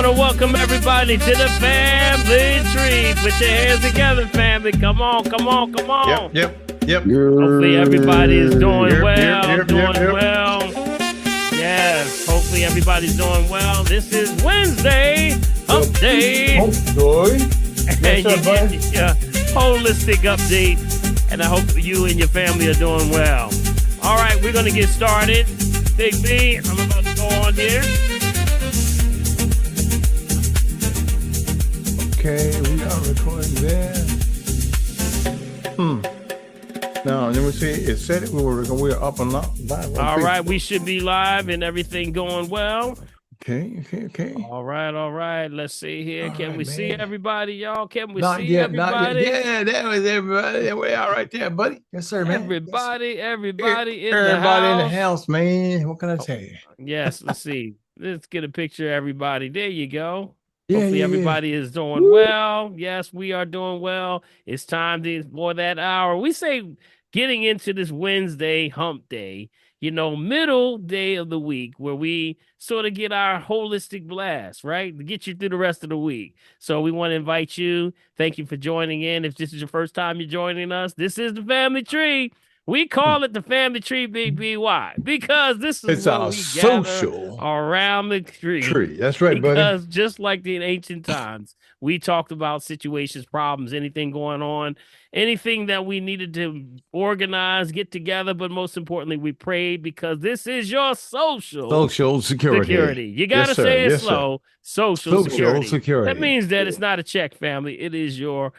want to welcome everybody to the family tree. Put your hands together, family. Come on, come on, come on. Yep. Hopefully everybody is doing well. Yes, hopefully everybody's doing well. This is Wednesday, Hump Day. Hump Day. And you get your holistic update. And I hope you and your family are doing well. All right, we're going to get started. Big B, I'm about to go on here. Okay, we are recording there. Now, let me see. It said it. We're up and live. All right, we should be live and everything going well. Okay. All right. Let's see here. Can we see everybody, y'all? Can we Not see yet, everybody? Not yet. Yeah, that was everybody. There we are right there, buddy. Yes, sir, man. Everybody in the house, man. What can I tell you? Yes, let's see. Let's get a picture of everybody. There you go. Yeah, Hopefully everybody is doing well. Yes, we are doing well. It's time for that hour. We say getting into this Wednesday hump day, middle day of the week where we sort of get our holistic blast, right? To get you through the rest of the week. So we want to invite you. Thank you for joining in. If this is your first time you're joining us, this is the Family Tree. We call it the Family Tree, Big B. Why? Because this is our social around the tree. That's right, buddy. Because just like in ancient times, we talked about situations, problems, anything going on, anything that we needed to organize, get together. But most importantly, we prayed because this is your social security. You got to say it slow. Social security. That means that it's not a check, family. It is your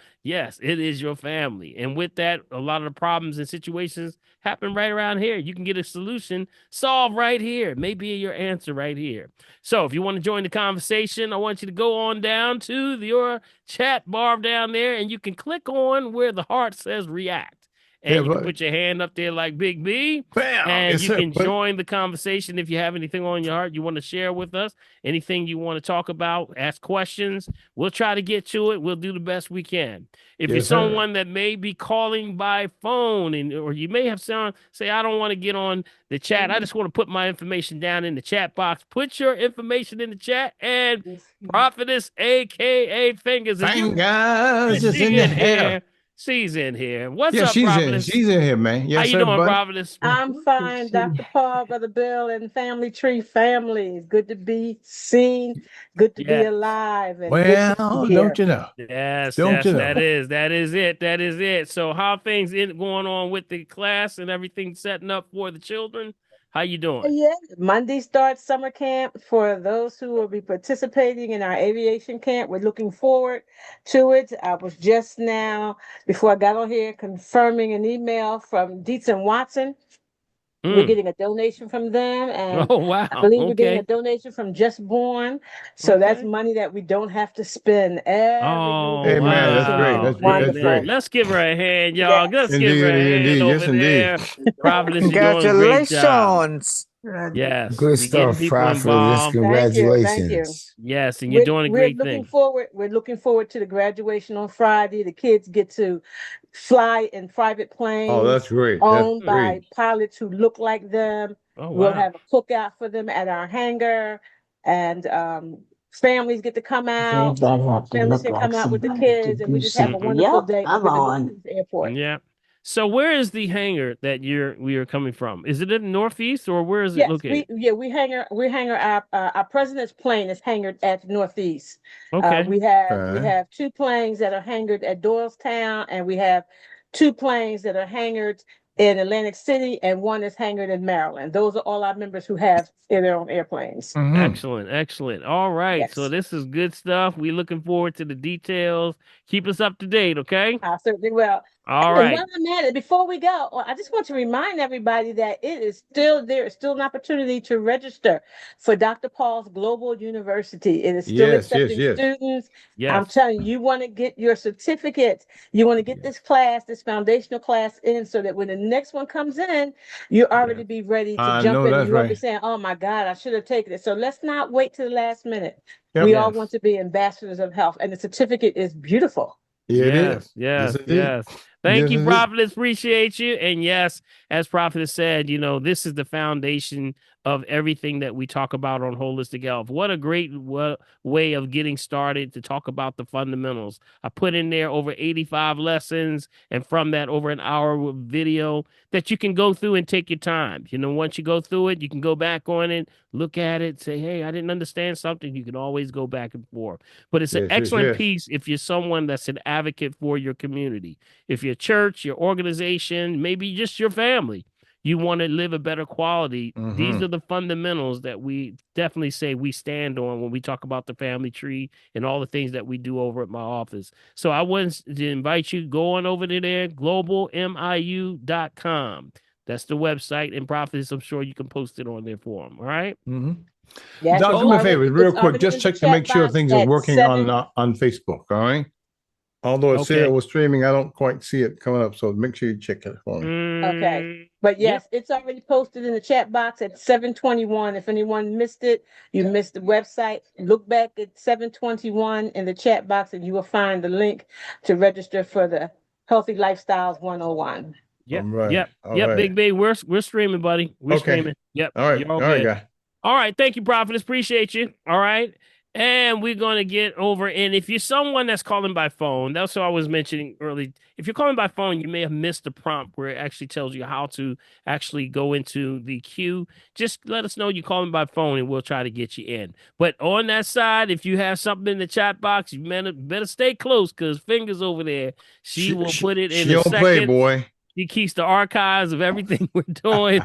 family. And with that, a lot of the problems and situations happen right around here. You can get a solution solved right here. Maybe your answer right here. So if you want to join the conversation, I want you to go on down to your chat bar down there, and you can click on where the heart says react. And you can put your hand up there like Big B. Bam! And you can join the conversation if you have anything on your heart you want to share with us, anything you want to talk about, ask questions. We'll try to get to it. We'll do the best we can. If you're someone that may be calling by phone, or you may have someone say, I don't want to get on the chat. I just want to put my information down in the chat box. Put your information in the chat, and Prophetess, a.k.a. Fingers is in the hair. She's in here. What's up, Prophetess? She's in here, man. Yes, how you doing, Prophetess? I'm fine, Dr. Paul, Brother Bill, and Family Tree family. Good to be seen. Good to be alive. And don't you know? Yes, that is it. So how things going on with the class and everything setting up for the children? How you doing? Yeah, Monday starts summer camp for those who will be participating in our aviation camp. We're looking forward to it. I was just now, before I got on here, confirming an email from Dietz and Watson. We're getting a donation from them, and I believe we're getting a donation from Just Born. So that's money that we don't have to spend. Amen. That's great. Let's give her a hand, y'all. Let's give her a hand over there. Providence, congratulations. Yes. Good stuff, Prophet. Congratulations. Thank you. Yes, and you're doing a great thing. We're looking forward to the graduation on Friday. The kids get to fly in private planes. Oh, that's great. Owned by pilots who look like them. Oh, wow. We'll have a cookout for them at our hangar, and families get to come out. Families can come out with the kids, and we just have a wonderful day at the airport. Yeah. So where is the hangar that we are coming from? Is it in the Northeast, or where is it located? We hangar our president's plane is hangared at Northeast. Okay. We have two planes that are hangared at Doylestown, and we have two planes that are hangared in Atlantic City, and one is hangared in Maryland. Those are all our members who have their own airplanes. Mm-hmm. Excellent. All right. Yes. So this is good stuff. We're looking forward to the details. Keep us up to date, okay? I certainly will. All right. While I'm at it, before we go, I just want to remind everybody that there is still an opportunity to register for Dr. Paul's Global University. It is still accepting students. Yes. I'm telling you, you want to get your certificate. You want to get this foundational class in, so that when the next one comes in, you already be ready to jump in. And you won't be saying, "Oh my God, I should have taken it." So let's not wait to the last minute. We all want to be ambassadors of health, and the certificate is beautiful. Yes. Thank you, Prophetess. Appreciate you. And yes, as Prophetess said, this is the foundation of everything that we talk about on holistic health. What a great way of getting started to talk about the fundamentals. I put in there over 85 lessons, and from that, over an hour of video that you can go through and take your time. Once you go through it, you can go back on it, look at it, say, hey, I didn't understand something. You can always go back and forth. But it's an Yes, yes, excellent yes. piece if you're someone that's an advocate for your community. If your church, your organization, maybe just your family, you want to live a better quality. These are the fundamentals that we definitely say we stand on when we talk about the family tree and all the things that we do over at my office. So I want to invite you, go on over to there, globalmiu.com. That's the website, and Prophetess, I'm sure you can post it on there for them. All right. Yes, Doc, do me a favor, real it's quick. already Just in the check to make chat sure box things are at working 7. on Facebook. All right. Although it said it Okay. was streaming, I don't quite see it coming up. So make sure you check it for me. Okay. But yes, Yep. it's already posted in the chat box at 7:21. If anyone missed it, you missed the website. Look back at 7:21 in the chat box and you will find the link to register for the Healthy Lifestyles 101. Yep. All right. Yep. All Yep. right. Big B. We're streaming, buddy. We're Okay. streaming. Yep. All right. You're all All right, good. guy. All right. Thank you, Prophetess. Appreciate you. All right. And we're going to get over. And if you're someone that's calling by phone, that's what I was mentioning early. If you're calling by phone, you may have missed the prompt where it actually tells you how to actually go into the queue. Just let us know you're calling by phone and we'll try to get you in. But on that side, if you have something in the chat box, you better stay close because Fingers over there, she will put it in she a don't play, second. boy. She keeps the archives of everything we're doing,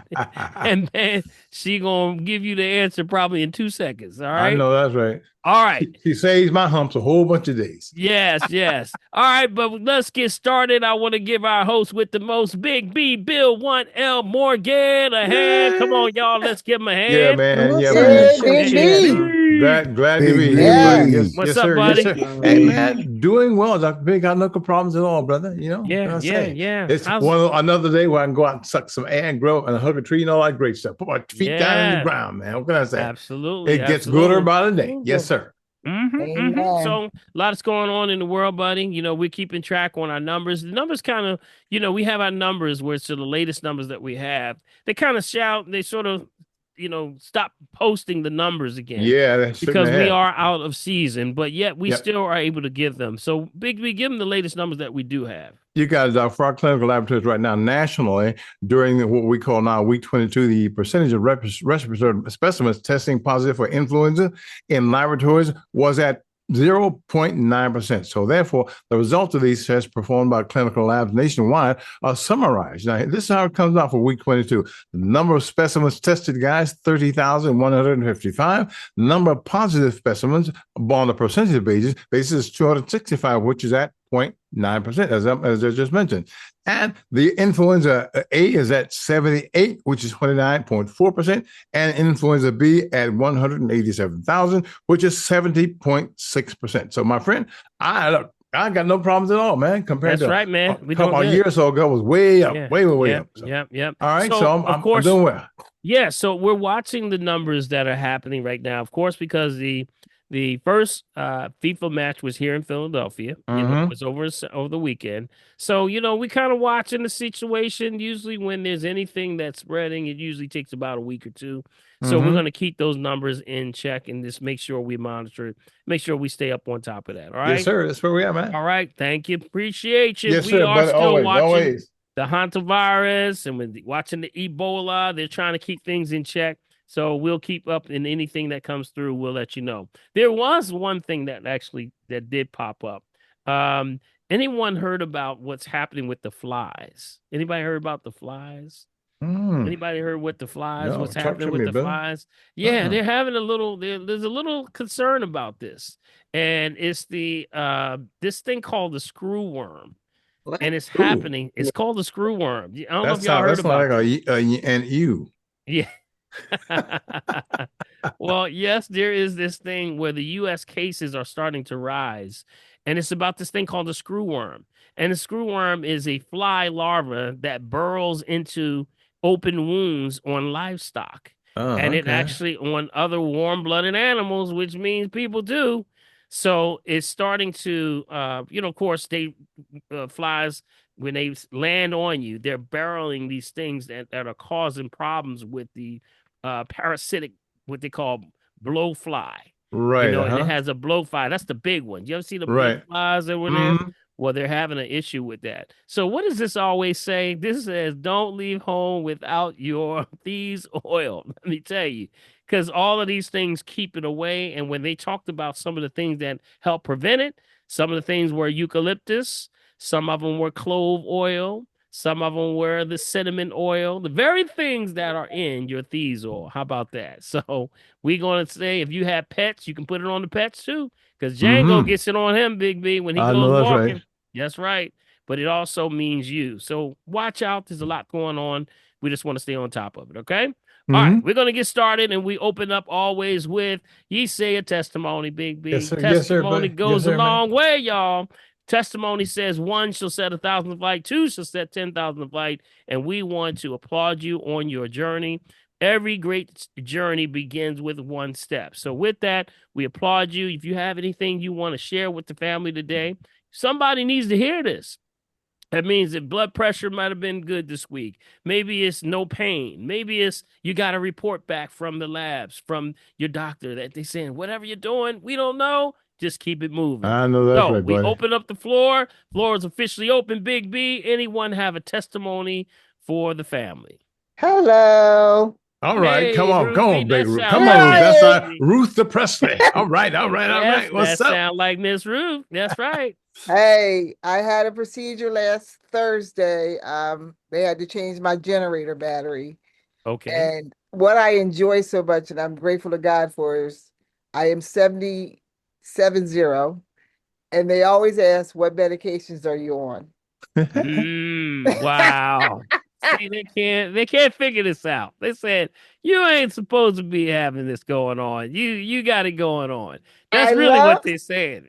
and then she gonna give you the answer probably in 2 seconds. All right. I know that's right. All right. She saves my humps a whole bunch of days. Yes, yes. All right, but let's get started. I want to give our host with the most, Big B, Bill 1L Morgan, a hand. Come on, y'all. Let's give him a hand. Yeah, man. Yeah, man. Hey, Big B. Glad to Big be here, buddy. B. Yes, What's yes, up, sir. buddy? Yes, sir. Hey, man, doing well. Dr. Big, got no problems at all, brother. Yeah, yeah. It's another day where I can go out and suck some air and grow and hug a tree and all that great stuff. Put my feet down in the ground, man. What can I say? Absolutely. It gets gooder by the day. Yes, sir. So a lot's going on in the world, buddy. We're keeping track on our numbers. The numbers kind of, we have our numbers where it's the latest numbers that we have. They kind of shout, they sort of, stop posting the numbers again. Yeah, that's because we are out of season, but yet we still are able to give them. So Big B, give them the latest numbers that we do have. You guys, for our clinical laboratories right now, nationally, during what we call now week 22, the percentage of respiratory specimens testing positive for influenza in laboratories was at 0.9%. So therefore, the results of these tests performed by clinical labs nationwide are summarized. Now, this is how it comes out for week 22. The number of specimens tested, guys, 30,155. The number of positive specimens on a percentage basis is 265, which is at 0.9%, as I just mentioned. And the influenza A is at 78, which is 29.4%, and influenza B at 187,000, which is 70.6%. So, my friend, I got no problems at all, man. Compared to right, man. a year or so ago, was way up, way up. So, Yep. All right, so I'm doing well. Yeah, so we're watching the numbers that are happening right now, of course, because the first FIFA match was here in Philadelphia. It was over the weekend. So, we kind of watching the situation. Usually when there's anything that's spreading, it usually takes about a week or two. So we're going to keep those numbers in check and just make sure we monitor it. Make sure we stay up on top of that. All right? Yes, sir. That's where we are, man. All right. Thank you. Appreciate you. Yes, we sir. are still watching always. the hantavirus and watching the Ebola. They're trying to keep things in check. So we'll keep up in anything that comes through. We'll let you know. There was one thing that did pop up. Anyone heard about what's happening with the flies? Anybody heard about the flies? Anybody heard what the flies? What's happening with the flies? Yeah, they're having there's a little concern about this, and it's the this thing called the screwworm. What? And it's happening. It's called the screwworm. I don't know if y'all heard about it. An ewe. Yeah. Well, yes, there is this thing where the U.S. cases are starting to rise, and it's about this thing called the screwworm. And the screwworm is a fly larva that burrows into open wounds on livestock, and it actually on other warm-blooded animals, which means people too. So it's starting to, of course, flies, when they land on you, they're barreling these things that are causing problems with the parasitic, what they call blowfly. Right. And it has a blowfly. That's the big one. You ever see the big Right. flies that were there? Well, they're having an issue with that. So what does this always say? This says, don't leave home without your thieves oil. Let me tell you, because all of these things keep it away. And when they talked about some of the things that help prevent it, some of the things were eucalyptus, some of them were clove oil, some of them were the cinnamon oil, the very things that are in your thieves oil. How about that? So we're going to say if you have pets, you can put it on the pets too, because Django gets it on him, Big B, when he I goes know that's walking. right. That's right. But it also means you. So watch out. There's a lot going on. We just want to stay on top of it. Okay. All right. We're going to get started, and we open up always with ye say a testimony, Big B. Yes, sir. Yes, sir, Testimony buddy. Yes, goes a sir, man. long way, y'all. Testimony says 1 shall set 1,000 to flight, 2 shall set 10,000 to flight, and we want to applaud you on your journey. Every great journey begins with one step. So with that, we applaud you. If you have anything you want to share with the family today, somebody needs to hear this. That means that blood pressure might have been good this week. Maybe it's no pain. Maybe it's you got a report back from the labs, from your doctor that they're saying, whatever you're doing, we don't know. Just keep it moving. I know that's So right, we buddy. open up the floor. Floor is officially open, Big B. Anyone have a testimony for the family? Hello. All right, Hey, come on, Ruthie, big that Ruth. sound Come like on, Ruth. Here Miss That's I not Ruthie. Ruth the Presley. All right, all right, all Yes, right. that What's up? sound like Miss Ruth. That's right. Hey, I had a procedure last Thursday. They had to change my generator battery. Okay. And what I enjoy so much, and I'm grateful to God for, is I am 70, and they always ask, what medications are you on? Wow. See, they can't figure this out. They said you ain't supposed to be having this going on. You got it going on. That's I really love what they're saying.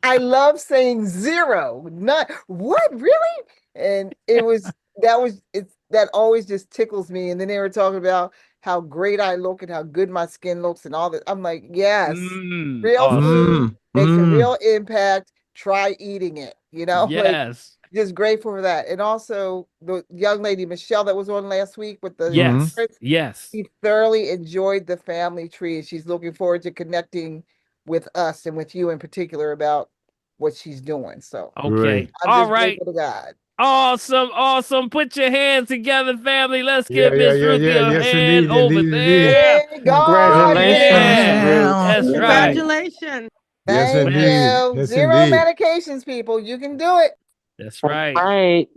I love saying zero. Not what really? And that always just tickles me. And then they were talking about how great I look and how good my skin looks and all that. I'm like, yes, real Awesome. food makes a real impact. Try eating it, like Yes. just grateful for that. And also the young lady Michelle that was on last week with the Yes. Yes. she thoroughly enjoyed the family tree, and she's looking forward to connecting with us and with you in particular about what she's doing. So Okay. Great. I'm All just right. grateful to God. Awesome. Awesome. Put your hands together, family. Let's Yeah, give yeah, Miss yeah, Ruthie yeah. a Yes, hand indeed, over indeed, indeed. there. Yay, Oh, God, yeah. Congratulations, yeah. Ruth. That's right. Congratulations. Yes, Thank indeed. you. Yes, Zero indeed. medications, people. You can do it. That's right. Right.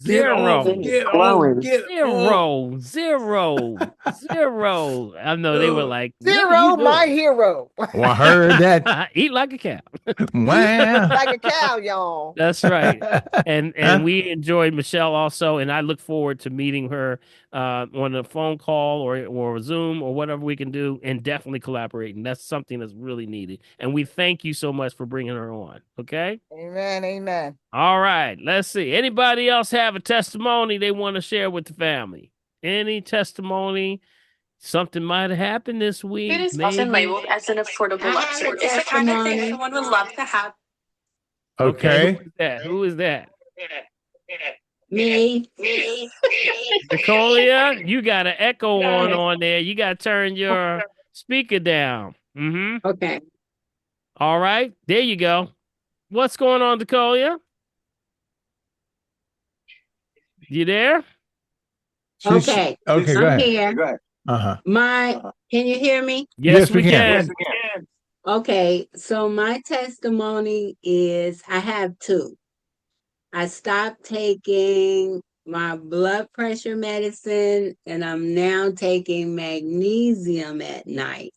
Get on, Zero. get on, Glowing. get on. Zero, zero, zero. I know they were like, "What are you Zero, my doing?" hero. Well, I heard that. Eat like a cow. Wow. Like a cow, y'all. That's right. And we enjoyed Michelle also, and I look forward to meeting her on a phone call or a Zoom or whatever we can do, and definitely collaborating. That's something that's really needed. And we thank you so much for bringing her on. Okay. Amen. Amen. All right. Let's see. Anybody else have a testimony they want to share with the family? Any testimony? Something might have happened this week. Food is often labeled as an affordable luxury. It's the kind of thing someone would love to have. Okay, who Okay. is that? Who is that? Me. Nicolia, you got an echo on there. You got to turn your speaker down. Mm-hmm. Okay. All right. There you go. What's going on, Nicolia? You there? Okay. Okay, go I'm ahead. here. Uh-huh. Can you hear me? Yes, we we can. can. Yes, Okay. So my testimony is I have two. I stopped taking my blood pressure medicine and I'm now taking magnesium at night.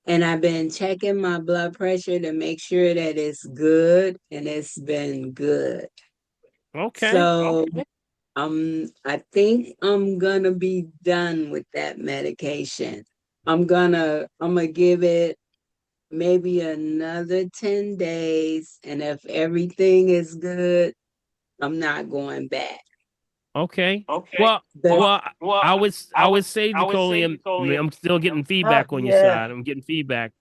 And I've been checking my blood pressure to make sure that it's good, and it's been good. Okay. So I think I'm gonna be done with that medication. I'm gonna give it maybe another 10 days, and if everything is good, I'm not going back. Okay. Okay. Well, I would say, Nicolia, I'm still getting feedback on your Yeah. side. I'm getting feedback.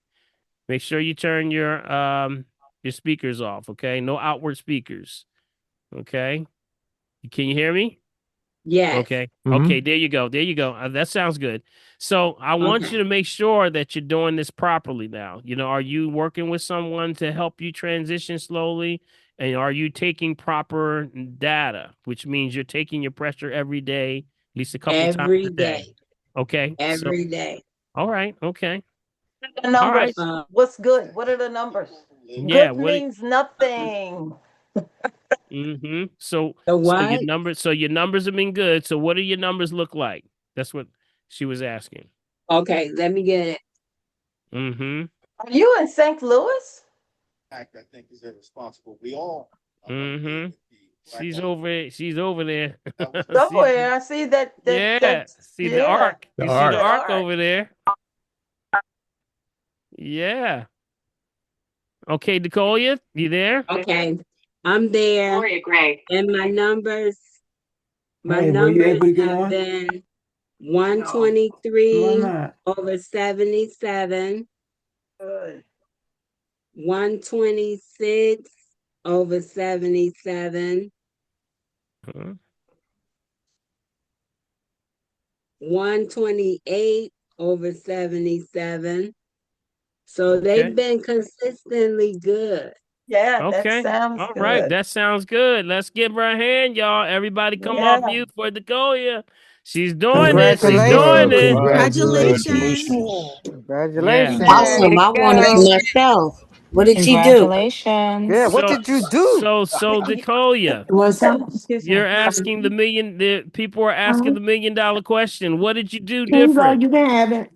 Make sure you turn your speakers off, okay? No outward speakers. Okay? Can you hear me? Yes. Okay. Mhm. Okay. There you go. There you go. That sounds good. So I want you to make sure that you're doing this properly now. Are you working with someone to help you transition slowly? And are you taking proper data, which means you're taking your pressure every day, at least a couple times Every a day? day. Okay. So, Every day. all right. Okay. The All right. numbers. What's good? What are the numbers? Yeah. Good What? means nothing. Mm-hmm. So, The so your what? numbers, so your numbers have been good. So what do your numbers look like? That's what she was asking. Okay, let me get it. Mm-hmm. Are you in St. Louis? Mm-hmm. She's over there. She's, Somewhere. I see yeah. See the yeah. arc. The You see the arc. That arc art. over there. Yeah. Okay, Nicolia, you there? Okay. I'm there. And my Hey, were you numbers able to get have on? been Why 123 not? over 77, Good. 126 over 77, Uh-huh. 128 over 77. So Okay. they've been consistently good. Yeah, that Okay. sounds All right. good. That sounds good. Let's give her a hand, y'all. Everybody come off Yeah. mute for Nicolia. She's doing it. She's doing Congratulations. it. Congratulations. Yeah. There Awesome. you Congratulations. I want it for go. myself. What did she do? Yeah, Congratulations. what So did you do? so Nicolia, What's up? Excuse me. you're asking the people are asking the $1 million question. What did you do Here you go. different? You can have it.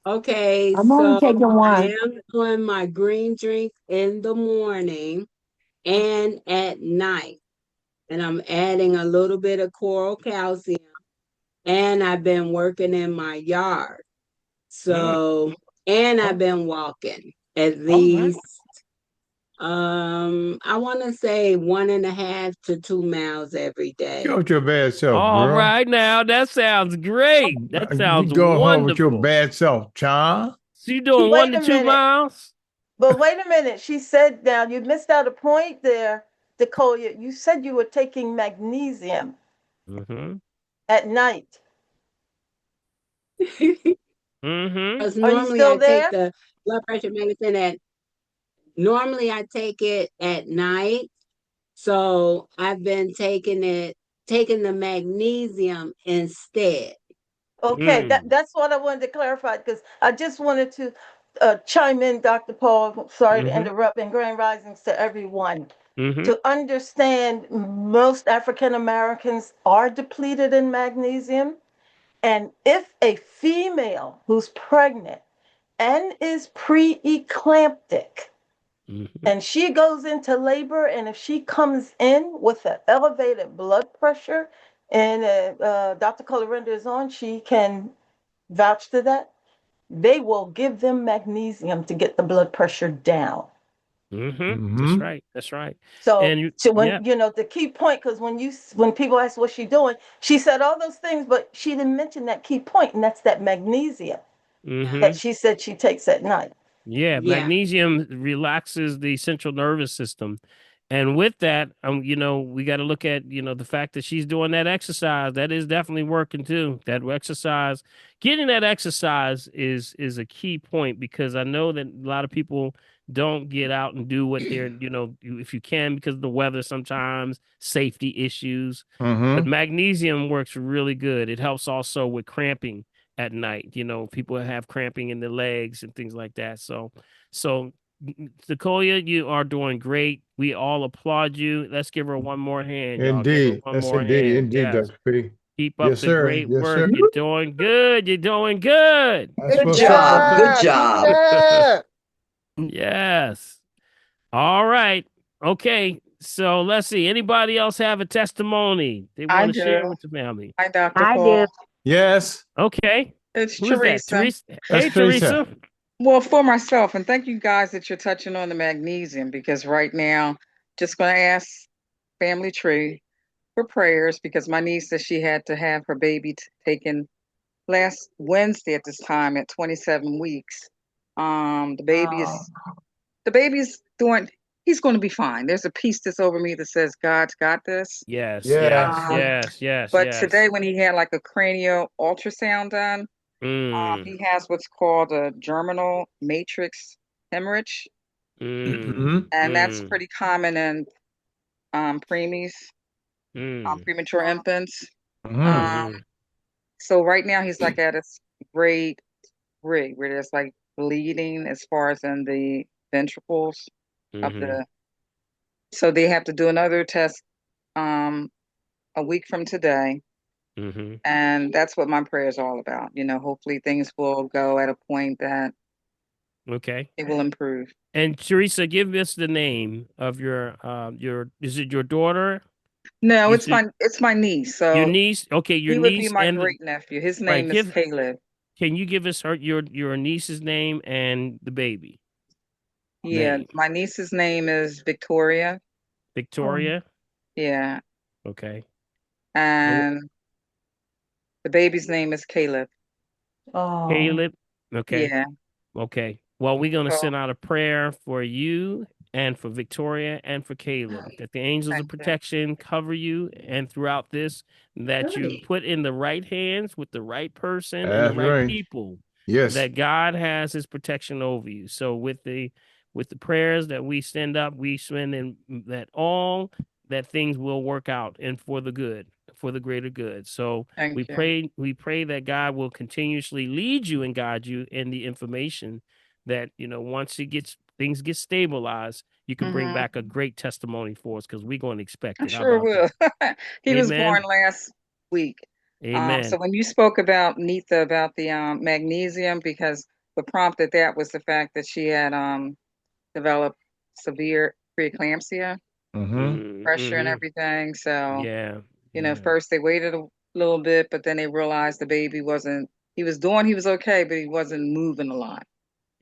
Okay, I'm only so taking I one. am doing my green drink in the morning and at night. And I'm adding a little bit of coral calcium. And I've been working in my yard. Mm, So, and I've oh, been walking at all right. least, I want to say 1.5 to 2 miles every Get day. with your bad self, All girl. right now. That sounds great. That You sounds go home with your wonderful. bad self, child. So you doing one Wait to a two minute. miles? But wait a minute. She said now you missed out a point there, Decolia. You said you were taking magnesium Mm-hmm. at night. Mm-hmm. Because Are you normally still I take there? the blood pressure medicine normally I take it at night. So I've been taking the magnesium instead. Okay, Mm. that's what I wanted to clarify because I just wanted to chime in, Dr. Paul. Sorry to Mm-hmm. interrupt, and grand risings to everyone. Mm-hmm. To understand, most African Americans are depleted in magnesium. And if a female who's pregnant and is pre-eclamptic Mm-hmm. and she goes into labor, and if she comes in with an elevated blood pressure, and Dr. Colorinda is on, she can vouch to that, they will give them magnesium to get the blood pressure down. Mm-hmm. That's Mm-hmm. right. That's right. So, And so yeah. when the key point, because when people ask what's she doing, she said all those things, but she didn't mention that key point, and that's that magnesium that Mm-hmm. she said she takes at night. Yeah, Yeah. magnesium relaxes the central nervous system. And with that, we got to look at, the fact that she's doing that exercise. That is definitely working too. That exercise, getting that exercise is a key point because I know that a lot of people don't get out and do what they're, if you can because of the weather sometimes, safety issues. But Mm-hmm. magnesium works really good. It helps also with cramping at night. People have cramping in their legs and things like that. So Sequoia, you are doing great. We all applaud you. Let's give her one more hand, y'all. Give her Indeed. one Yes, more indeed. hand. Indeed, Yes. Dr. P. Keep up Yes, the sir. great Yes, work. sir. You're doing good. You're doing good. That's Good what's up. job. Good job. Yes. All right. Okay. So let's see. Anybody else have a testimony they I want to share do. with the family? Hi, Dr. I Paul. do. Yes. Okay. It's Who is that? Teresa. Teresa. That's Hey, Teresa. Teresa. Well, for myself, and thank you guys that you're touching on the magnesium because right now, just going to ask Family Tree for prayers because my niece said she had to have her baby taken last Wednesday at this time at 27 weeks. The baby is Oh, the baby's doing he's going to be fine. There's a peace that's over me that says God's got this. Yes, yes, Yes. Um, yes, yes, but yes. today when he had like a cranial ultrasound done, Mm, he has what's called a germinal matrix hemorrhage, mm, Mm-hmm. and that's mm, pretty common in preemies, mm, premature infants. Mm-hmm. Um, mm, so right now he's like at a grade 3 where there's like bleeding as far as in the ventricles of mm, the. So they have to do another test um, a week from today. mm. And that's what my prayer is all about. Hopefully things will go at a point that Okay. it will improve. And Teresa, give us the name of is it your daughter? No, You it's said my niece. your So niece? Okay, your he would be niece my great nephew. His right. name is Caleb. Can you give us your niece's name and the baby Yeah, name? my niece's name is Victoria. Victoria? Yeah, Okay. And and the baby's name is Caleb. Oh, Caleb? Okay. Yeah, Okay. Well, we're going to so send out a prayer for you and for Victoria and for Caleb that the angels of thank you. protection cover you and throughout this, that you put in the right hands with the right person and the That's right right. people, Yes. that God has his protection over you. So with the prayers that we send up, we send in that things will work out and for the good, for the greater good. So we Thank you. pray that God will continuously lead you and guide you in the information that, once things get stabilized, you can bring Hmm. back a great testimony for us because we're going to expect I it. How sure about will. that? He was Amen. born last week. So Amen. when you spoke about Nita about the magnesium, because what prompted that was the fact that she had developed severe preeclampsia, Mm-hmm. pressure and Mm-hmm. everything. So, Yeah. Yeah. first they waited a little bit, but then they realized the baby he was okay, but he wasn't moving a lot,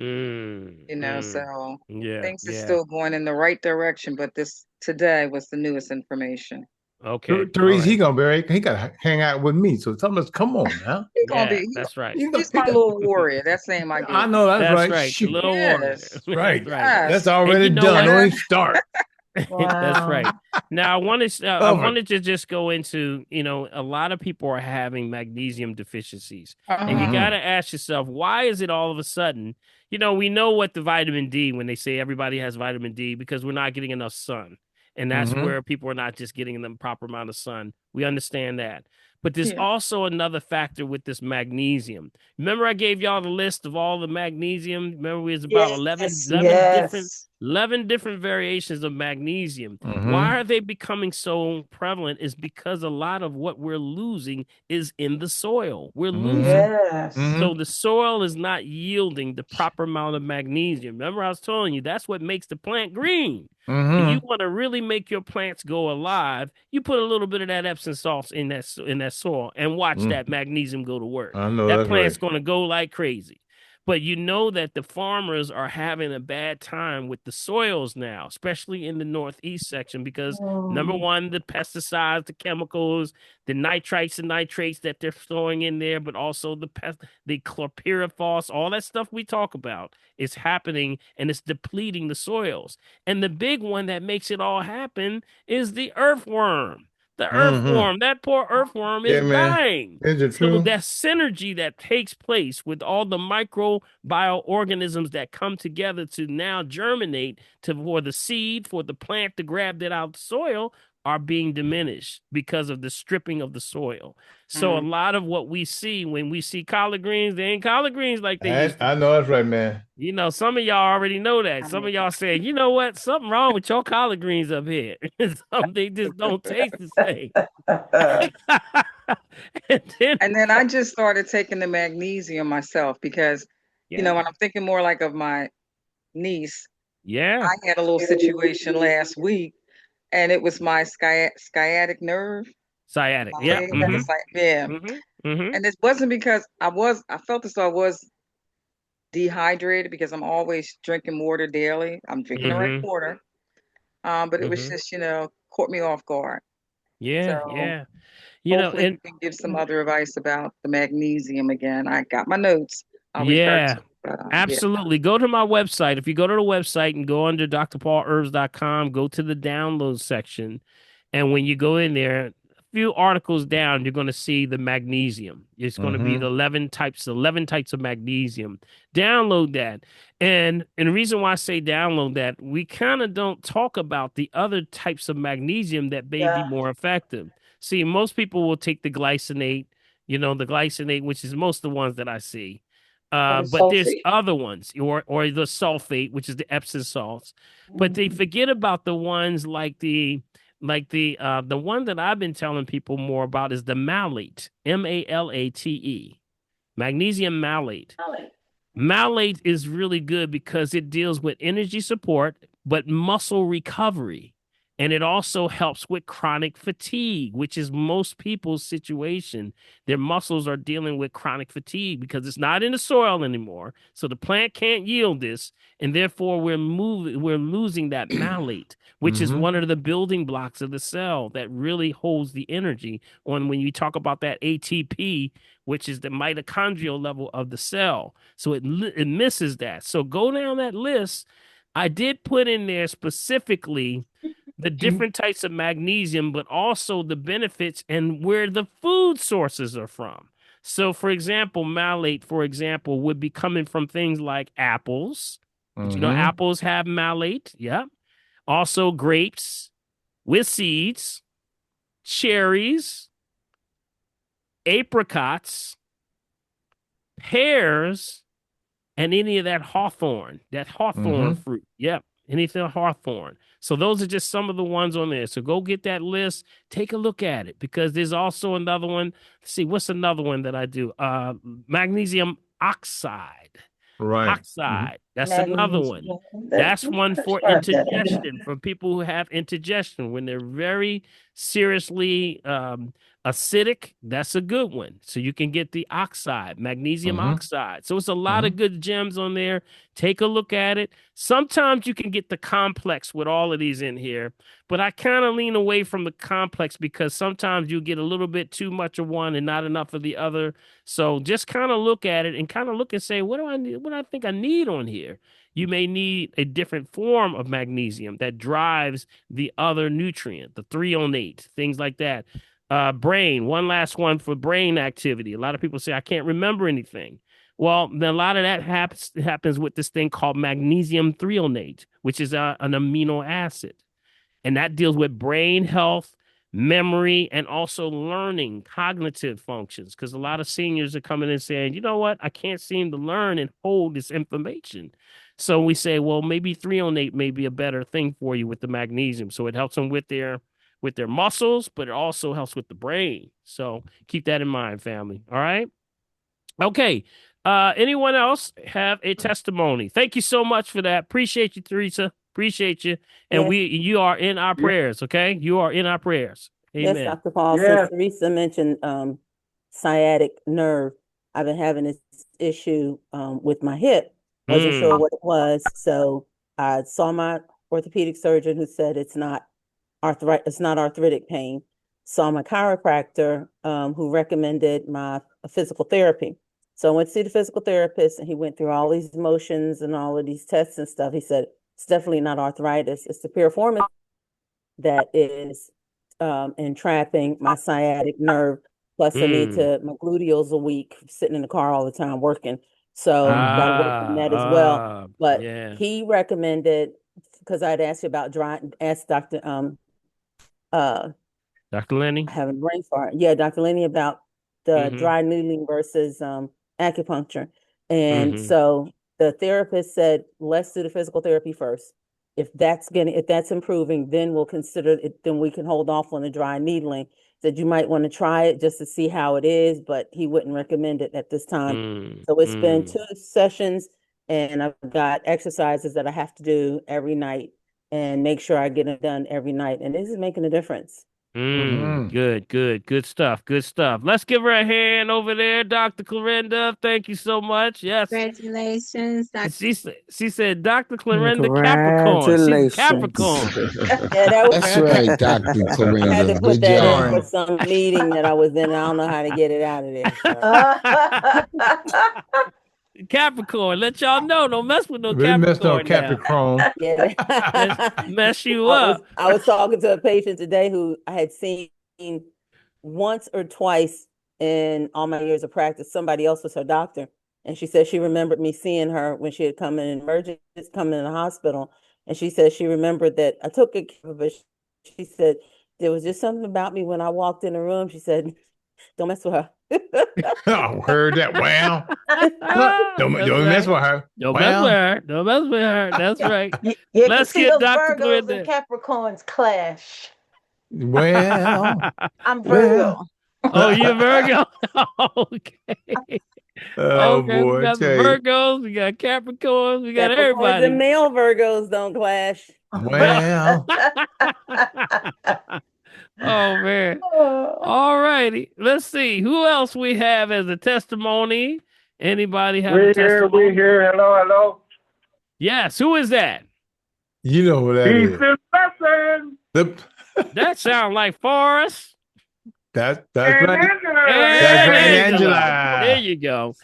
Mm. so Yeah. things are Yeah. still going in the right direction, but this today was the newest information. Okay. All Therese, he right. gonna be. He got to hang out with me. So tell us, come on now. He's gonna Yeah, be, that's right. You know, he's my little warrior. That's the name I I gave him. know that's That's right. right. The Shoot. little warrior. Yes. That's Right. right. That's Yes. And already you know done. what? Don't even Amen. start. That's wow. right. Now I Love it. wanted to just go into, a lot of people are having magnesium deficiencies. And you Uh-huh. got to Mm-hmm. ask yourself, why is it all of a sudden, we know what the vitamin D when they say everybody has vitamin D because we're not getting enough sun. And that's Mm-hmm. where people are not just getting the proper amount of sun. We understand that. But there's Yeah. also another factor with this magnesium. Remember I gave y'all the list of all the magnesium? Remember it was about Yes, 11 yes. 11 different variations of magnesium. Why Mm-hmm. are they becoming so prevalent is because a lot of what we're losing is in the soil. We're losing. Mm-hmm. Yes. So Mm-hmm. the soil is not yielding the proper amount of magnesium. Remember, I was telling you that's what makes the plant green. And you Mm-hmm. want to really make your plants go alive, you put a little bit of that Epsom salts in that soil and watch Mm. that magnesium go to work. I know That that's right. plant's going to go like crazy. But you know that the farmers are having a bad time with the soils now, especially in the northeast section, because number Mm. one, the pesticides, the chemicals, the nitrites and nitrates that they're throwing in there, but also the chlorpyrifos, all that stuff we talk about is happening and it's depleting the soils. And the big one that makes it all happen is the earthworm. The Mm-hmm. earthworm, that poor earthworm is Yeah, man. dying. Is it So true? that synergy that takes place with all the microbioorganisms that come together to now germinate for the seed, for the plant to grab that out of the soil, are being diminished because of the stripping of the soil. So a Mm. lot of what we see when we see collard greens, they ain't collard greens like they used to I be. know that's right, man. Some of y'all already know that. I Some mean, of y'all saying, you know what? Something wrong with your collard greens up here. They just don't taste the same. And then, and then I just started taking the magnesium myself because, yeah, when I'm thinking more like of my niece, yeah, I had a little situation last week and it was my sciatic nerve. sciatic. My Yeah. leg had Mm-hmm. this like, yeah. Mm-hmm. Mm-hmm. And it wasn't because I felt as though I was dehydrated because I'm always drinking water daily. I'm drinking the right Mm-hmm. water. But it was Mm-hmm. just, caught me off guard. Yeah, So yeah. hopefully you And can give some other advice about the magnesium again. I got my notes. I'll refer yeah. to. Absolutely. Go to my website. If you go to the website and go under drpaulherbs.com, go to the download section. And when you go in there, a few articles down, you're going to see the magnesium. It's going to be the 11 types of magnesium. Download that. And the reason why I say download that, we kind of don't talk about the other types of magnesium that may be more effective. See, most people will take the glycinate, the glycinate, which is most of the ones that I see. But there's other ones, or the sulfate, which is the Epsom salts, but they forget about the ones like the one that I've been telling people more about is the malate, malate, magnesium malate. Malate is really good because it deals with energy support, but muscle recovery. And it also helps with chronic fatigue, which is most people's situation. Their muscles are dealing with chronic fatigue because it's not in the soil anymore. So the plant can't yield this. And therefore we're losing that malate, which is one of the building blocks of the cell that really holds the energy on when you talk about that ATP, which is the mitochondrial level of the cell. So it misses that. So go down that list. I did put in there specifically the different types of magnesium, but also the benefits and where the food sources are from. So, for example, malate, would be coming from things like apples. Did you know apples have malate? Yeah. Also grapes with seeds, cherries, apricots, pears, and any of that hawthorn fruit. Yep. Anything hawthorn. So those are just some of the ones on there. So go get that list. Take a look at it because there's also another one. Let's see, what's another one that I do? Magnesium oxide. Right. Oxide. That's another one. That's one for indigestion, for people who have indigestion when they're very seriously acidic. That's a good one. So you can get the oxide, magnesium oxide. So it's a lot of good gems on there. Take a look at it. Sometimes you can get the complex with all of these in here, but I kind of lean away from the complex because sometimes you get a little bit too much of one and not enough of the other. So just kind of look at it and kind of look and say, what do I need? What do I think I need on here? You may need a different form of magnesium that drives the other nutrient, the threonate, things like that. Brain, one last one for brain activity. A lot of people say, I can't remember anything. Well, then a lot of that happens with this thing called magnesium threonate, which is an amino acid. And that deals with brain health, memory, and also learning, cognitive functions. Because a lot of seniors are coming in saying, you know what, I can't seem to learn and hold this information. So we say, well, maybe threonate may be a better thing for you with the magnesium. So it helps them with their muscles, but it also helps with the brain. So keep that in mind, family. All right. Okay. Anyone else have a testimony? Thank you so much for that. Appreciate you, Teresa. Appreciate you. And you are in our prayers, okay? You are in our prayers. Amen. Yes, Dr. Paul, since Teresa mentioned sciatic nerve, I've been having this issue with my hip. Wasn't sure what it was. So I saw my orthopedic surgeon who said it's not arthritic pain. Saw my chiropractor who recommended my physical therapy. So I went to see the physical therapist and he went through all these motions and all of these tests and stuff. He said, it's definitely not arthritis. It's the piriformis that is entrapping my sciatic nerve. Plus I need my gluteals a week, sitting in the car all the time working. So got to work on that as well. But he recommended, because I'd asked you about asked Dr. Lenny? Having brain fart. Yeah, Dr. Lenny about the dry needling versus acupuncture. And so the therapist said, let's do the physical therapy first. If that's improving, then we'll consider it, then we can hold off on the dry needling. Said you might want to try it just to see how it is, but he wouldn't recommend it at this time. So it's been 2 sessions and I've got exercises that I have to do every night and make sure I get it done every night. And this is making a difference. Good stuff. Let's give her a hand over there, Dr. Clarinda. Thank you so much. Yes. Congratulations, Dr. She said, Dr. Clarinda Capricorn. She's Capricorn. That's right, Dr. Clarinda. I had to put Good that job. in for some meeting that I was in. I don't know how to get it out of there. So. Capricorn. Let y'all know. Don't mess with no We messed up Capricorn now. Capricorn. Yeah. Mess you up. I was talking to a patient today who I had seen once or twice in all my years of practice. Somebody else was her doctor. And she said she remembered me seeing her when she had come in emergency, come in the hospital. And she said she remembered that I took good care of her. She said, there was just something about me when I walked in the room. She said, don't mess with her. Oh, heard that. Wow. Don't mess with her. Don't mess with her. Don't mess with her. That's right. You Let's can see get those Dr. Virgos Clinton. and Capricorns clash. Well, I'm Virgo. Oh, you're Virgo? Okay. Oh Okay, we boy, got the tell you. Virgos, we got Capricorns, we got Capricorns everybody. and male Virgos don't clash. Well, Oh man. All righty. Let's see who else we have as a testimony. Anybody have a testimony? We here. Hello. Yes. Who is that? you know who that Peace is. and blessings. That sounds like Forrest. That's And right. Angela. That's right, Angela. Angela. There you go.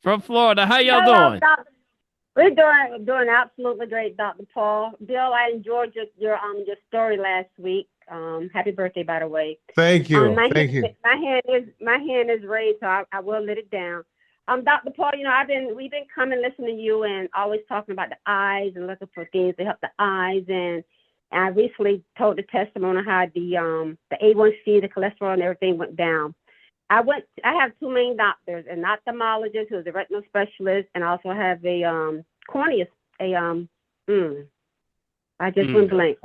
From Florida. How y'all Hello, doing? We're doing absolutely great, Dr. Paul. Bill, I enjoyed your story last week. Happy birthday, by the way. Thank you. Thank you. My hand is raised, so I will let it down. Dr. Paul, we've been coming listening to you and always talking about the eyes and looking for things to help the eyes. And I recently told the testimony how the A1C, the cholesterol, and everything went down. I have two main doctors, an ophthalmologist who's a retinal specialist, and I also have a cornea. I just went blank.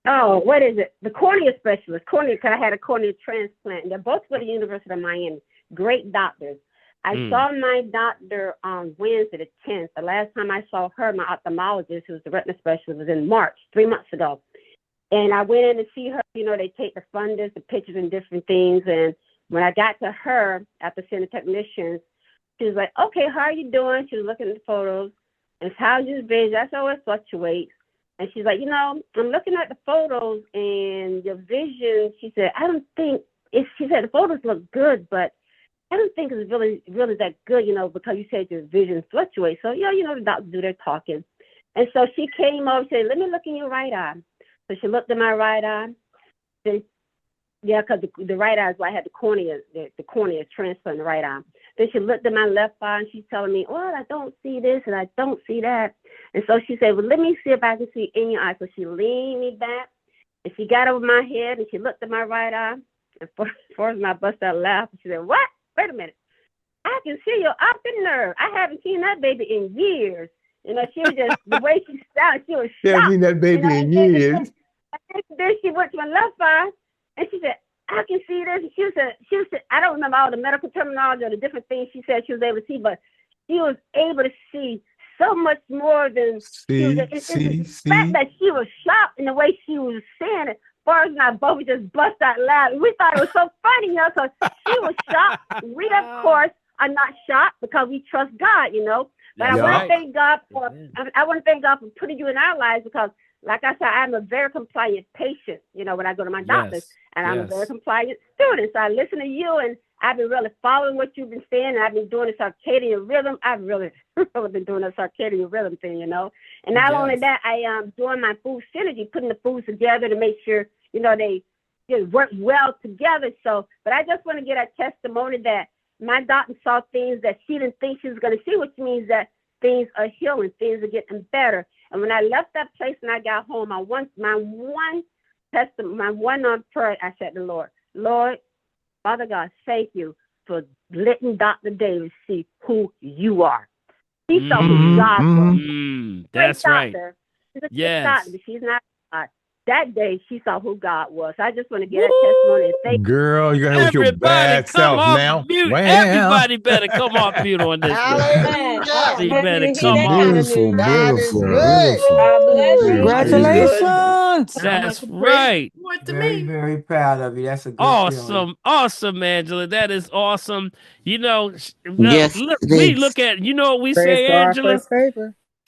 Oh, what is it? The cornea specialist. Cornea, because I had a cornea transplant. They're both with the University of Miami. Great doctors. I saw my doctor on Wednesday the 10th. The last time I saw her, my ophthalmologist, who's the retina specialist, was in March, 3 months ago. And I went in to see her. They take the fundus, the pictures, and different things. And when I got to her, after seeing the technicians, she was like, okay, how are you doing? She was looking at the photos. And how's your vision? I said, oh, it fluctuates. And she's like, I'm looking at the photos and your vision. She said, she said, the photos look good, but I don't think it's really that good, because you said your vision fluctuates. So, the doctors do their talking. And so she came over and said, let me look in your right eye. So she looked in my right eye. Then, because the right eye is where I had the cornea transplant in the right eye. Then she looked at my left eye and she's telling me, well, I don't see this and I don't see that. And so she said, well, let me see if I can see in your eye. So she leaned me back and she got over my head and she looked at my right eye. And first I busted out laughing. She said, what? Wait a minute. I can see your optic nerve. I haven't seen that baby in years. She was just, the way she sounded, she was shocked. Yeah, I've seen that baby in years. Then she went to my left eye and she said, I can see this. She said, I don't remember all the medical terminology or the different things she said she was able to see, but she was able to see so much more than the fact that she was shocked in the way she was saying it. Forrest and I both just bust out loud. We thought it was so funny, so she was shocked. We, of course, are not shocked because we trust God, But I want to thank God for putting you in our lives because, like I said, I'm a very compliant patient, when I go to my doctors. And I'm a very compliant student. So I listen to you, and I've been really following what you've been saying, and I've been doing the circadian rhythm. I've really been doing the circadian rhythm thing, And not only that, I am doing my food synergy, putting the foods together to make sure, they work well together. So, but I just want to get a testimony that my doctor saw things that she didn't think she was going to see, which means that things are healing, things are getting better. And when I left that place and I got home, my one prayer, I said to the Lord, Father God, thank you for letting Dr. Davis see who you are. She saw who God was. That's right. She's a great doctor, but she's not God. That day, she saw who God was. I just want to get a testimony and thank girl, you gotta have your bad self now. Mute. Everybody better come off mute on this. You better come off. Beautiful. God bless you. Congratulations. That's right. Very, very proud of you. That's a good feeling. Awesome, Angela. That is awesome. Yes, we look at, what we say, Angela?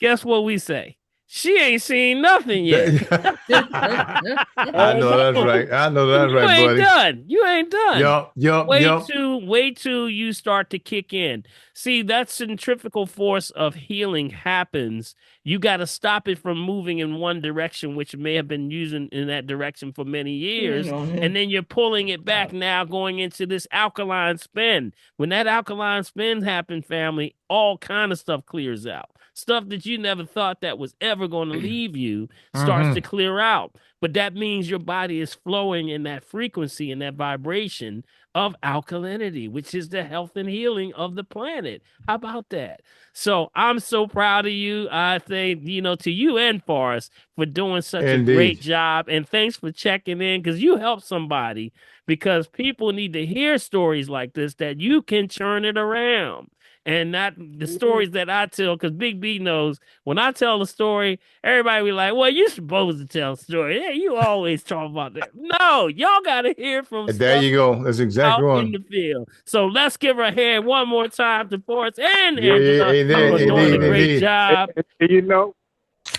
Guess what we say? she ain't seen nothing yet. I know that's right. I know that's You right, ain't buddy. done. You ain't done. Yup. Wait till you start to kick in. See, that centrifugal force of healing happens. You got to stop it from moving in one direction, which may have been using in that direction for many years. And then you're pulling it back now, going into this alkaline spin. When that alkaline spin happens, family, all kind of stuff clears out. Stuff that you never thought that was ever going to leave you starts to clear out. But that means your body is flowing in that frequency and that vibration of alkalinity, which is the health and healing of the planet. How about that? So I'm so proud of you. I think, to you and Forrest for doing such a great job. And thanks for checking in, because you helped somebody, because people need to hear stories like this, that you can turn it around. And not the stories that I tell, because Big B knows when I tell a story, everybody be like, well, you're supposed to tell a story. Yeah, you always talk about that. No, y'all got to hear from There you go. That's exactly out right. in the field. So let's give her a hand one more time to Forrest and Yeah, Angela for doing a great job. You know,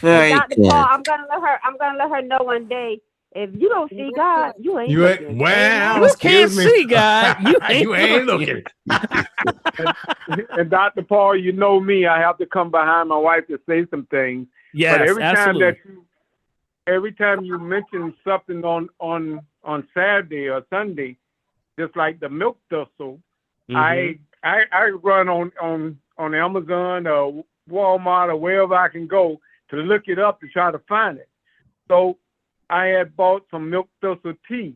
Dr. Paul, I'm gonna let her know one day. If you don't see God, you ain't looking. Wow, You can't see God. You ain't looking. and Dr. Paul, you know me. I have to come behind my wife to say some things. Yes, but absolutely. every time you mention something on Saturday or Sunday, just like the milk thistle, I run on Amazon or Walmart or wherever I can go to look it up to try to find it. So I had bought some milk thistle tea,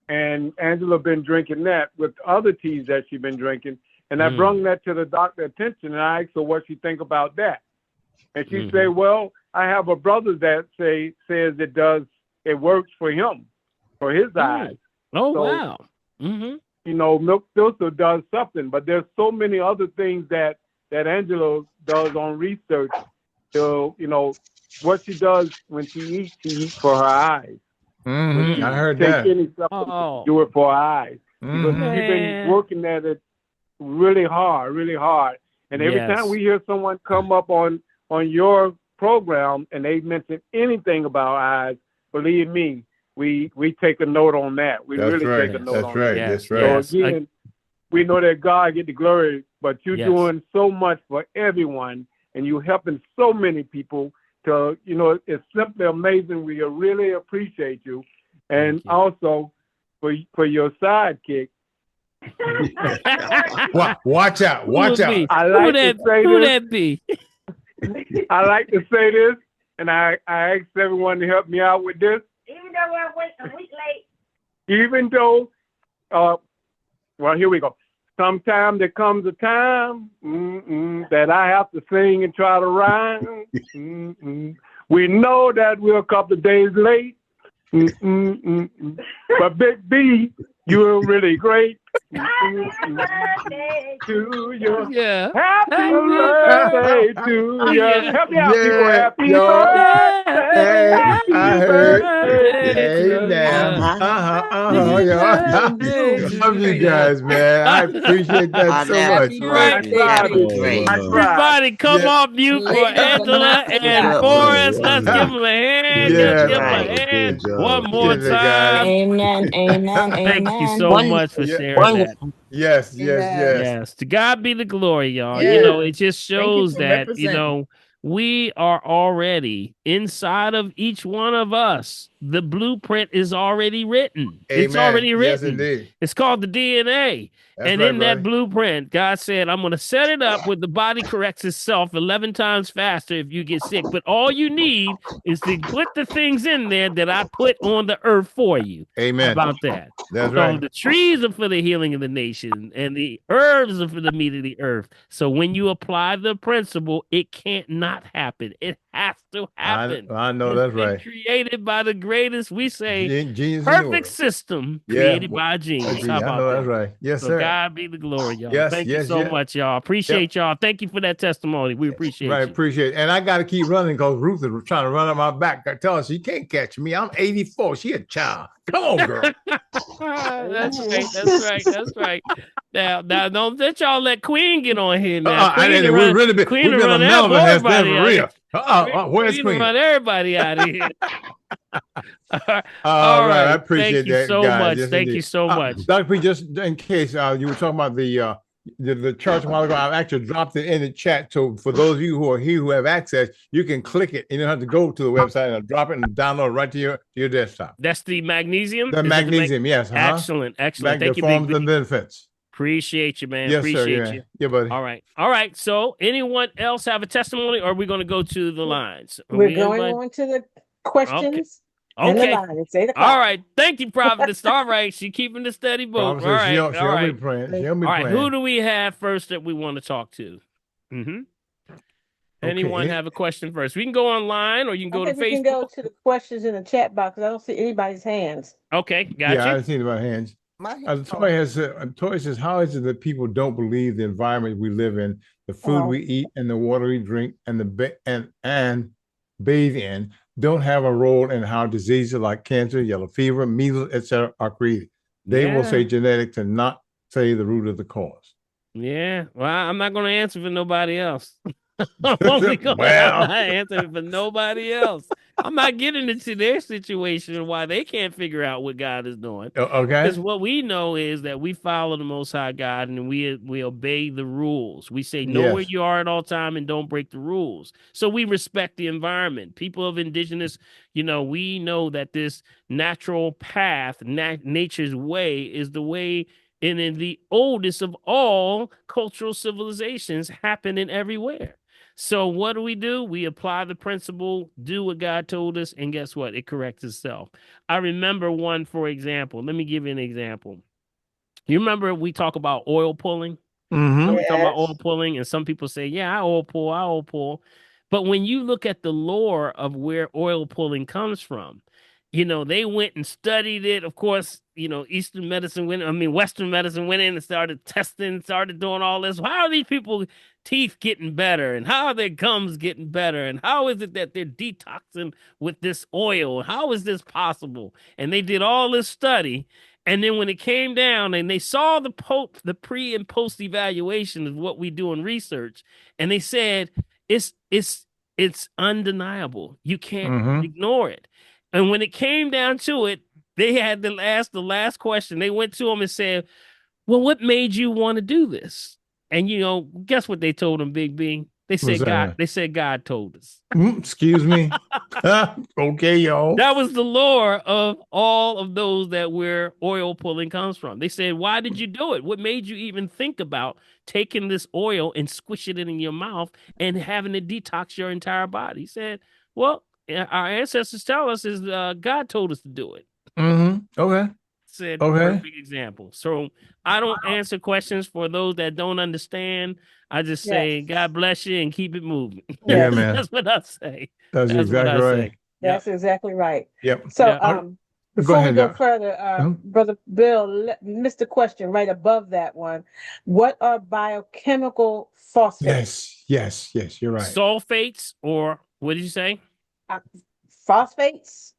and Angela been drinking that with other teas that she's been drinking. And I brought that to the doctor's attention, and I asked her what she think about that. And she said, well, I have a brother that says it works for him, for his eyes. Oh, so, wow. Milk thistle does something, but there's so many other things that Angela does on research. So, what she does when she eats for her eyes. I heard that. Any supplement, do it for her eyes. Because she's been working at it really hard. And every time we hear someone come up on your program and they mention anything about eyes, believe me, we take a note on that. We take a note on that. That's right. So again, we know that God get the glory, but you're doing so much for everyone, and you're helping so many people. To it's simply amazing. We really appreciate you, and also for your sidekick. Watch out! I like to say who this. That be? I like to say this, and I ask everyone to help me out with this. Even though we're a week late. Even though, well, here we go. Sometimes there comes a time that I have to sing and try to rhyme. We know that we're a couple of days late. But Big B, you're really great. Happy birthday to you. Yeah. Happy birthday to you. Help me out, people. Happy birthday. Happy birthday. Love you guys, man. I appreciate that so much. Everybody come off mute for Angela and Forrest. Let's give them a hand. Let's give them a hand. One more time. Amen. Thank you so much for sharing that. Yes. To God be the glory, y'all. Yeah. It just shows that, we are already inside of each one of us. The blueprint is already written. Amen. It's already written. Yes, indeed. It's called the DNA. That blueprint, God said, I'm going to set it up where the body corrects itself 11 times faster if you get sick. But all you need is to put the things in there that I put on the earth for you. Amen. How about that? That's right. The trees are for the healing of the nation, and the herbs are for the meat of the earth. So when you apply the principle, it can't not happen. It has to happen. I know that's right. Created by the greatest, we say, genius perfect system created by a genius. How about that? That's right. Yes, sir. God be the glory, y'all. Yes, Thank you so much, y'all. Appreciate y'all. Thank you for that testimony. We appreciate you. Appreciate it. And I got to keep running because Ruth is trying to run up my back. I tell her she can't catch me. I'm 84. She a child. Come on, girl. That's right. Now, don't let y'all let Queen get on here now. We've been a melon has been for real. Where's We Queen? run everybody out of here. All right, I right. appreciate Thank you that, so guys. much. Yes, Thank you indeed. so much. Dr. P, just in case you were talking about the charts a while ago, I've actually dropped it in the chat. So for those of you who are here who have access, you can click it. You don't have to go to the website and drop it and download it right to your desktop. That's the magnesium? The magnesium, yes. Excellent. Excellent. Thank you, forms Big and benefits. Appreciate you, man. Yes, sir. Appreciate Yeah. you. Yeah, buddy. All right. All right. So anyone else have a testimony, or are we going to go to the lines? We're going on to the questions and the Okay. line. It's 8 o'clock. All right. Thank you, Prophetess. All right. She keeping the steady boat. Prophet All says right. she'll All be right. praying. She'll be All right. praying. Who do we have first that we want to talk to? Anyone have a question first? We can go online, or you can go to we Facebook. can go to the questions in the chat box. I don't see anybody's hands. Okay, gotcha. Yeah, I seen about hands. Toy says, how is it that people don't believe the environment we live in, the food we eat, and the water we drink, and and bathe in, don't have a role in how diseases like cancer, yellow fever, measles, etc., are created? They will say genetics and not say the root of the cause. Yeah. Well, I'm not going to answer for nobody else. I'm not answering for nobody else. I'm not getting into their situation and why they can't figure out what God is doing. Okay. Because what we know is that we follow the Most High God and we obey the rules. We say know where you are at all time and don't break the rules. So we respect the environment. People of indigenous, we know that this natural path, nature's way, is the way. And in the oldest of all cultural civilizations happening everywhere. So what do? We apply the principle, do what God told us, and guess what? It corrects itself. I remember one, for example. Let me give you an example. You remember we talk about oil pulling? Mm-hmm. We talk about oil pulling, and some people say, yeah, I oil pull. But when you look at the lore of where oil pulling comes from, they went and studied it. Of course, Western medicine went in and started testing, started doing all this. How are these people teeth getting better? And how are their gums getting better? And how is it that they're detoxing with this oil? How is this possible? And they did all this study. And then when it came down and they saw the pre and post evaluation of what we do in research, and they said, it's undeniable. You can't ignore it. And when it came down to it, they had to ask the last question. They went to him and said, well, what made you want to do this? And, guess what they told him, Big B? They said God. They said God told us. Excuse me. Okay, y'all. That was the lore of all of those that where oil pulling comes from. They said, why did you do it? What made you even think about taking this oil and squishing it in your mouth and having it detox your entire body? He said, well, our ancestors tell us is God told us to do it. Okay. Said perfect example. So I don't answer questions for those that don't understand. I just say God bless you and keep it moving. Yeah, man. That's what I say. That's exactly right. That's exactly right. Yep. So before we go further, Uh-huh. Brother Bill, missed a question right above that one. What are biochemical phosphates? Yes, you're right. Sulfates, or what did you say? Phosphates?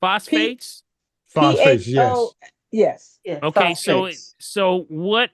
Phosphates? Phosphates, yes. Yes. Okay, phosphates. so what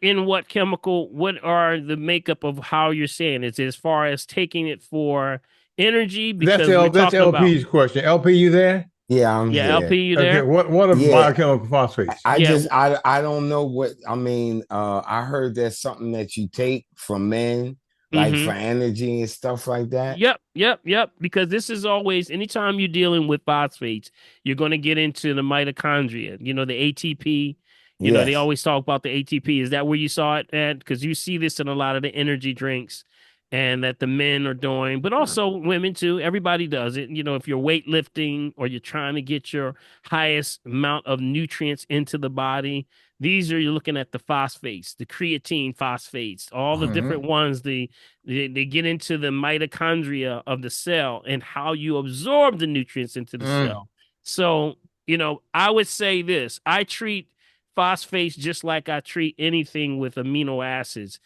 chemical, what are the makeup of how you're saying it as far as taking it for energy? Because that's LP's question. LP, you there? Yeah, I'm here. LP, you there? Okay, what are biochemical phosphates? I don't know what I mean. I heard there's something that you take from men, like for energy and stuff like that. Yep. Because this is always, anytime you're dealing with phosphates, you're going to get into the mitochondria, the ATP. They always talk about the ATP. Is that where you saw it at? Because you see this in a lot of the energy drinks and that the men are doing, but also women too. Everybody does it. If you're weightlifting or you're trying to get your highest amount of nutrients into the body, you're looking at the phosphates, the creatine phosphates, all the different ones. They get into the mitochondria of the cell and how you absorb the nutrients into the cell. So, I would say this, I treat phosphates just like I treat anything with amino acids.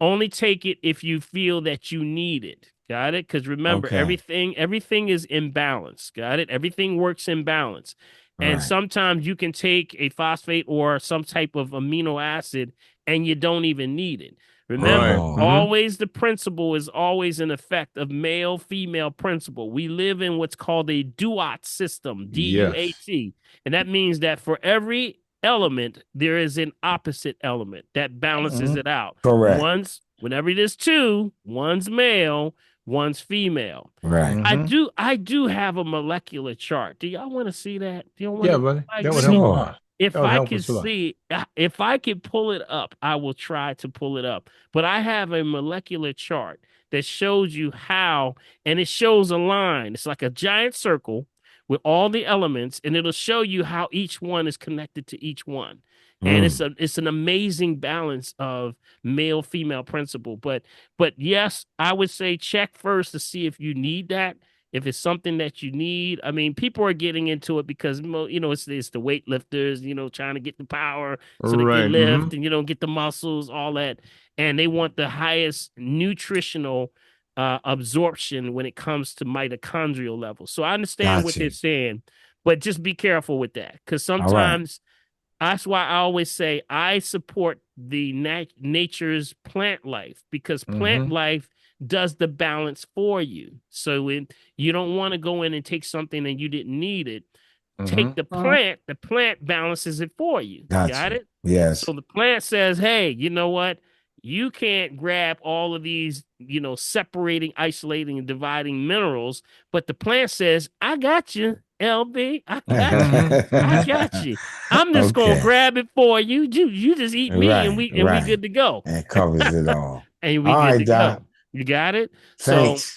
Only take it if you feel that you need it. Got it? Because remember, everything is in balance. Got it? Everything works in balance. And sometimes you can take a phosphate or some type of amino acid and you don't even need it. Remember, Oh. always the principle is always an effect of male-female principle. We live in what's called a duat system, D-U-A-T. And that means that for every element, there is an opposite element that balances it out. Correct. Whenever there's two, one's male, one's female. Right. I do have a molecular chart. Do y'all want to see that? Do y'all want Yeah, to? buddy. Like, That would help a Sure. lot. if That would I help could us a lot. see, if I could pull it up, I will try to pull it up. But I have a molecular chart that shows you how, and it shows a line. It's like a giant circle with all the elements, and it'll show you how each one is connected to each one. And it's an amazing balance of male female principle. But yes, I would say check first to see if you need that. If it's something that you need, I mean, people are getting into it because it's the weightlifters, trying to get the power so they Right. can lift and get the muscles, all that, and they want the highest nutritional absorption when it comes to mitochondrial levels. So I understand what they're saying, but just be careful with that because sometimes that's why I always say I support the nature's plant life because plant life does the balance for you. So when you don't want to go in and take something and you didn't need it, take the plant balances it for you. Got it? Yes. So the plant says, hey, you know what? You can't grab all of these, separating, isolating, and dividing minerals, but the plant says, I got you, LB. I got you. I got you. I'm just gonna grab it for you. You just eat me, and we good to go. That covers it all. And we all good right, to Doc. go. You got it? Thanks. So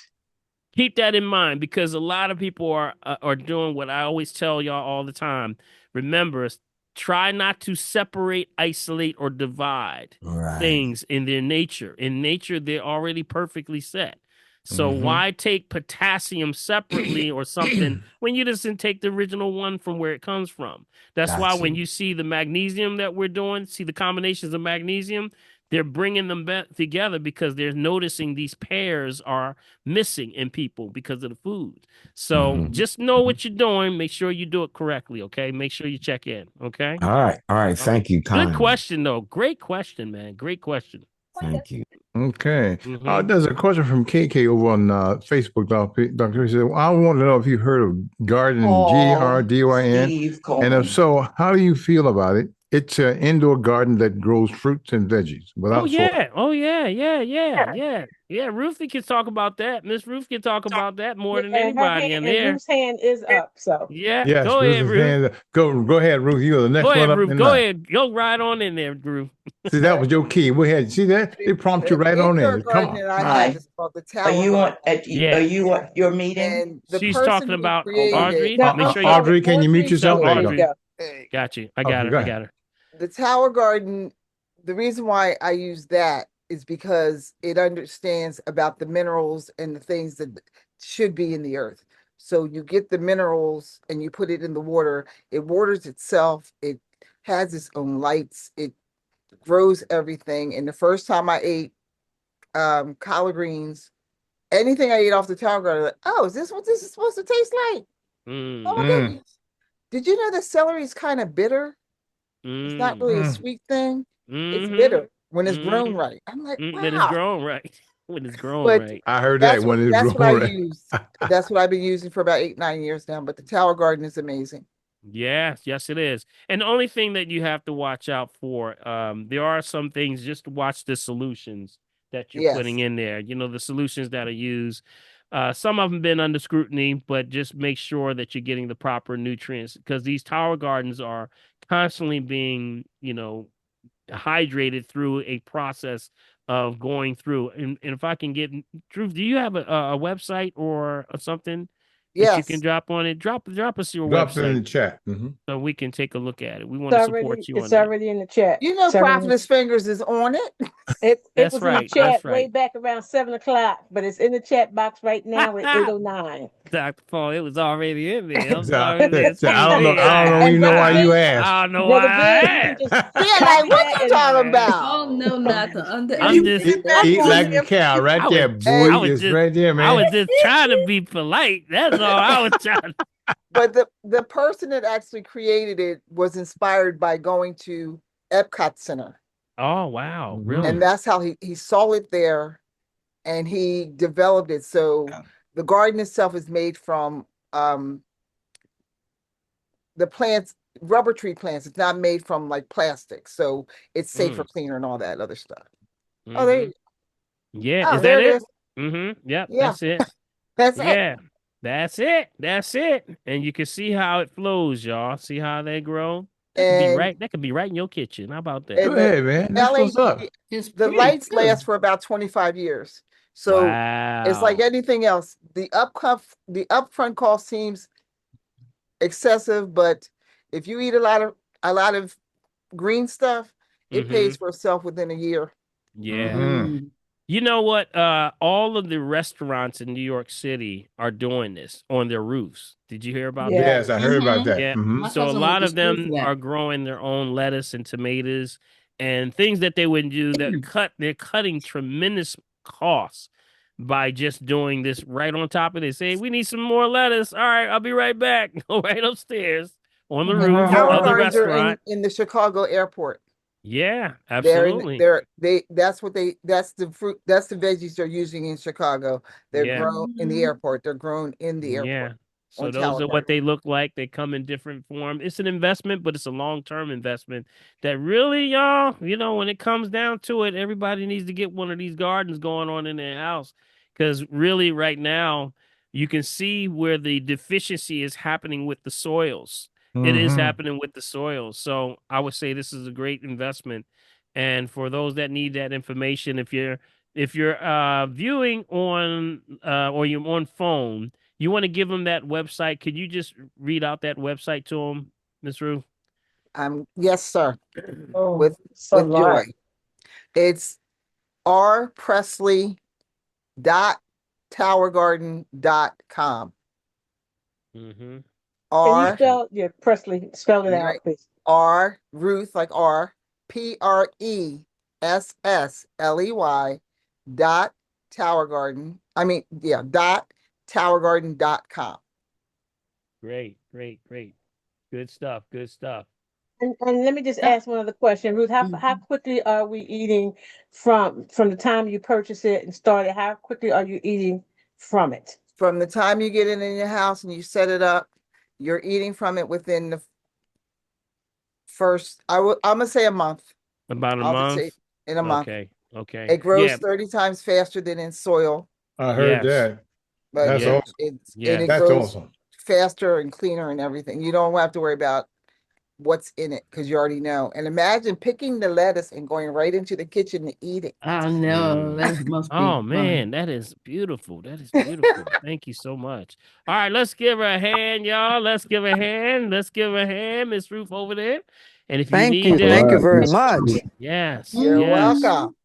keep that in mind because a lot of people are doing what I always tell y'all all the time. Remember, try not to separate, isolate, or divide things in their nature. In nature, they're already perfectly set. So why take potassium separately or something when you just take the original one from where it comes from? That's why when you see the magnesium that we're doing, see the combinations of magnesium, they're bringing them back together because they're noticing these pairs are missing in people because of the food. So just know what you're doing. Make sure you do it correctly, okay? Make sure you check in, okay? All right. Thank you, kindly. Good question, though. Great question, man. Great question. Thank you. Okay. There's a question from KK over on Facebook, Dr. He said, I want to know if you heard of Garden, Gardyn. And if so, how do you feel about it? It's an indoor garden that grows fruits and veggies without soil. Yeah. Ruthie can talk about that. Miss Ruth can talk about that more than And her anybody in hand, and there. Ruth's hand is up. So Yeah. Yes, Go ahead, Ruth. Go ahead, Ruth. You're the next Go one ahead, up. Ruth. Go ahead. Go right on in there, Ruth. See, that was your key. Go ahead. See that? They prompt you right on in. Come on. I had is called the Tower. Are you at your meeting? And the She's person talking who about created Audrey. No, Make sure Audrey, can you mute yourself? No, There you Audrey. go. Got you. I got her. The Tower Garden, the reason why I use that is because it understands about the minerals and the things that should be in the earth. So you get the minerals and you put it in the water. It waters itself. It has its own lights. It grows everything. And the first time I ate collard greens, anything I ate off the Tower Garden, like, oh, is this what this is supposed to taste like? Oh my goodness. Did you know that celery is kind of bitter? It's not really a sweet thing. It's bitter when it's grown right. I'm like, wow. When it's grown right. When it's grown right. I heard that when it's grown what right. I use. That's what I've been using for about 8-9 years now. But the Tower Garden is amazing. Yes, it is. And the only thing that you have to watch out for, there are some things, just watch the solutions that you're putting in there. The solutions that are used. Some of them been under scrutiny, but just make sure that you're getting the proper nutrients because these Tower Gardens are constantly being, hydrated through a process of going through. And if I can get, Drew, do you have a website or something that you can drop on it? Drop us your Drop website. it in the chat. So we can take a look at it. We want to support you on It's that. already in the chat. Prophetess Fingers is on it. It That's was right, in the chat that's right. way back around 7:00, but it's in the chat box right now at 8:09. Dr. Paul, it was already in there. I don't know why you asked. I don't know why I asked. Like, what you talking about? Oh no, not the under. I'm just Eat like a cow right there, boy. It's right there, man. I was just trying to be polite. That's all I was trying to. But the person that actually created it was inspired by going to Epcot Center. Oh, wow. Mhm. Really? And that's how he saw it there and he developed it. So the garden itself is made from the plants, rubber tree plants. It's not made from like plastic. So it's safer, cleaner, and all that other stuff. Oh, there Mm-hmm. you Yeah. Oh, Is that there it it? is. Mm-hmm. Yep. Yeah, That's it. that's it. Yeah. That's it. That's it. And you can see how it flows, y'all. See how they grow? That could be And right. That could be right in your kitchen. How about that? Go and the ahead, man. That's what's up. LED, It's the pretty lights good. last for about 25 years. So it's like Wow. anything else. The upfront cost seems excessive, but if you eat a lot of green stuff, it Mm-hmm. pays for itself within a year. Yeah. Mhm. You know what? All of the restaurants in New York City are doing this on their roofs. Did you hear about Yeah. that? Yes, I heard about that. Yeah. Mhm. My So a cousin went lot to of school for them that. are growing their own lettuce and tomatoes and things that they wouldn't do they're cutting tremendous costs by just doing this right on top of this. Say, we need some more lettuce. All right, I'll be right back. Go right upstairs on the roof Tower of the Gardens are restaurant. in the Chicago airport. Yeah, They're in absolutely. that's the fruit, that's the veggies they're using in Chicago. They're Yeah. grown in the airport. They're grown in the Yeah. airport So on those Tower are what Garden. they look like. They come in different form. It's an investment, but it's a long-term investment that really, y'all, when it comes down to it, everybody needs to get one of these gardens going on in their house. Because really, right now, you can see where the deficiency is happening with the soils. It is Mhm. happening with the soils. So I would say this is a great investment. And for those that need that information, if you're viewing on or you're on phone, you want to give them that website. Could you just read out that website to them, Miss Ruth? Yes, sir. Oh, With it's a lot. joy. It's rpresley dot towergarden.com. Mm-hmm. Can you R spell Presley? Spell it right. out, please. R Ruth like R PRESSLEY dot towergarden. I mean, yeah, towergarden.com. Great, great, great. Good stuff. Good stuff. And let me just Yeah. ask one other question, Ruth. How Mhm. quickly are we eating from the time you purchase it and start it? How quickly are you eating from it? From the time you get it in your house and you set it up, you're eating from it within the first, I'm gonna say a month. About a I'll just say month. in a month. Okay. Okay. It grows Yeah. 30 times faster than in soil, I heard Yes. that. but That's Yes. awesome. Yes. it That's grows awesome. faster and cleaner and everything. You don't have to worry about what's in it because you already know. And imagine picking the lettuce and going right into the kitchen to eat it. I know Mm. that must be Oh fun. man, that is beautiful. That is beautiful. Thank you so much. All right, let's give her a hand, y'all. Let's give a hand. Let's give a hand, Miss Ruth over there. And if you Thank need you. All that, Thank you right. very much. yes, You're yes, welcome.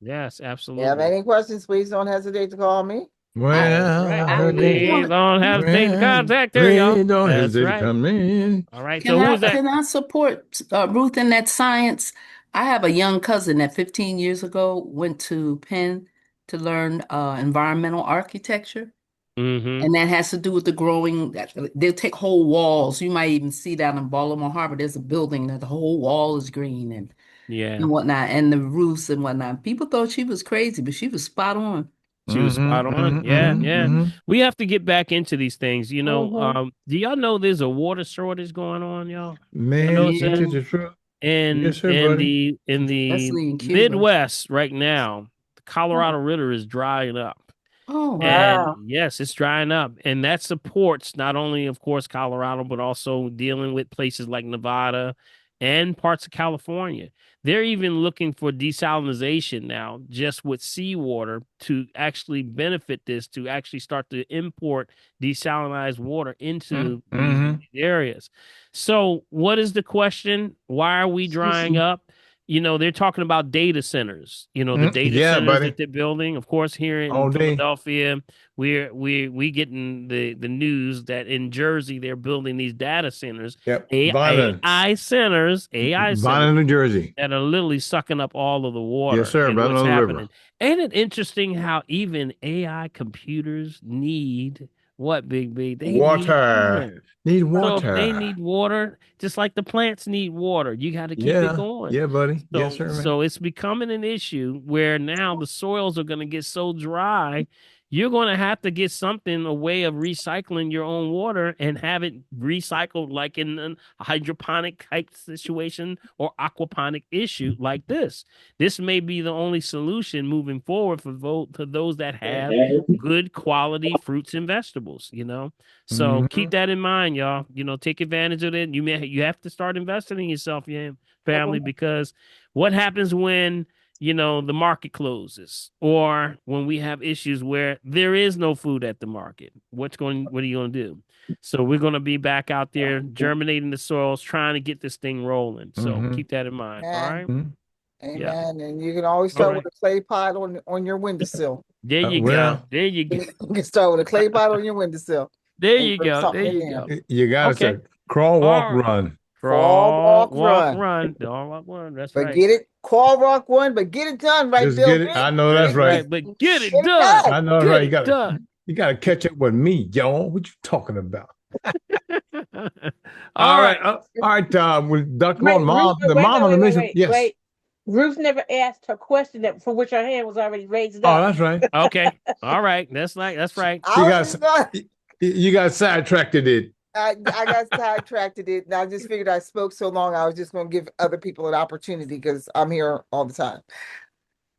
yes, If you have absolutely. any questions, please don't hesitate to call me. I That's Well, right. I I heard just that. Please want don't hesitate to Well, contact her, y'all. please don't That's hesitate to right. come in. All right. So who's that? can I support Ruth in that science? I have a young cousin that 15 years ago went to Penn to learn environmental architecture. Mm-hmm. And that has to do with the growing. They'll take whole walls. You might even see that in Baltimore Harbor. There's a building that the whole wall is green Yeah. and whatnot, and the roofs and whatnot. People thought she was crazy, but she was spot on. She was spot on. Yeah, yeah. Mm-hmm. We have to get back into these things. Mm-hmm. Do y'all know there's a water shortage going on, y'all? Y'all Man, notice ain't that? it Yeah, the truth? Yes, In sir, in buddy. the in the especially in Cuba. Midwest right now, the Colorado Oh, River is drying up. oh, And Wow. yes, it's drying up. And that supports not only, of course, Colorado, but also dealing with places like Nevada and parts of California. They're even looking for desalinization now, just with seawater, to actually benefit this, to actually start to import desalinized water into these Mm-hmm. areas. So, what is the question? Why are we drying up? They're talking about data centers, the data Yeah, centers buddy. that they're building. Of course, here in All day. Philadelphia, we getting the news that in Jersey they're building these data centers, Yep. Bonner. AI centers, AI Bonner, centers New Jersey. that are literally sucking up all of the Yes, water sir. and Right what's on the river. happening. Ain't it interesting how even AI computers need What, Big B? They need Water. water. Need So if they water. need water, just like the plants need water, you got to keep it Yeah. going. Yeah, buddy. Yes, So, sir, man. so it's becoming an issue where now the soils are going to get so dry, you're going to have to get something, a way of recycling your own water and have it recycled like in a hydroponic type situation or aquaponic issue like this. This may be the only solution moving forward for those that have good quality fruits and vegetables, you know? So keep that in mind, y'all. You know, take advantage of it. You have to start investing in yourself, yeah, family, because what happens when, you know, the market closes or when we have issues where there is no food at the market? What are you going to do? So we're going to be back out there germinating the soils, trying to get this thing rolling. So keep that in mind. All right. Amen. Yeah. And you can always start with a clay pot on your windowsill. There you well, go. There you go. You can start with a clay pot on your windowsill. There and you bring go. There something in you there. go. you got to Okay. say crawl, walk, All right. run. Crawl, walk, run. Crawl, walk, run. That's But right. get it, crawl, walk, one, but get it done, right, Just Bill? get it. I know that's right. But get it Get it done. done. I know Get that's right. it done. You gotta catch up with me, y'all. What you talking about? All right. All right. With Dr. Wait, Mom, Ruth, the wait, mom wait, on the wait, wait, mission. wait, Yes. wait. Ruth never asked her question that for which her hand was already raised Oh, up. that's right. Okay. All right. That's right. You got sidetracked it. I got sidetracked it, and I just figured I spoke so long, I was just going to give other people an opportunity because I'm here all the time.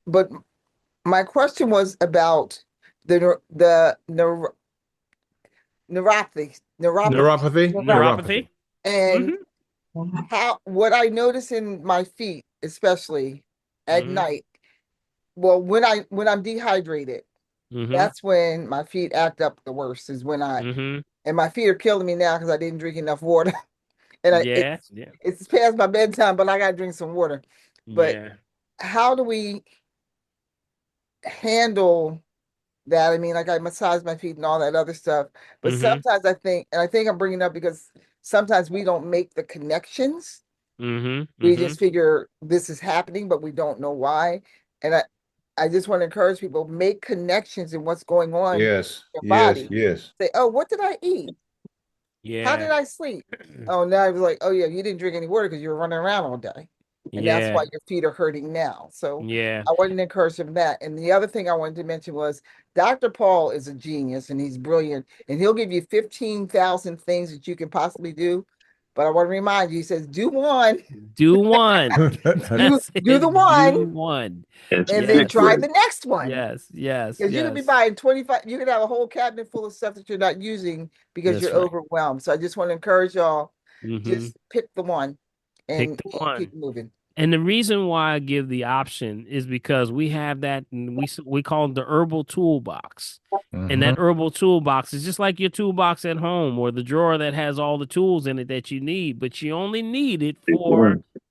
But my question was about neuropathy. Neuropathy. And what I notice in my feet, especially at night, well, when I'm dehydrated, that's when my feet act up the worst, is when and my feet are killing me now because I didn't drink enough water. And it's past my bedtime, but I got to drink some water. But how do we handle that? I mean, like I massage my feet and all that other stuff, but sometimes I think I'm bringing it up because sometimes we don't make the connections. We just figure this is happening, but we don't know why. And I just want to encourage people, make connections in what's going on in your body. Yes. Say, oh, what did I eat? Yeah. How did I sleep? Oh, now I was like, oh yeah, you didn't drink any water because you were running around all day. And that's why your feet are hurting now. So I wanted to encourage him that. And the other thing I wanted to mention was Dr. Paul is a genius and he's brilliant. And he'll give you 15,000 things that you can possibly do. But I want to remind you, he says, do one. Do one. do the one. Do one. And then try the next one. Yes. Because you could be buying 25, you could have a whole cabinet full of stuff that you're not using because you're overwhelmed. So I just want to encourage y'all, just pick the one and keep moving. And the reason why I give the option is because we have that, and we call it the herbal toolbox. And that herbal toolbox is just like your toolbox at home or the drawer that has all the tools in it that you need, but you only need it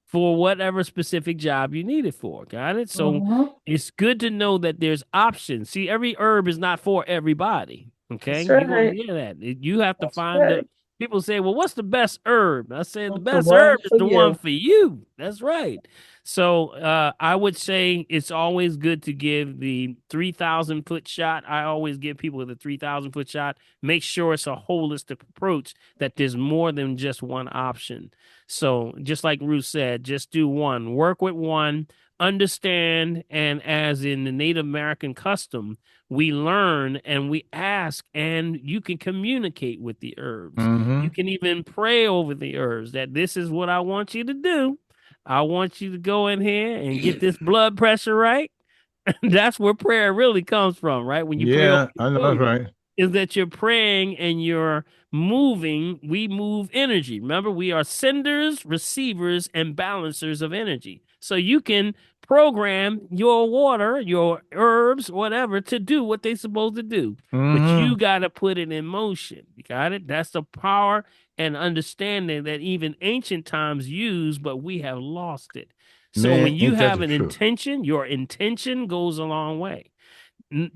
for whatever specific job you need it for. Got it? So it's good to know that there's options. See, every herb is not for everybody. Okay. You're gonna hear that. You have to find people say, well, what's the best herb? I said, the best herb is the one for you. That's right. So I would say it's always good to give the 3,000-foot shot. I always give people the 3,000-foot shot. Make sure it's a holistic approach, that there's more than just one option. So just like Ruth said, just do one. Work with one. Understand, and as in the Native American custom, we learn and we ask, and you can communicate with the herbs. You can even pray over the herbs that this is what I want you to do. I want you to go in here and get this blood pressure right. That's where prayer really comes from, right? When you pray over I know that's right. Is that you're praying and you're moving. We move energy. Remember, we are senders, receivers, and balancers of energy. So you can program your water, your herbs, whatever, to do what they're supposed to do. But you got to put it in motion. You got it? That's the power and understanding that even ancient times used, but we have lost it. So when you have an intention, your intention goes a long way.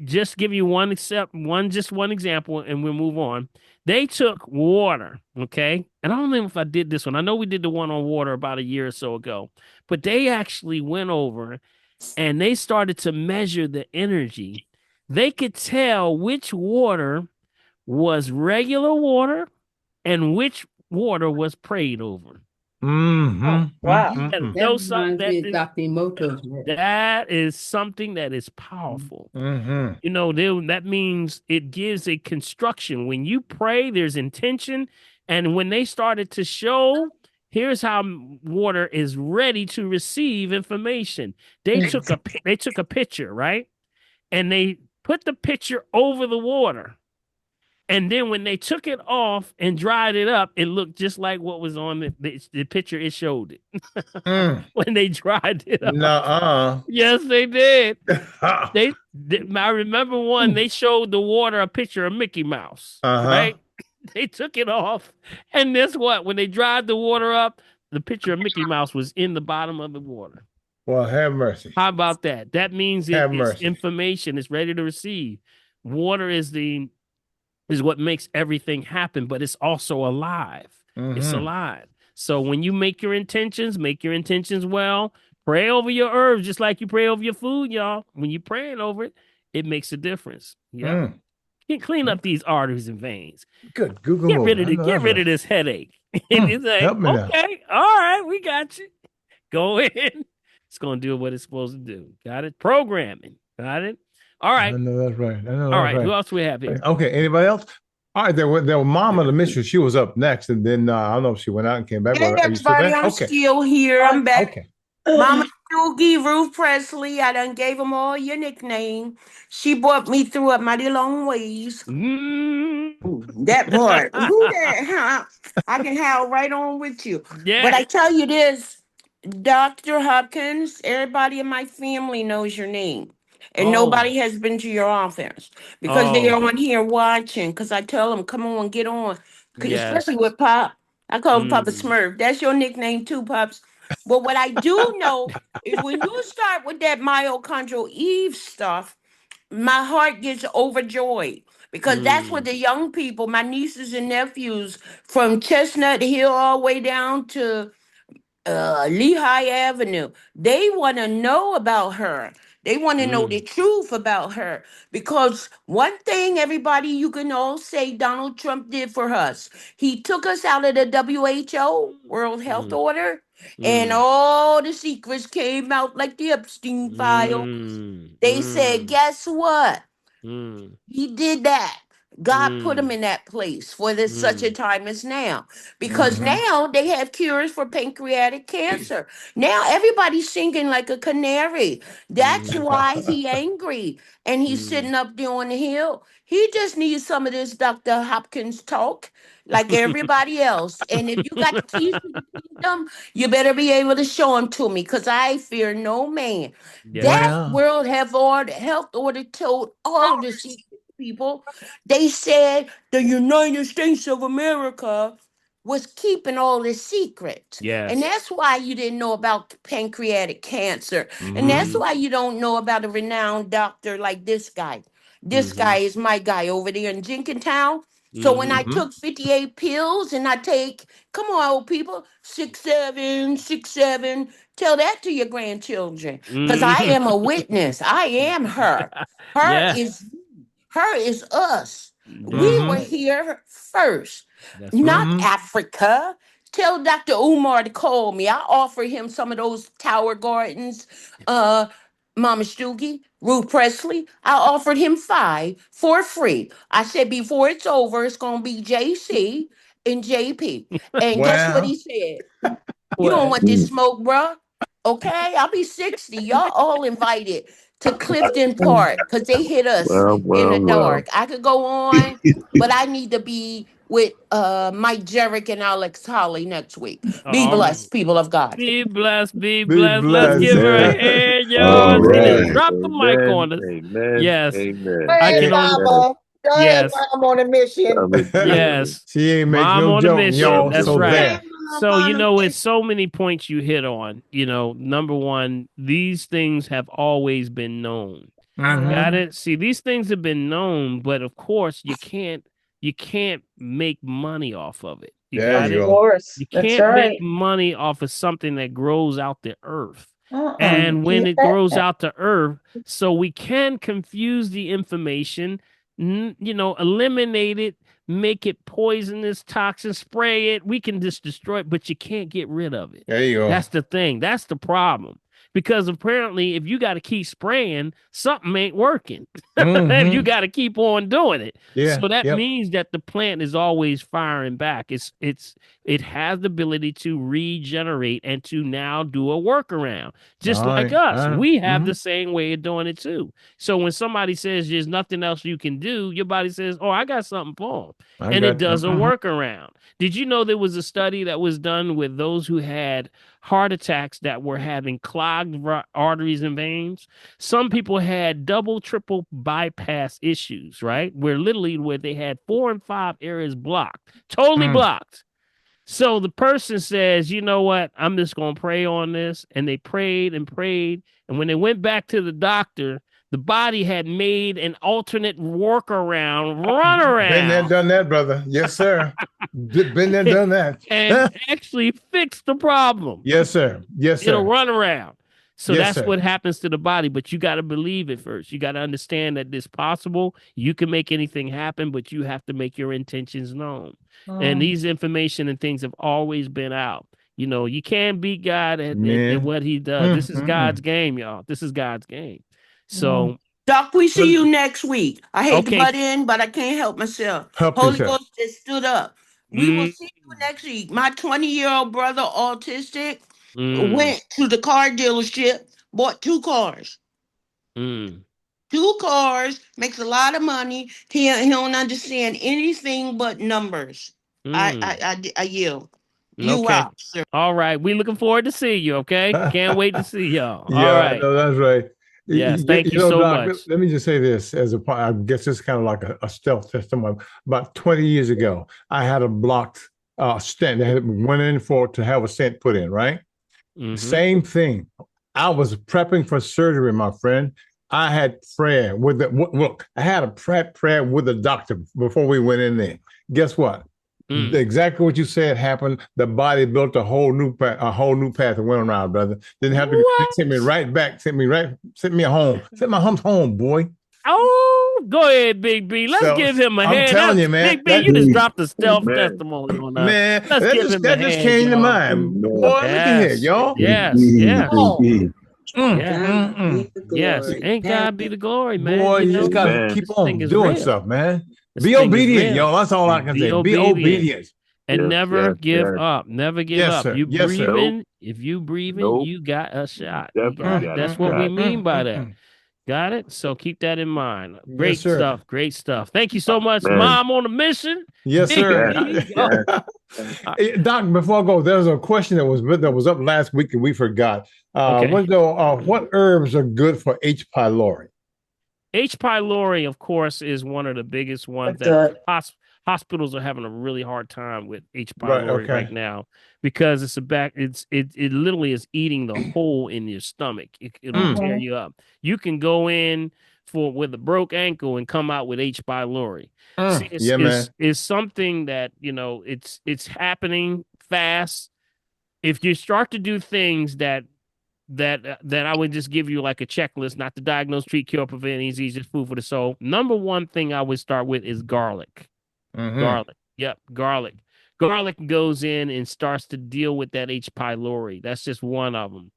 Just give you one example, and we'll move on. They took water, okay? And I don't know if I did this one. I know we did the one on water about a year or so ago, but they actually went over and they started to measure the energy. They could tell which water was regular water and which water was prayed over. Oh, wow. You gotta That know something reminds me of Dr. Emoto's work. that is something that is powerful. You know, that means it gives a construction. When you pray, there's intention. And when they started to show, here's how water is ready to receive information. They took a picture, right? And they put the picture over the water. And then when they took it off and dried it up, it looked just like what was on the picture. It showed it when they dried it up. Nuh-uh. Yes, they did. I remember one. They showed the water a picture of Mickey Mouse. Right? They took it off, and guess what? When they dried the water up, the picture of Mickey Mouse was in the bottom of the water. Well, have mercy. How about that? That means Have it's mercy. information. It's ready to receive. Water is what makes everything happen, but it's also alive. It's alive. So when you make your intentions well. Pray over your herbs just like you pray over your food, y'all. When you're praying over it, it makes a difference. Yeah. You can clean up these arteries and veins. Good. Google. Get rid of this headache. It's like, help me now. okay, all right, we got you. Go in. It's gonna do what it's supposed to do. Got it? Programming. Got it? All right. I know that's right. All right. Who else we have here? Okay. Anybody else? All right. There was Mama the Mistress. She was up next, and then I don't know if she went out and came back. Hey, Are you still everybody, there? I'm still here. I'm back. Okay. Mama Doogie, Ruth Presley, I done gave them all your nickname. She brought me through a mighty long ways. That part. Who that? Huh? I can howl right on with you. Yeah. But I tell you this, Dr. Hopkins, everybody in my family knows your name. And nobody has been to your office because they are on here watching. Because I tell them, come on, get on. Especially with Pop. I call him Papa Smurf. That's your nickname too, Pops. But what I do know is when you start with that mitochondrial Eve stuff, my heart gets overjoyed because that's what the young people, my nieces and nephews from Chestnut Hill all the way down to Lehigh Avenue, they want to know about her. They want to know the truth about her because one thing, everybody, you can all say Donald Trump did for us. He took us out of the WHO, World Health Order, and all the secrets came out like the Epstein file. They said, guess what? He did that. God put him in that place for this such a time as now. Because now they have cures for pancreatic cancer. Now everybody's singing like a canary. That's why he angry. And he's sitting up there on the hill. He just needs some of this Dr. Hopkins talk, like everybody else. And if you got the keys to the kingdom, you better be able to show them to me, because I fear no man. That World Health Order told all the secret people. They said the United States of America was keeping all the secrets. And that's why you didn't know about pancreatic cancer. And that's why you don't know about a renowned doctor like this guy. This guy is my guy over there in Jenkintown. So when I took 58 pills and I take, come on, old people, 6-7, 6-7, tell that to your grandchildren. Because I am a witness. I am her. Her is us. We were here first. That's Not right. Africa. Tell Dr. Umar to call me. I offer him some of those Tower Gardens, Mama Stoogie, Ruth Presley. I offered him 5 for free. I said before it's over, it's gonna be JC and JP. And guess what he said? You don't want this smoke, bruh. Okay, I'll be 60. Y'all all invited to Clifton Park because they hit us in the dark. I could go on, but I need to be with Mike Jerrick and Alex Holly next week. Be blessed, people of God. Be blessed, be Be blessed. Let's give her a hand, All y'all. She done right. dropped the mic Amen. on us. Amen. Yes. Amen. Go I ahead, can only. Mama. Go ahead, Yes. Mom, on a mission. Yes. She ain't make Mom no on a joke, mission. y'all. That's So right. there. So, it's so many points you hit on. Number one, these things have always been known. Got it? See, these things have been known, but of course you can't make money off of it. You got it? Of course. You That's can't right. make money off of something that grows out the earth. You And when can't it have grows that. out the earth, so we can confuse the information eliminate it, make it poisonous, toxin, spray it. We can just destroy it, but you can't get rid of it. There you go. That's the thing. That's the problem. Because apparently, if you got to keep spraying, something ain't working. And you got to keep on doing it. Yeah. So that means that the plant is always firing back. It has the ability to regenerate and to now do a workaround. Just like us. We have the same way of doing it too. So when somebody says there's nothing else you can do, your body says, "Oh, I got something for them." And it does a workaround. Did you know there was a study that was done with those who had heart attacks that were having clogged arteries and veins? Some people had double, triple bypass issues, right? Where they had 4 and 5 areas blocked, totally blocked. So the person says, you know what? I'm just going to pray on this. And they prayed and prayed. And when they went back to the doctor, the body had made an alternate workaround, runaround. Been there, done that, brother. Yes, sir. Been there, done that. And actually fixed the problem. Yes, sir. Yes, sir. It'll run around. So Yes, that's sir. what happens to the body. But you got to believe it first. You got to understand that it's possible. You can make anything happen, but you have to make your intentions known. And these information and things have always been out. You can't beat God at what he does. This is God's game, y'all. This is God's game. So, Doc, we see you next week. I hate to Okay. butt in, but I can't help myself. Help Holy yourself. Ghost just stood up. We will see you next week. My 20-year-old brother, autistic, went to the car dealership, bought 2 cars. 2 cars, makes a lot of money. He don't understand anything but numbers. I yield. You Okay. out, sir. All right. We looking forward to see you. Okay. Can't wait to see y'all. Yeah, All I right. know, that's right. Yes. Thank you so Doc, much. let me just say this as a part. I guess it's kind of like a stealth testimony. About 20 years ago, I had a blocked stent. I went in to have a stent put in, right? Same thing. I was prepping for surgery, my friend. I had prayer with look. I had a prayer with the doctor before we went in there. Guess what? Exactly what you said happened. The body built a whole new path and went around, brother. Didn't have to send me right back. Sent me home. Sent my humps home, boy. Oh, go ahead, Big B. Let's give him a hand. I'm telling you, man. Big B, you just dropped a stealth testimony on us. Man, Let's give him a hand. That just came to mind. Boy, look at here, y'all. Yes. Yes. Ain't God be the glory, man. Boy, you just gotta keep on doing stuff, man. Be obedient, y'all. That's all I can say. Be obedient. And never give up. Never give up. Sir. You Yes, sir. breathing, if you breathing, you got a shot. That's what we mean by that. Got it? So keep that in mind. Great stuff. Great stuff. Thank you so much, Mom on a mission. Yes, sir. Doc, before I go, there's a question that was up last week and we forgot. What herbs are good for H. pylori? H. pylori, of course, is one of the biggest ones that hospitals are having a really hard time with H. pylori right now because it literally is eating the hole in your stomach. It'll tear you up. You can go in with a broke ankle and come out with H. pylori. See, it's something that it's happening fast. If you start to do things that I would just give you like a checklist, not to diagnose, treat, cure, prevent, easy, just food for the soul. Number one thing I would start with is garlic. Garlic. Yep, garlic. Garlic goes in and starts to deal with that H. pylori. That's just one of them.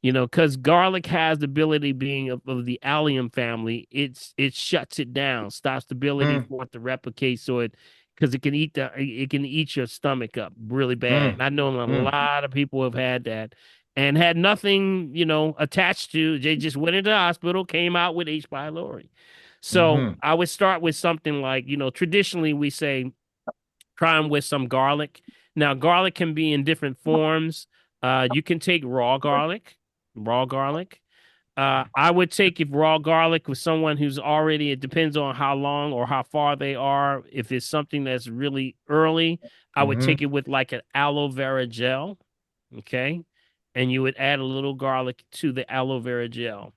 Because garlic has the ability, being of the allium family, it shuts it down, stops the ability for it to replicate, because it can eat your stomach up really bad. And I know a lot of people have had that and had nothing, attached to. They just went into the hospital, came out with H. pylori. So I would start with something like, traditionally we say, try them with some garlic. Now, garlic can be in different forms. You can take raw garlic. I would take raw garlic with someone who's already, it depends on how long or how far they are. If it's something that's really early, I would take it with like an aloe vera gel. Okay. And you would add a little garlic to the aloe vera gel.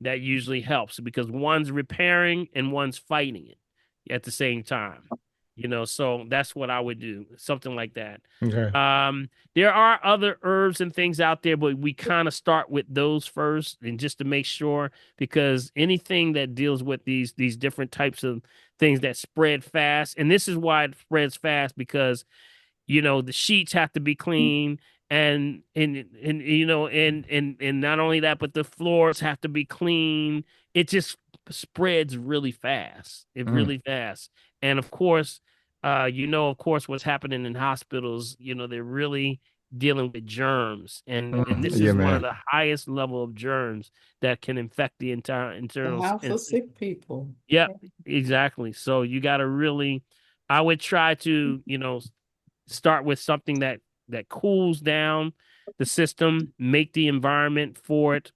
That usually helps because one's repairing and one's fighting it at the same time. So that's what I would do, something like that. Okay. There are other herbs and things out there, but we kind of start with those first, and just to make sure, because anything that deals with these different types of things that spread fast, and this is why it spreads fast, because the sheets have to be clean, and not only that, but the floors have to be clean. It just spreads really fast. Really fast. And of course, of course, what's happening in hospitals, they're really dealing with germs. And this Yeah, is one of man. the highest level of germs that can infect the entire The internal. house of sick people. Yep, exactly. So you got to really, I would try to, start with something that cools down the system, make the environment for it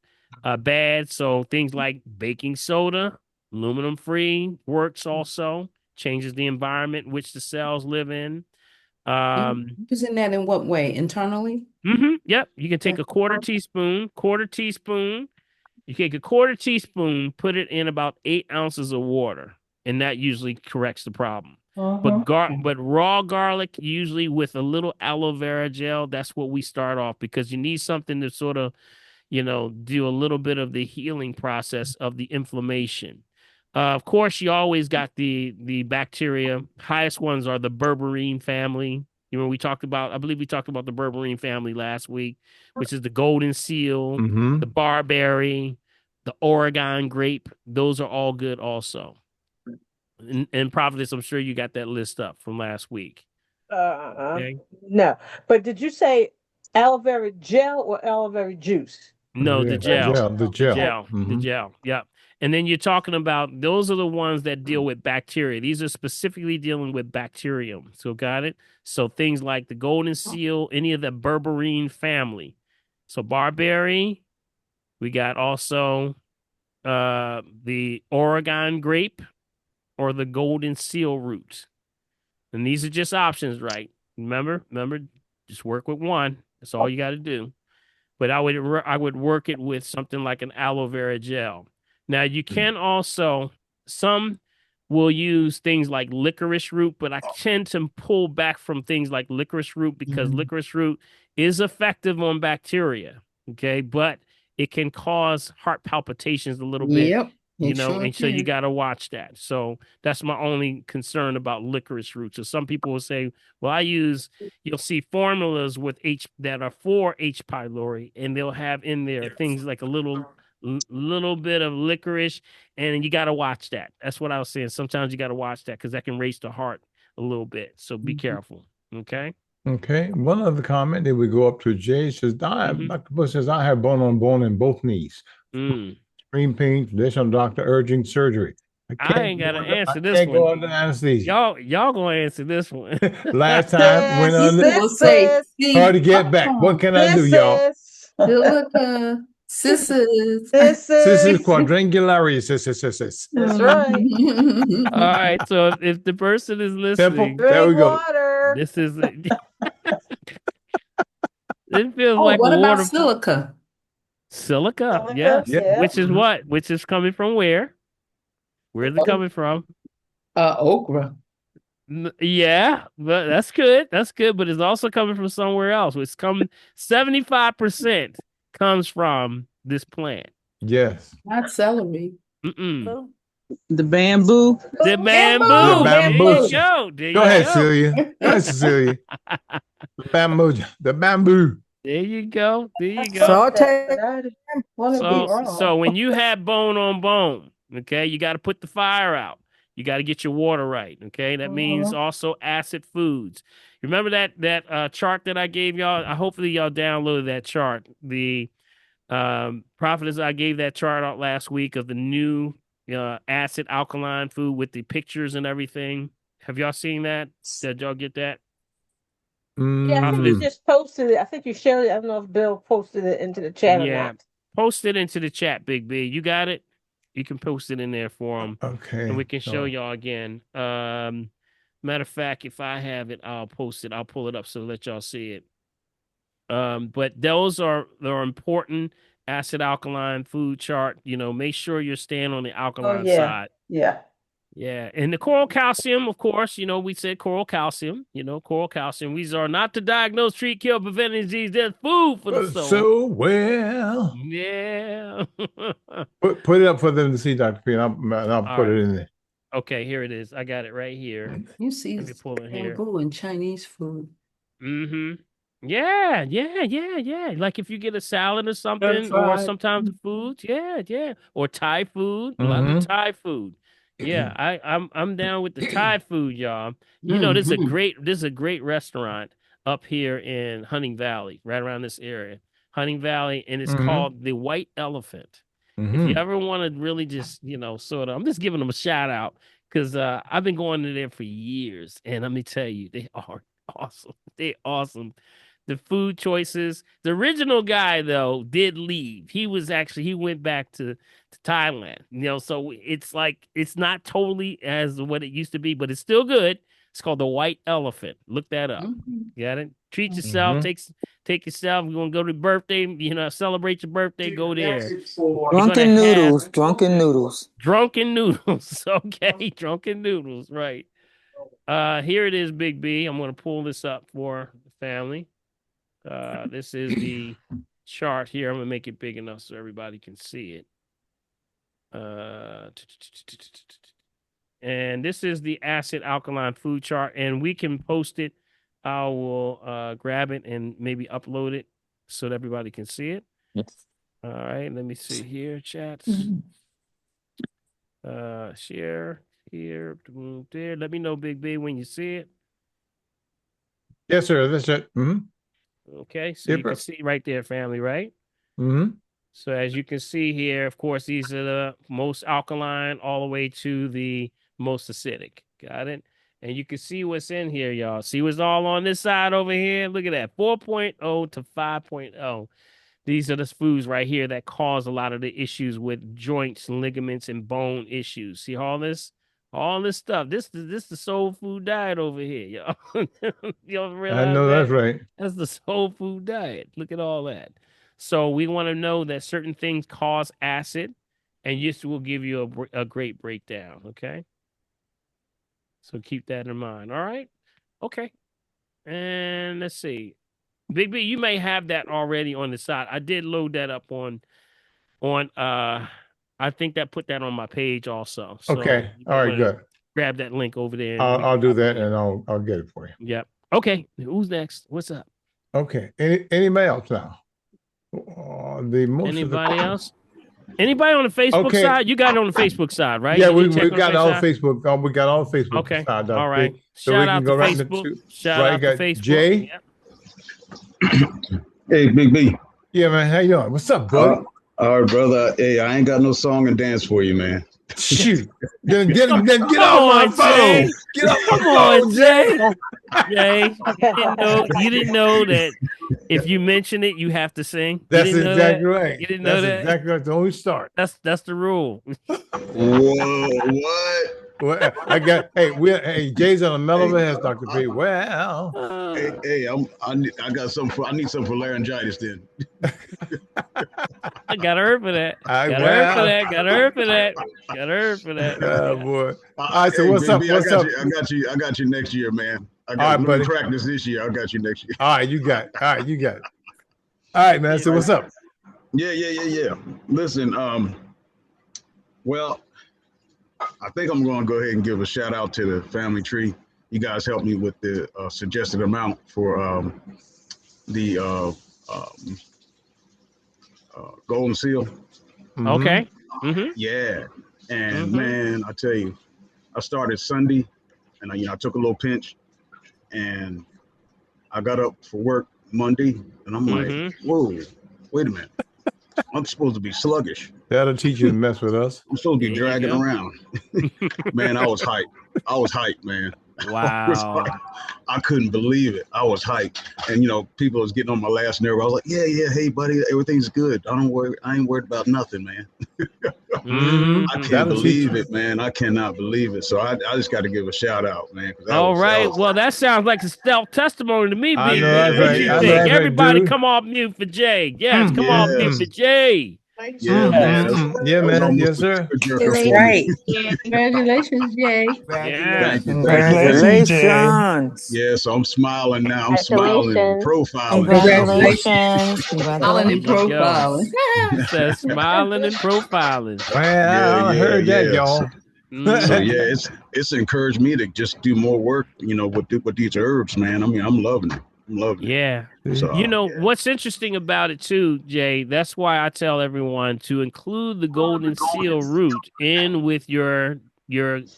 bad. So things like baking soda, aluminum free works also, changes the environment which the cells live in. Using that in what way? Internally? Yep. You can take a quarter teaspoon. You take a quarter teaspoon, put it in about 8 ounces of water, and that usually corrects the problem. But raw garlic, usually with a little aloe vera gel, that's what we start off, because you need something to sort of, do a little bit of the healing process of the inflammation. Of course, you always got the bacteria. Highest ones are the berberine family. I believe we talked about the berberine family last week, which is the golden seal, the barberry, the Oregon grape. Those are all good also. And Prophetess, I'm sure you got that list up from last week. Okay. No, but did you say aloe vera gel or aloe vera juice? No, the gel. The gel. The gel. Yep. And then you're talking about, those are the ones that deal with bacteria. These are specifically dealing with bacterium. So got it? So things like the golden seal, any of the berberine family. So barberry, we got also the Oregon grape or the golden seal root. And these are just options, right? Remember, just work with one. That's all you got to do. But I would work it with something like an aloe vera gel. Now you can also, some will use things like licorice root, but I tend to pull back from things like licorice root, because licorice root is effective on bacteria. Okay, but it can cause heart palpitations a little bit. Yep. And so you got to watch that. So that's my only concern about licorice root. So some people will say, well, you'll see formulas with that are for H. pylori, and they'll have in there things like a little bit of licorice, and you got to watch that. That's what I was saying. Sometimes you got to watch that, because that can raise the heart a little bit. So be careful. Okay. Okay. One other comment that we go up to Jay says, Dr. Bush says, I have bone on bone in both knees. Extreme pain, traditional doctor urging surgery. I ain't got to answer this can't one. go under anesthesia. Y'all gonna answer this one. Last time went under. Hard to get back. What can I do, y'all? Silica, sisters, quadrangularis, sis. That's right. All right. So if the person is listening, there we go. Water. This is it feels like what water. about silica? Silica, yes. Yeah. Which is what? Which is coming from where? Where's it coming from? Okra. Yeah, but that's good. That's good. But it's also coming from somewhere else. It's coming 75% comes from this plant. Yes. Not celery. The bamboo. The bamboo. There you go. Go ahead, Celia. Go ahead, Cecilia. The bamboo. There you go. So So when you have bone on bone, okay, you got to put the fire out. You got to get your water right. Okay, that means also acid foods. Remember that chart that I gave y'all? Hopefully y'all downloaded that chart. The prophetess, I gave that chart out last week of the new acid alkaline food with the pictures and everything. Have y'all seen that? Did y'all get that? Yeah, I think you just posted it. I think you shared it. I don't know if Bill posted it into the chat or not. Post it into the chat, Big B. You got it? You can post it in there for them. Okay. And we can show y'all again. Matter of fact, if I have it, I'll post it. I'll pull it up so let y'all see it. But those are important acid alkaline food chart. Make sure you're staying on the alkaline side. Yeah. Yeah, and the coral calcium, of course, we said coral calcium, coral calcium. These are not to diagnose, treat, kill, prevent any disease. They're food for the soul. So well. Yeah. Put it up for them to see, Dr. P, and I'll put it in there. Okay, here it is. I got it right here. You see Let me pull it here. bamboo in Chinese food. Mm-hmm. Yeah. Like if you get a salad or something, or sometimes the foods, yeah. Or Thai food, a lot of Thai food. Yeah, I'm down with the Thai food, y'all. This is a great restaurant up here in Hunting Valley, right around this area. Hunting Valley, and it's called the White Elephant. If you ever want to really just, sort of, I'm just giving them a shout out because I've been going to there for years, and let me tell you, they are awesome. They're awesome. The food choices. The original guy though did leave. He went back to Thailand. So it's not totally as what it used to be, but it's still good. It's called the White Elephant. Look that up. Got it? Treat yourself. Take yourself. You're gonna go to birthday. Celebrate your birthday. Go there. Drunken noodles. Drunken noodles. Drunken noodles. Okay, drunken noodles. Right. Here it is, Big B. I'm gonna pull this up for the family. This is the chart here. I'm gonna make it big enough so everybody can see it. And this is the acid alkaline food chart, and we can post it. I will grab it and maybe upload it so that everybody can see it. Yes. All right, let me see here, chats. Share here, there. Let me know, Big B, when you see it. Yes, sir. That's it. Okay, so you can see right there, family, right? So as you can see here, of course, these are the most alkaline all the way to the most acidic. Got it? And you can see what's in here, y'all. See what's all on this side over here? Look at that, 4.0 to 5.0. These are the foods right here that cause a lot of the issues with joints, ligaments, and bone issues. See all this? All this stuff. This the soul food diet over here, y'all. Y'all realize I know that? that's right. That's the soul food diet. Look at all that. So we want to know that certain things cause acid, and this will give you a great breakdown. Okay. So keep that in mind. All right. Okay. And let's see. Big B, you may have that already on the side. I did load that up on I think that put that on my page also. So okay. All right, good. Grab that link over there. I'll do that and I'll get it for you. Yep. Okay. Who's next? What's up? Okay. Anybody else now? Anybody else? Anybody on the Facebook side? You got it on the Facebook side, right? Yeah, we got all Facebook. We got all Facebook. Okay. Side, all right. So Shout we can out go to right Facebook. into Shout out to Facebook. Jay. Yep. Hey, Big B. Yeah, man. How you doing? What's up, buddy? All right, brother. Hey, I ain't got no song and dance for you, man. Shoot. Then get off my phone. Get off my phone, Jay. Jay, you didn't know that if you mention it, you have to sing. That's exactly right. You didn't know that? That's exactly right. Don't start. That's the rule. Whoa, what? Well, hey, Jay's on a mellow ass, Dr. P. Well, hey, I got something I need something for laryngitis then. I got her for that. Got her for that. Oh boy. All right, so what's up? What's up? I got you next year, man. I got no practice this year. I got you next year. All right, you got it. All right, man. So what's up? Yeah. Listen, well, I think I'm going to go ahead and give a shout out to the family tree. You guys helped me with the suggested amount for the golden seal. Okay. Yeah, and man, I tell you, I started Sunday, and I took a little pinch, and I got up for work Monday, and I'm like, whoa, wait a minute. I'm supposed to be sluggish. That'll teach you to mess with us. I'm supposed to be dragging around. Man, I was hyped, man. Wow. I couldn't believe it. I was hyped. And people was getting on my last nerve. I was like, yeah, hey buddy, everything's good. I ain't worried about nothing, man. I can't believe it, man. I cannot believe it. So I just got to give a shout out, man. All right. Well, that sounds like a stealth testimony to me, I B. know, What you think? Everybody dude. come off mute for Jay. Yes, come off mute for Jay. Yeah, man. Yeah, That was man. almost Yes, a sir. tearjerker That's for me. right. Congratulations, Jay. Yeah. Thank you. Thank you. Thank you. Congratulations, Jay. Congratulations. Yeah, so I'm smiling now. I'm smiling, Congratulations. profiling. You know. Congratulations. Congratulations. Smiling There and you Congratulations. go. profiling. He says smiling and profiling. Well, Yeah, I yeah, heard that, yeah. y'all. So yeah, Mhm. it's encouraged me to just do more work, with these herbs, man. I mean, I'm loving it. I'm loving it. Yeah. You So know, yeah. what's interesting about it too, Jay, that's why I tell everyone to include the golden seal root in with your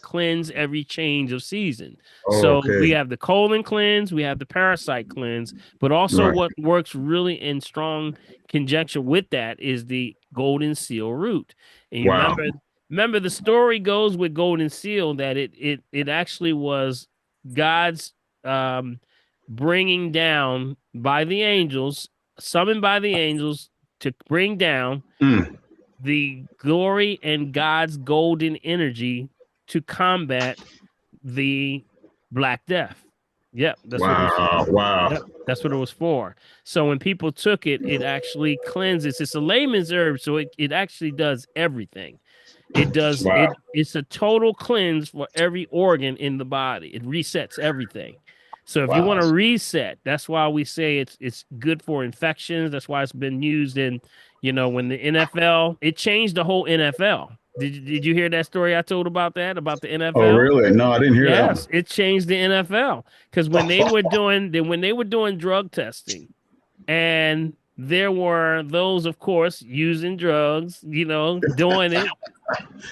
cleanse every change of season. Oh, So we okay. have the colon cleanse, we have the parasite cleanse, but also Right. what works really in strong conjunction with that is the golden seal root. And you Wow. remember the story goes with golden seal that it actually was God's um bringing down by the angels, summoned by the angels to bring down Mm. the glory and God's golden energy to combat the Black Death. Yep, that's what it was Wow. for. Wow. Yep, that's what it was for. So when people took it, it actually cleanses. It's a layman's herb, so it actually does everything. It does Wow. it's a total cleanse for every organ in the body. It resets everything. So if you Wow. want to reset, that's why we say it's good for infections. That's why it's been used in, when the NFL, it changed the whole NFL. Did you hear that story I told about that, about the Oh, NFL? really? No, I didn't hear that Yes, one. it changed the NFL because when they were doing drug testing, and there were those, of course, using drugs, doing it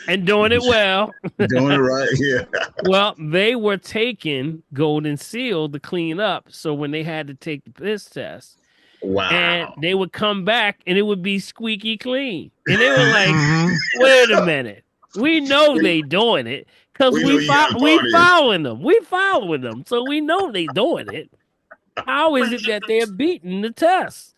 and doing it well. Doing it right. Yeah. Well, they were taking golden seal to clean up. So when they had to take the piss test, and Wow. they would come back and it would be squeaky clean. And they were like, wait a minute. We know We, they doing it because we know you got a we party. following them. We following them. So we know they doing it. How is it that they're beating the test?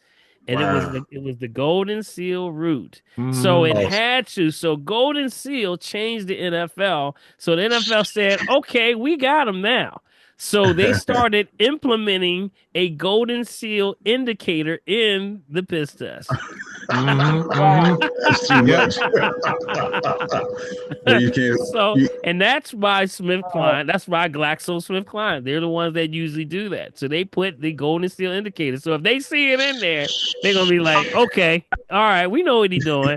And Wow. it was the golden seal route. So it Oh, had to. So golden seal changed the NFL. So the NFL said, "Okay, we got them now." So they started implementing a golden seal indicator in the piss test. Wow. that's too Yep. much. So you can't. So, You, and that's why SmithKline, that's why GlaxoSmithKline, they're the ones that usually do that. So they put the golden seal indicator. So if they see it in there, they're gonna be like, okay, all right, we know what he's doing.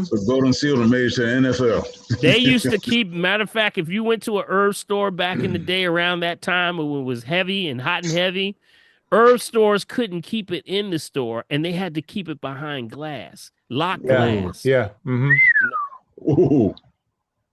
so Golden Seal made it to the NFL. They used to keep, matter of fact, if you went to a herb store back in the day around that time when it was heavy and hot and heavy, herb stores couldn't keep it in the store and they had to keep it behind glass, locked Yeah. glass. Yeah. Ooh.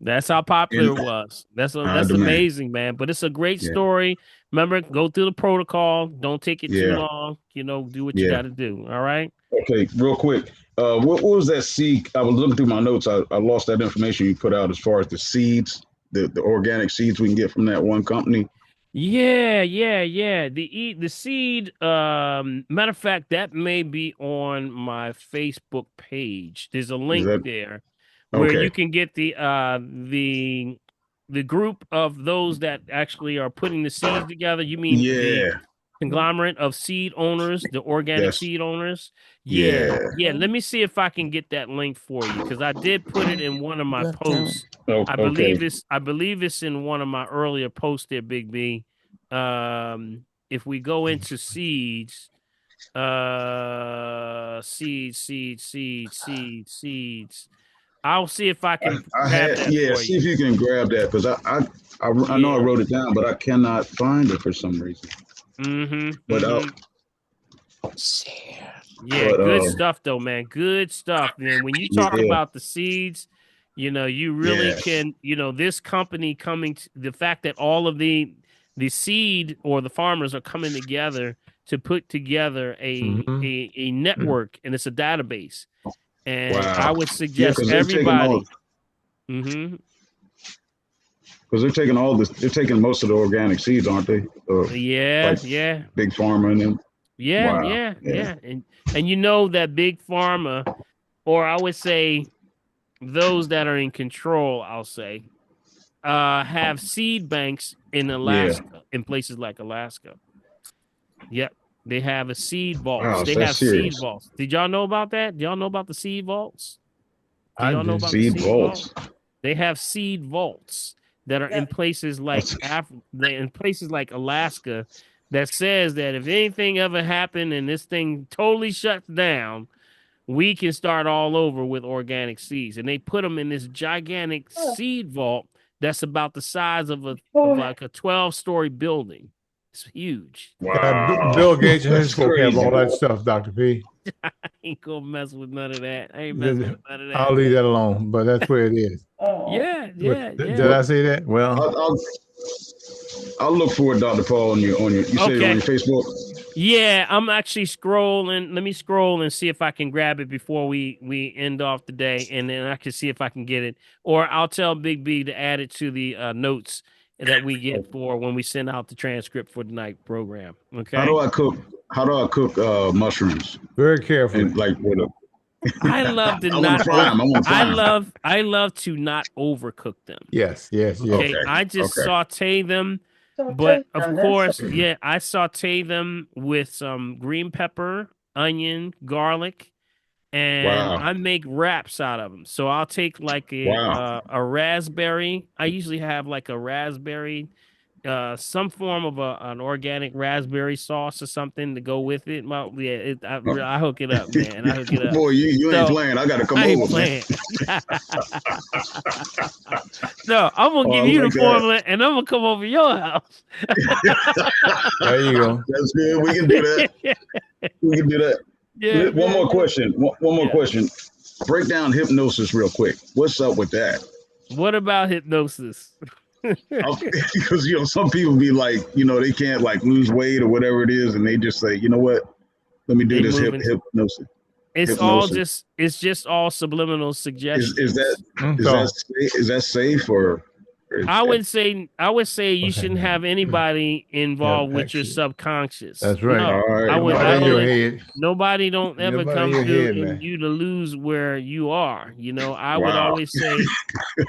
That's how popular And it was. That's I that's demand. amazing, man. But it's a great Yeah. story. Remember, go through the protocol. Don't take it too Yeah. long. Do what you Yeah. got to do. All right. Okay, real quick. What was that seed? I was looking through my notes. I lost that information you put out as far as the seeds, the organic seeds we can get from that one company. Yeah. The seed. Matter of fact, that may be on my Facebook page. There's a Is link that there where you okay? can get the group of those that actually are putting the seeds together. You mean the Yeah, conglomerate of seed owners, the organic that's seed owners? Yeah. yeah. Yeah. Let me see if I can get that link for you because I did put it in one of my Left turn. posts. Oh, okay. I believe it's in one of my earlier posts there, Big B. If we go into seeds, seeds. I'll see if I can I grab had that for see you. if you can grab that because I know I Yeah. wrote it down, but I cannot find it for some reason. But Yeah, good stuff though, man. Good stuff. And when you talk yeah, about the seeds, you really yeah. can, this company coming to the fact that all of the seed or the farmers are coming together to put together a network and it's a database. And I Wow. would Yeah, suggest because they're taking all. everybody. Mm-hmm. Because they're taking all this, they're taking most of the organic seeds, aren't they? Yeah, Like yeah. big pharma and them. Yeah, Wow. yeah, Yeah. yeah. And you know that big pharma, or I would say those that are in control, I'll say, have seed banks in Yeah. Alaska, in places like Alaska. Yep. They have a seed vaults. Wow, They that's have seed serious. vaults. Did y'all know about that? Do y'all know about the seed vaults? Do I y'all know did. about the Seed seed vaults. vault? They have seed vaults that are in places like in places like Alaska that says that if anything ever happened and this thing totally shuts down, we can start all over with organic seeds. And they put them in this gigantic seed vault that's about the size of like a 12-story building. It's huge. Wow, Bill Gates and his that's folk have crazy. all that stuff, Dr. P. I ain't gonna mess with none of that. I ain't messing with none of I'll that, leave man. that alone, but that's where it is. Yeah, yeah, Did yeah. I say that? Well, I'll look for it, Dr. Paul, on your you said it on Okay. your Facebook? Yeah, I'm actually scrolling. Let me scroll and see if I can grab it before we end off the day, and then I can see if I can get it. Or I'll tell Big B to add it to the notes that we get for when we send out the transcript for the night program. Okay. How do I cook mushrooms? Very carefully. And like with a I love to I want not. to fry them. I want to fry them. I love to not overcook them. Yes. Okay, I just saute them, but of course, yeah, I saute them with some green pepper, onion, garlic, and Wow. I make wraps out of them. So I'll take like Wow. a raspberry. I usually have like a raspberry, some form of an organic raspberry sauce or something to go with it. I hook it up, man. I hook it up. Boy, you ain't So playing. I gotta come I ain't over, man. playing. No, I'm gonna Oh, give I you the like that. formula, and I'm gonna come over to your house. There you go. That's good. We can do that. We can do that. Yeah. One more question. One more Yeah. question. Break down hypnosis real quick. What's up with that? What about hypnosis? Because some people be like, they can't like lose weight or whatever it is, and they just say, you know what? Let me do They this moving. hypnosis. It's just all subliminal suggestions. Is that safe or? I would say you shouldn't have anybody involved with your subconscious. That's right. No, All right. I don't. Your head. Nobody don't ever Nobody come in your through head, and man. you to lose where you are. I would Wow. always say,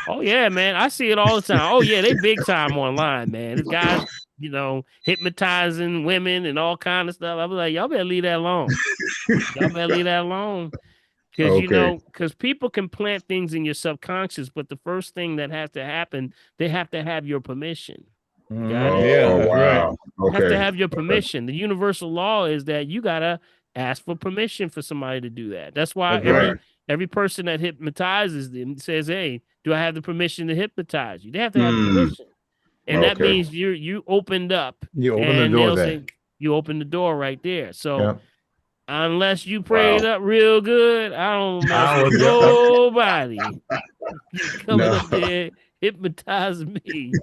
oh yeah, man, I see it all the time. Oh yeah, they big time online, man. This guys, hypnotizing women and all kind of stuff. I was like, y'all better leave that alone. Y'all better leave that alone. Because because people can plant things in your subconscious, but the first thing that has to happen, they have to have your permission. Got it? Yeah, Oh, that's wow. You have to Okay. have your permission. The universal law is that you gotta ask for permission for somebody to do that. That's why every person that hypnotizes them says, "Hey, do I have the permission to hypnotize you?" They have to have permission, and that Okay. means you opened up. You open the and door they'll there. say you open the door right there. So. Yeah. Unless you prayed up real good, I don't mess I with would nobody. Coming No. up there, hypnotizing me,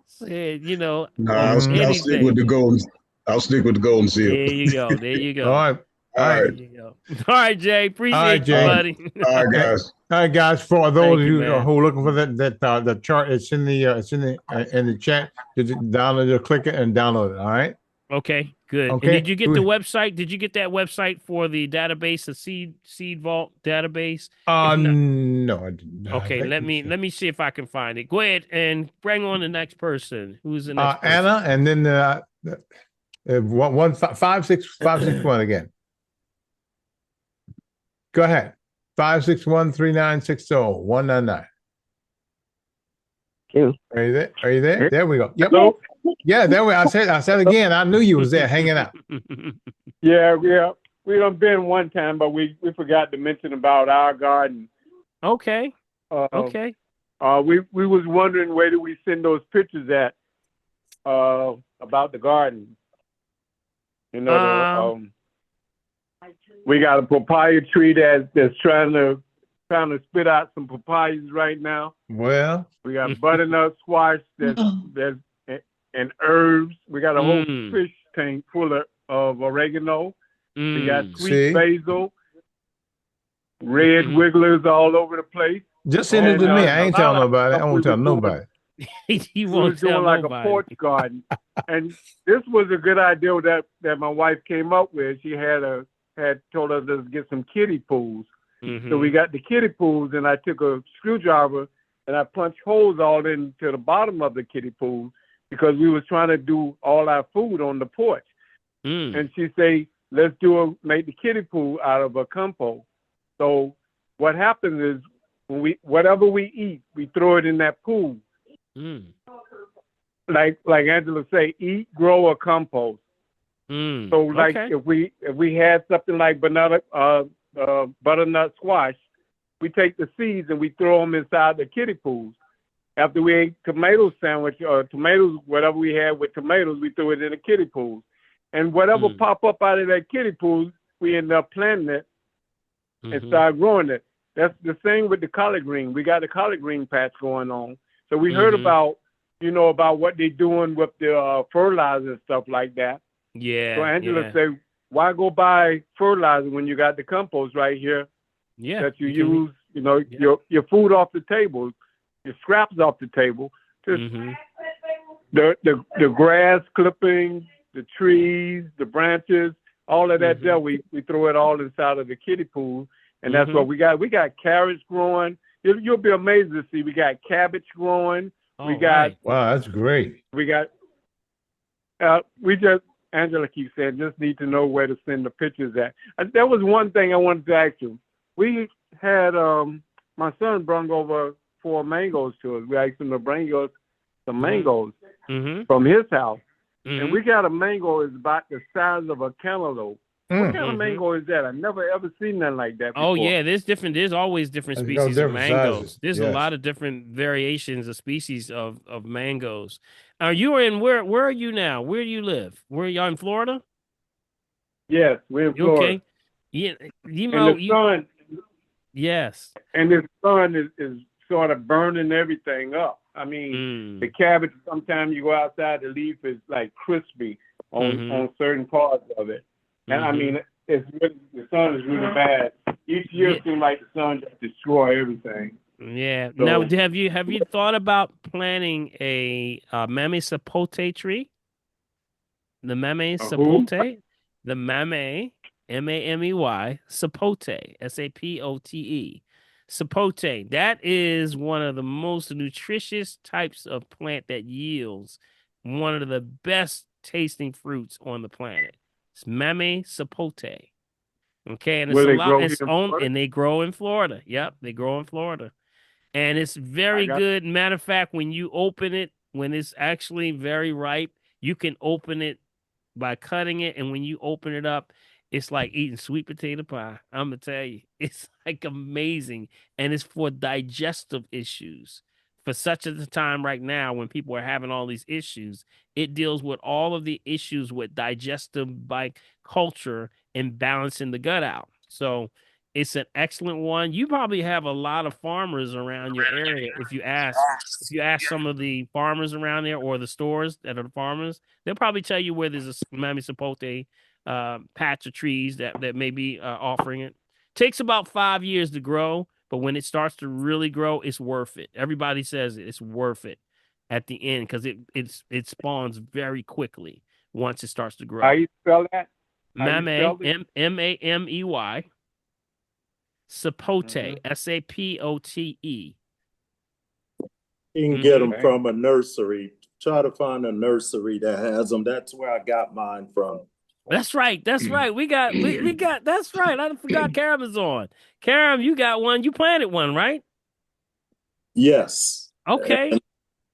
said, No, on I'll stick with anything. the golden. I'll stick with the golden seal. There you go. There you go. All right. All right. There you go. All right, Jay. Appreciate you, Jay. buddy. All right, guys. All right, guys. For those Thank of you, you man. who are looking for the chart, it's in the chat. Just download it, click it, and download it. All right. Okay, good. Okay. And did you get the website? Did you get that website for the database, the seed vault database? No, I didn't. Okay, let me see if I can find it. Go ahead and bring on the next person. Who's the next person? Anna, and then 56561 again. Go ahead. 561-3960-199. Are you there? Are you there? There we go. Yep. Hello? Yeah, there we. I said again. I knew you was there hanging out. Yeah. We done been one time, but we forgot to mention about our garden. Okay. Okay. We was wondering where do we send those pictures at about the garden. We got a papaya tree that's trying to spit out some papayas right now. Well, we got butternut squash that's and herbs. We got a whole fish tank full of oregano. We got sweet basil, red wigglers all over the place. Just send it to me. I ain't telling nobody. I won't tell nobody. He was doing like a porch garden, and this was a good idea that my wife came up with. She had told us to get some kiddie pools. So we got the kiddie pools, and I took a screwdriver and I punched holes all into the bottom of the kiddie pool because we was trying to do all our food on the porch. and she say, let's make the kiddie pool out of a compost. So what happens is when whatever we eat, we throw it in that pool. Like Angela say, eat, grow, or compost. So like if we had something like butternut squash, we take the seeds and we throw them inside the kiddie pools. After we ate tomato sandwich or tomatoes, whatever we had with tomatoes, we threw it in the kiddie pools. And whatever pop up out of that kiddie pool, we end up planting it and start growing it. That's the same with the collard green. We got the collard green patch going on. So we heard about what they're doing with the fertilizer and stuff like that. Yeah. So Angela said, why go buy fertilizer when you got the compost right here that you use, your food off the table, your scraps off the table. Just the grass clippings, the trees, the branches, all of that there, we throw it all inside of the kiddie pool. And that's what we got. We got carrots growing. You'll be amazed to see we got cabbage growing. Wow, that's great. We got Angela keeps saying, just need to know where to send the pictures at. There was one thing I wanted to ask you. We had my son brought over 4 mangoes to us. We asked him to bring us some mangoes from his house. And we got a mango is about the size of a cantaloupe. What kind of mango is that? I've never ever seen nothing like that before. Oh yeah, there's always different species of mangoes. There's a lot of different variations of species of mangoes. Are you in where are you now? Where do you live? Where y'all in Florida? Yes, we're in Florida. Okay. Yeah, yes. And the sun is sort of burning everything up. I mean, the cabbage, sometimes you go outside, the leaf is like crispy on certain parts of it. And I mean, the sun is really bad. Each year it seems like the sun just destroy everything. Yeah. So, now, have you thought about planting a mame sapote tree? The mame sapote, the mame, MAMEY, sapote, SAPOTE. Sapote, that is one of the most nutritious types of plant that yields one of the best tasting fruits on the planet. It's mame sapote. Okay, and and they grow in Florida. Yep, they grow in Florida. And it's very good. Matter of fact, when you open it, when it's actually very ripe, you can open it by cutting it. And when you open it up, it's like eating sweet potato pie. I'm going to tell you, it's like amazing. And it's for digestive issues. For such a time right now when people are having all these issues, it deals with all of the issues with digestive culture and balancing the gut out. So it's an excellent one. You probably have a lot of farmers around your area. If you ask some of the farmers around there or the stores that are the farmers, they'll probably tell you where there's a mame sapote patch of trees that may be offering it. Takes about 5 years to grow, but when it starts to really grow, it's worth it. Everybody says it's worth it at the end because it spawns very quickly once it starts to grow. How you spell that? Mame, MAMEY. Sapote, SAPOTE. You can get them from a nursery. Try to find a nursery that has them. That's where I got mine from. That's right. That's right. We got. That's right. I forgot Karam is on. Karam, you got one. You planted one, right? Yes. Okay.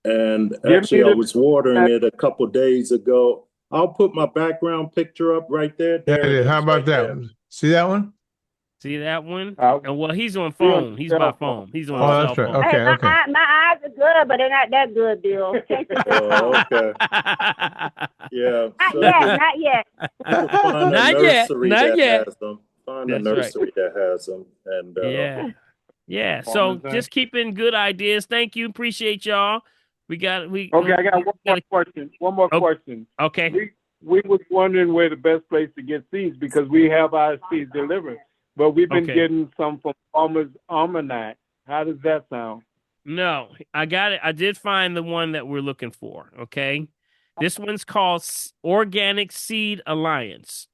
And actually, I was watering it a couple days ago. I'll put my background picture up right there. Yeah, how about that? See that one? See that one? And well, he's on phone. He's by phone. He's on cell phone. Okay, hey, my eyes are good, but they're not that good, Bill. Okay. Yeah. Not yet. Not yet. Not yet. Find a nursery that has them. And yeah. So just keeping good ideas. Thank you. Appreciate y'all. I got one more question. One more question. Okay. We was wondering where the best place to get seeds because we have our seeds delivered. But we've been getting some from Farmer's Almanac. How does that sound? No, I got it. I did find the one that we're looking for. Okay. This one's called Organic Seed Alliance.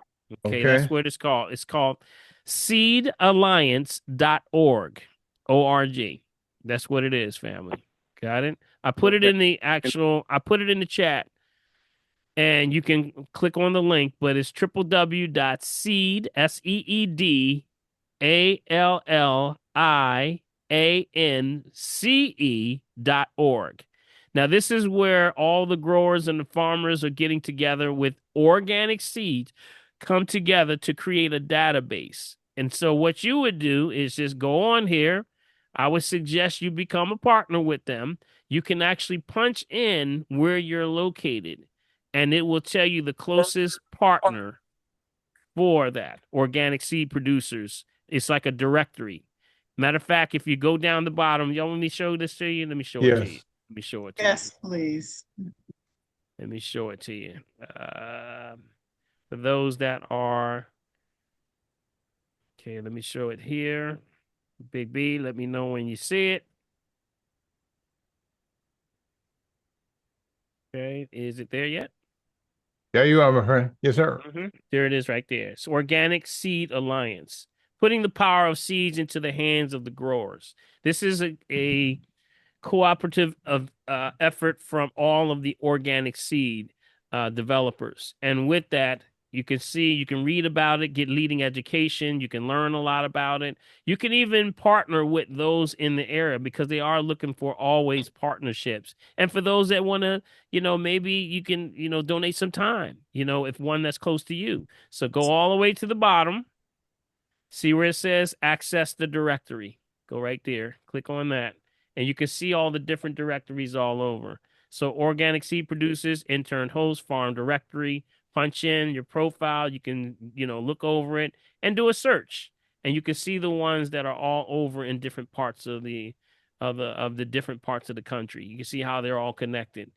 Okay. That's what it's called. It's called seedalliance.org. O-R-G. That's what it is, family. Got it? I put it in the chat. And you can click on the link, but it's www.seed, SEEDALLIANCE.org. Now, this is where all the growers and the farmers are getting together with organic seeds, come together to create a database. And so what you would do is just go on here. I would suggest you become a partner with them. You can actually punch in where you're located, and it will tell you the closest partner for that organic seed producers. It's like a directory. Matter of fact, if you go down the bottom, y'all let me show this to you. Let me show it to you. Let me show it to you. Yes, please. Let me show it to you. For those that are, okay, let me show it here. Big B, let me know when you see it. Okay, is it there yet? There you are, my friend. Yes, sir. There it is right there. It's Organic Seed Alliance, putting the power of seeds into the hands of the growers. This is a cooperative of effort from all of the organic seed developers. And with that, you can see, you can read about it, get leading education. You can learn a lot about it. You can even partner with those in the area because they are looking for always partnerships. And for those that want to, maybe you can, donate some time, if one that's close to you. So go all the way to the bottom. See where it says access the directory. Go right there. Click on that. And you can see all the different directories all over. So organic seed producers, intern host, farm directory, punch in your profile. You can, look over it and do a search. And you can see the ones that are all over in different parts of the different parts of the country. You can see how they're all connected.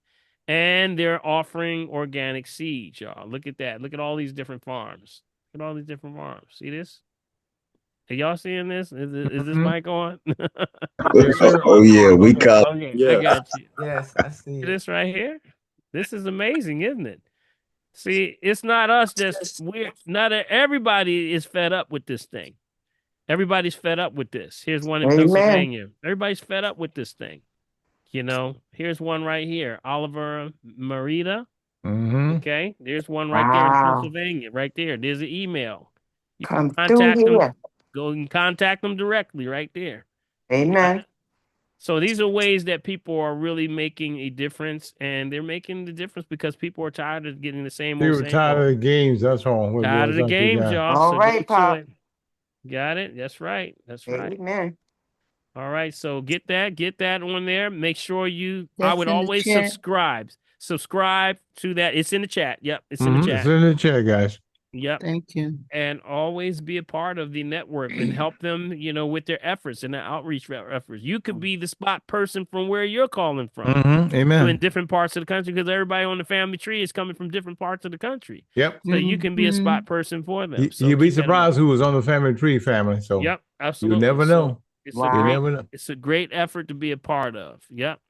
And they're offering organic seeds, y'all. Look at that. Look at all these different farms. Look at all these different farms. See this? Are y'all seeing this? Is this mic on? Yes, sir. Oh yeah, we got. Okay, I Yes. got you. Yes, I see it. This right here. This is amazing, isn't it? See, it's not us not everybody is fed up with this thing. Everybody's fed up with this. Here's one in Amen. Pennsylvania. Everybody's fed up with this thing. Here's one right here. Oliver Marita. Okay, there's one right there in Wow. Pennsylvania. Right there. There's an email. You can Come through contact them. here. Go and contact them directly right there. Amen. So these are ways that people are really making a difference, and they're making the difference because people are tired of getting the same They old, were same tired of old. the games. That's all. Tired of the games, y'all. All So right, get to Pop. it. Got it? That's right. That's right. Amen. All right. So get that on there. Make sure I That's would in the always chat. subscribe to that. It's in the chat. Yep. It's in the chat. It's in the chat, guys. Yep. Thank you. And always be a part of the network and help them, with their efforts and their outreach efforts. You could be the spot person from where you're calling from. Amen. In different parts of the country, because everybody on the family tree is coming from different parts of the country. Yep. So you can be a spot person for them. So You'd be keep that in mind. surprised who was on the family tree family. So Yep, absolutely. you never know. It's You never know. it's a great effort to be a part of. Yep.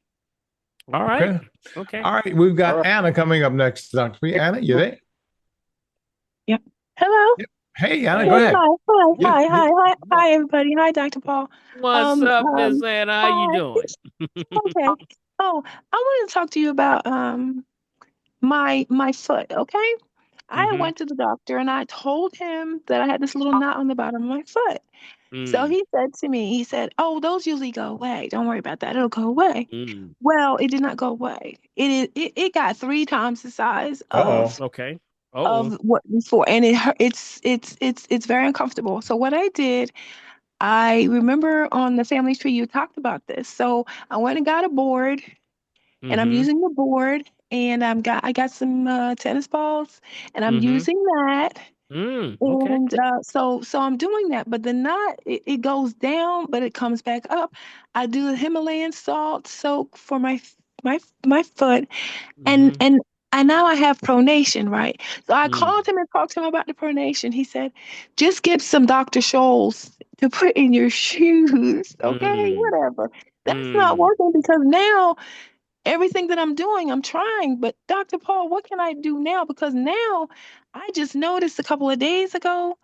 All right. Okay. All right. We've got Anna coming up next, Dr. P. Anna, you there? Yep. Hello. Yep. Hey, Anna, go ahead. Hi, everybody. Hi, Dr. Paul. What's up, Miss Anna? How you doing? Okay. Oh, I wanted to talk to you about my foot. Okay. I went to the doctor and I told him that I had this little knot on the bottom of my foot. So he said to me, he said, "Oh, those usually go away. Don't worry about that. It'll go away." Well, it did not go away. It got 3 times the size of Okay. of what before, and it's very uncomfortable. So what I did, I remember on the family tree you talked about this. So I went and got a board, and I'm using the board, and I got some tennis balls, and I'm using that. Okay. And so I'm doing that, but the knot it goes down, but it comes back up. I do the Himalayan salt soak for my foot, and now I have pronation, right? So I called him and talked to him about the pronation. He said, just get some Dr. Scholl's to put in your shoes. Okay, whatever. That's not working because now everything that I'm doing, I'm trying. But Dr. Paul, what can I do now? Because now I just noticed a couple of days ago,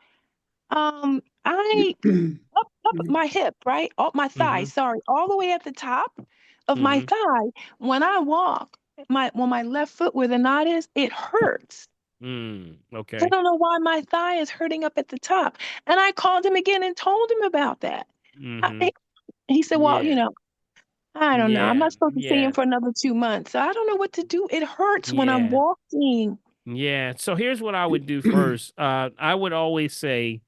I up my hip, right? Up my thigh, sorry, all the way at the top of my thigh. When I walk, my left foot where the knot is, it hurts. Okay. I don't know why my thigh is hurting up at the top. And I called him again and told him about that. He said, well, Yeah. I don't know. I'm Yeah. not supposed to see Yeah. him for another 2 months. So I don't know what to do. It hurts when I'm Yeah. walking. Yeah. So here's what I would do first. I would always say,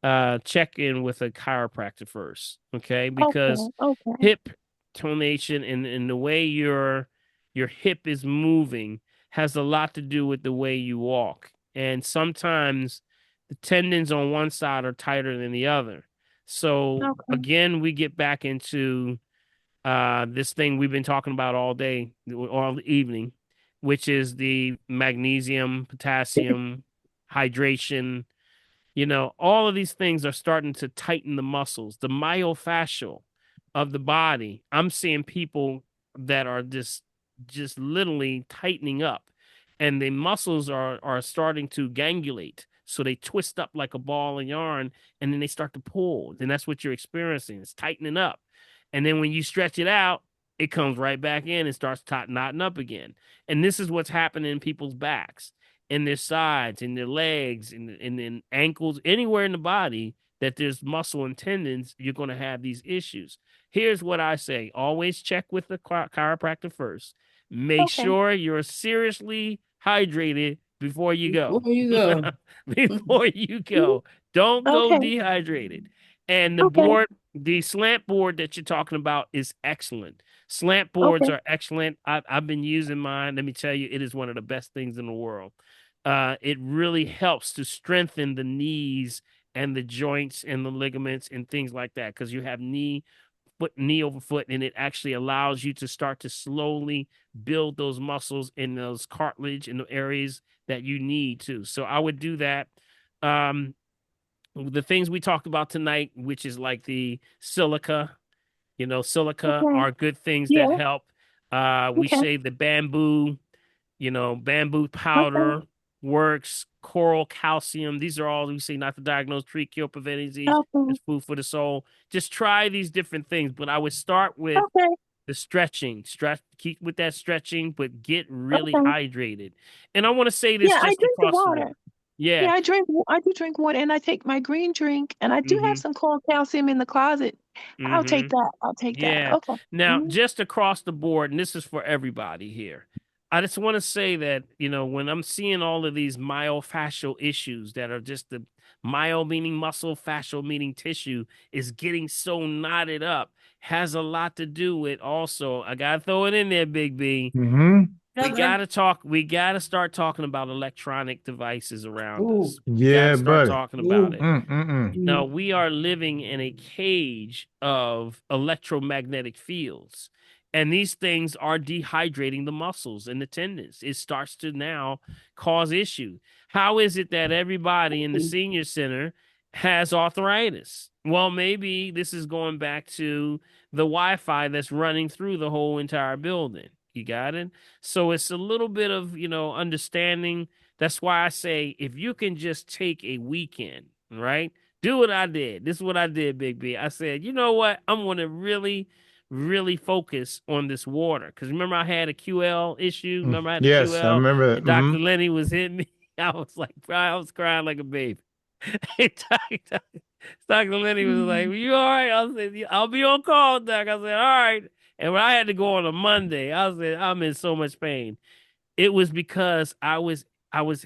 check in with a chiropractor first. Okay. Because Okay. hip tonation and the way your hip is moving has a lot to do with the way you walk. And sometimes the tendons on one side are tighter than the other. So Okay. again, we get back into this thing we've been talking about all day, all evening, which is the magnesium, potassium, hydration. All of these things are starting to tighten the muscles, the myofascial of the body. I'm seeing people that are just literally tightening up, and the muscles are starting to gangulate. So they twist up like a ball of yarn, and then they start to pull. And that's what you're experiencing. It's tightening up. And then when you stretch it out, it comes right back in and starts knotting up again. And this is what's happening in people's backs, in their sides, in their legs, in ankles, anywhere in the body that there's muscle and tendons, you're going to have these issues. Here's what I say. Always check with the chiropractor first. Make Okay. sure you're seriously hydrated before you go. Before you go. Before you go. Don't go Okay. dehydrated. And the Okay. board, the slant board that you're talking about is excellent. Slant boards Okay. are excellent. I've been using mine. Let me tell you, it is one of the best things in the world. It really helps to strengthen the knees and the joints and the ligaments and things like that, because you have knee over foot, and it actually allows you to start to slowly build those muscles in those cartilage in the areas that you need to. So I would do that. The things we talked about tonight, which is like the silica, silica Okay. are good things that Yeah. help. We Okay. say the bamboo, bamboo Okay. powder works, coral calcium. These are all we say not to diagnose, treat, cure, prevent disease. Okay. It's food for the soul. Just try these different things. But I would start with Okay. the stretching. Keep with that stretching, but get really Okay. hydrated. And I want to say this Yeah, I just drink the across the water. board. Yeah. Yeah, I do drink water, and I take my green drink, and I do have Mm-hmm. some cold calcium in the closet. I'll take Mm-hmm. that. I'll take that. Yeah. Okay. Now, Mhm. just across the board, and this is for everybody here. I just want to say that, when I'm seeing all of these myofascial issues that are just the myo meaning muscle, fascial meaning tissue is getting so knotted up, has a lot to do with also, I got to throw it in there, Big B. We got to start talking about electronic devices around us. We got Yeah, to start buddy. talking about it. Mm-mm-mm. No, we are living in a cage of electromagnetic fields. And these things are dehydrating the muscles and the tendons. It starts to now cause issue. How is it that everybody in the senior center has arthritis? Well, maybe this is going back to the Wi-Fi that's running through the whole entire building. You got it? So it's a little bit of, understanding. That's why I say if you can just take a weekend, right? Do what I did. This is what I did, Big B. I said, you know what? I'm going to really, really focus on this water. Because remember, I had a QL issue. Remember, I had a Yes, I QL, remember that. and Dr. Lenny was hitting me. I was like, I was crying like a baby. Dr. Lenny was like, you all right? I said, I'll be on call, Doc. I said, all right. And when I had to go on a Monday, I said, I'm in so much pain. It was because I was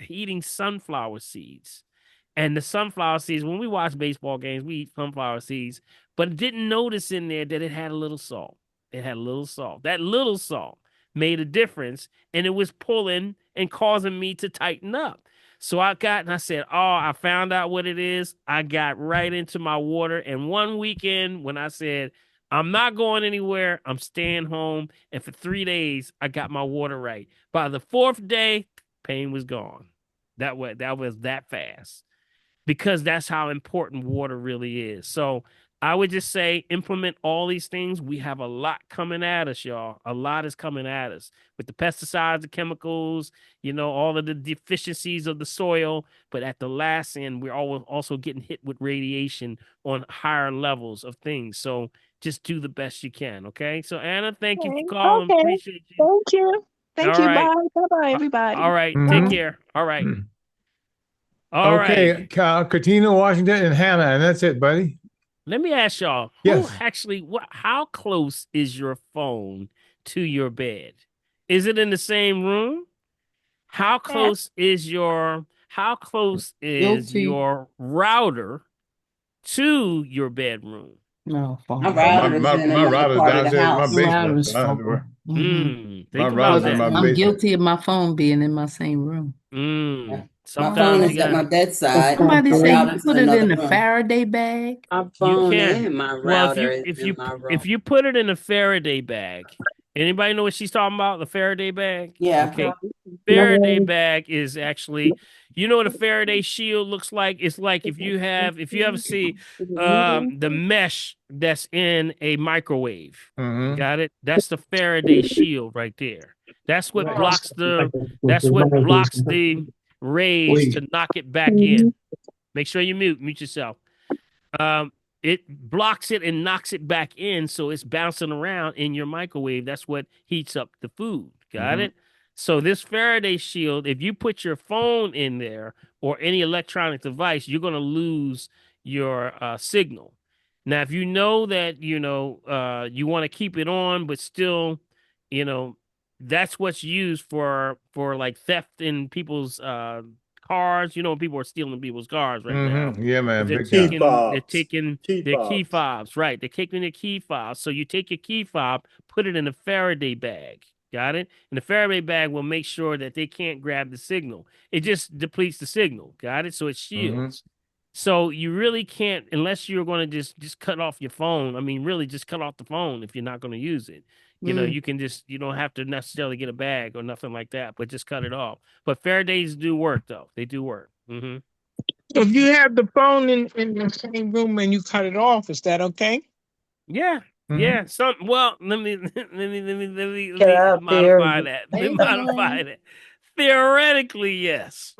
eating sunflower seeds. And the sunflower seeds, when we watch baseball games, we eat sunflower seeds, but didn't notice in there that it had a little salt. It had a little salt. That little salt made a difference, and it was pulling and causing me to tighten up. So I said, oh, I found out what it is. I got right into my water. And one weekend when I said, I'm not going anywhere, I'm staying home. And for 3 days, I got my water right. By the fourth day, pain was gone. That was that fast, because that's how important water really is. So I would just say implement all these things. We have a lot coming at us, y'all. A lot is coming at us with the pesticides, the chemicals, all of the deficiencies of the soil. But at the last end, we're also getting hit with radiation on higher levels of things. So just do the best you can. Okay. So Anna, thank you for Okay. calling. Okay. Appreciate you. Thank you. Thank All you. right. Bye. Bye-bye, everybody. All right. Take Mhm. care. All right. All Okay, right. Katina, Washington, and Hannah, and that's it, buddy. Let me ask y'all, who Yes. actually, how close is your phone to your bed? Is it in the same room? How close is your Guilty. router to your bedroom? No, My phone. router is in My another router's part of the downstairs in my house. The router basement. is phone. My Think about router's in that. my I'm basement. guilty of my phone being in my same room. My phone Sometimes you is at my got bedside. Somebody My say you router's in put it another in a room. Faraday bag. My you phone can. and my Well, router is in my room. if you put it in a Faraday bag, anybody know what she's talking about? The Faraday bag? Yeah. Okay. Faraday bag is actually, you know what a Faraday shield looks like? It's like if you ever see the mesh that's in a microwave. Mm-hmm. Got it? That's the Faraday shield right there. That's what blocks the rays to knock it back in. Make sure you mute yourself. It blocks it and knocks it back in, so it's bouncing around in your microwave. That's what heats up the food. Got it? So this Faraday shield, if you put your phone in there or any electronic device, you're going to lose your signal. Now, if you know that you want to keep it on, but still, that's what's used for like theft in people's cars. When people are stealing people's cars right now. Yeah, man, They're big time. taking their key fobs, right? They're taking their key fobs. So you take your key fob, put it in a Faraday bag. Got it? And the Faraday bag will make sure that they can't grab the signal. It just depletes the signal. Got it? So it shields. So you really can't, unless you're going to just cut off your phone. I mean, really just cut off the phone if you're not going to use it. You can you don't have to necessarily get a bag or nothing like that, but just cut it off. But Faradays do work though. They do work. So if you have the phone in the same room and you cut it off, is that okay? Yeah. Yeah. Well, let me Get out there. modify that. Let me modify that. Theoretically, yes.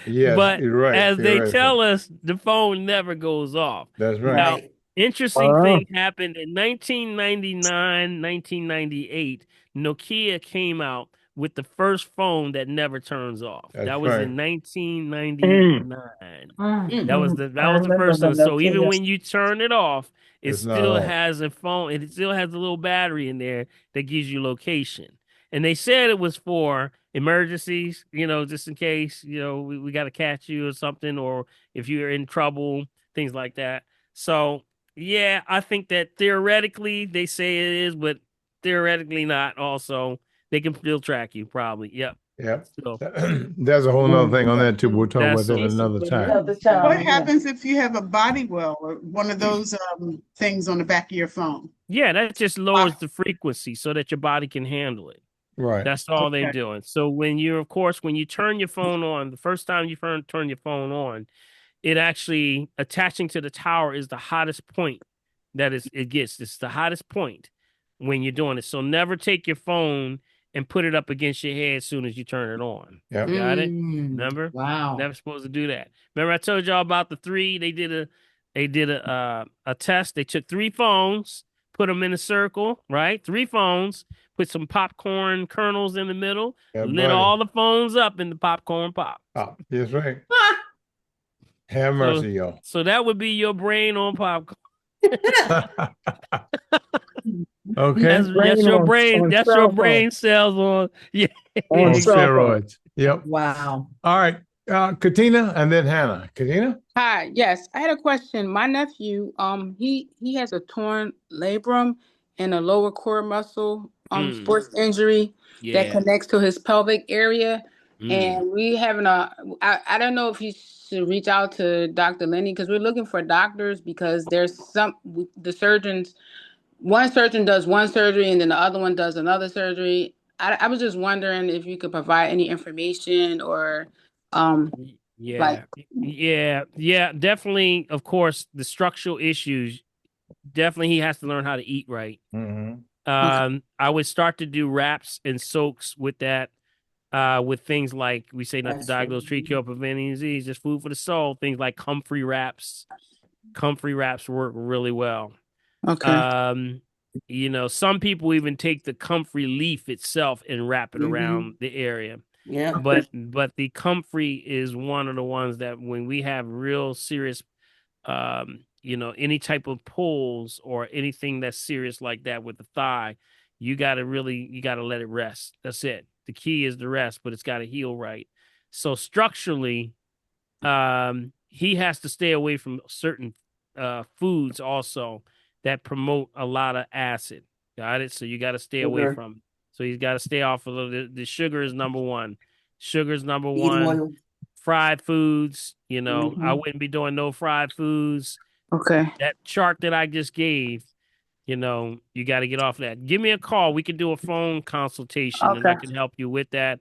Yes, But you're right. as they Theoretically. tell us, the phone never goes off. That's right. Now, interesting thing happened in 1999, 1998. Nokia came out with the first phone that never turns off. That's That was right. in 1999. That was the first one. So even when you turn it off, it It's not still off. has a phone. It still has a little battery in there that gives you location. And they said it was for emergencies, just in case, we got to catch you or something, or if you're in trouble, things like that. So, yeah, I think that theoretically they say it is, but theoretically not also. They can still track you, probably. Yep. Yep. So, There's a whole nother thing on that too. We'll talk about that another time. What happens if you have a body well or one of those things on the back of your phone? yeah, that just lowers the frequency so that your body can handle it. Right. That's all they're Okay. doing. So when you turn your phone on, the first time you turn your phone on, it actually attaching to the tower is the hottest point it gets. It's the hottest point when you're doing it. So never take your phone and put it up against your head as soon as you turn it on. Yep. Got it? Remember? Wow. Never supposed to do that. Remember I told y'all about the 3? They did a test. They took 3 phones, put them in a circle, right? 3 phones, put some popcorn kernels in the middle, lit all the phones up in the popcorn pop. Oh, that's right. Have mercy, y'all. So that would be your brain on popcorn. Okay. That's your brain. That's your brain cells on. Yeah. On steroids. Yep. Wow. All right. Katina and then Hannah. Katina? Hi, yes, I had a question. My nephew, he has a torn labrum and a lower core muscle sports injury that connects to his pelvic area. And we having I don't know if he should reach out to Dr. Lenny because we're looking for doctors because there's one surgeon does one surgery and then the other one does another surgery. I was just wondering if you could provide any information or Yeah. Definitely. Of course, the structural issues. Definitely, he has to learn how to eat right. I would start to do wraps and soaks with that. With things like we say not to diagnose, treat, cure, preventing disease, just food for the soul. Things like comfrey wraps. Comfrey wraps work really well. Okay. Some people even take the comfrey leaf itself and wrap it around the area. Yeah. But the comfrey is one of the ones that when we have real serious any type of pulls or anything that's serious like that with the thigh, you got to let it rest. That's it. The key is the rest, but it's got to heal right. So structurally, he has to stay away from certain foods also that promote a lot of acid. Got it? So you got to stay away Sugar. from. So he's got to stay off of the sugar is number one. Sugar's number Eat one. oil. Fried foods, I Mhm. wouldn't be doing no fried foods. Okay. That chart that I just gave, you got to get off that. Give me a call. We can do a phone consultation and I Okay. can help you with that.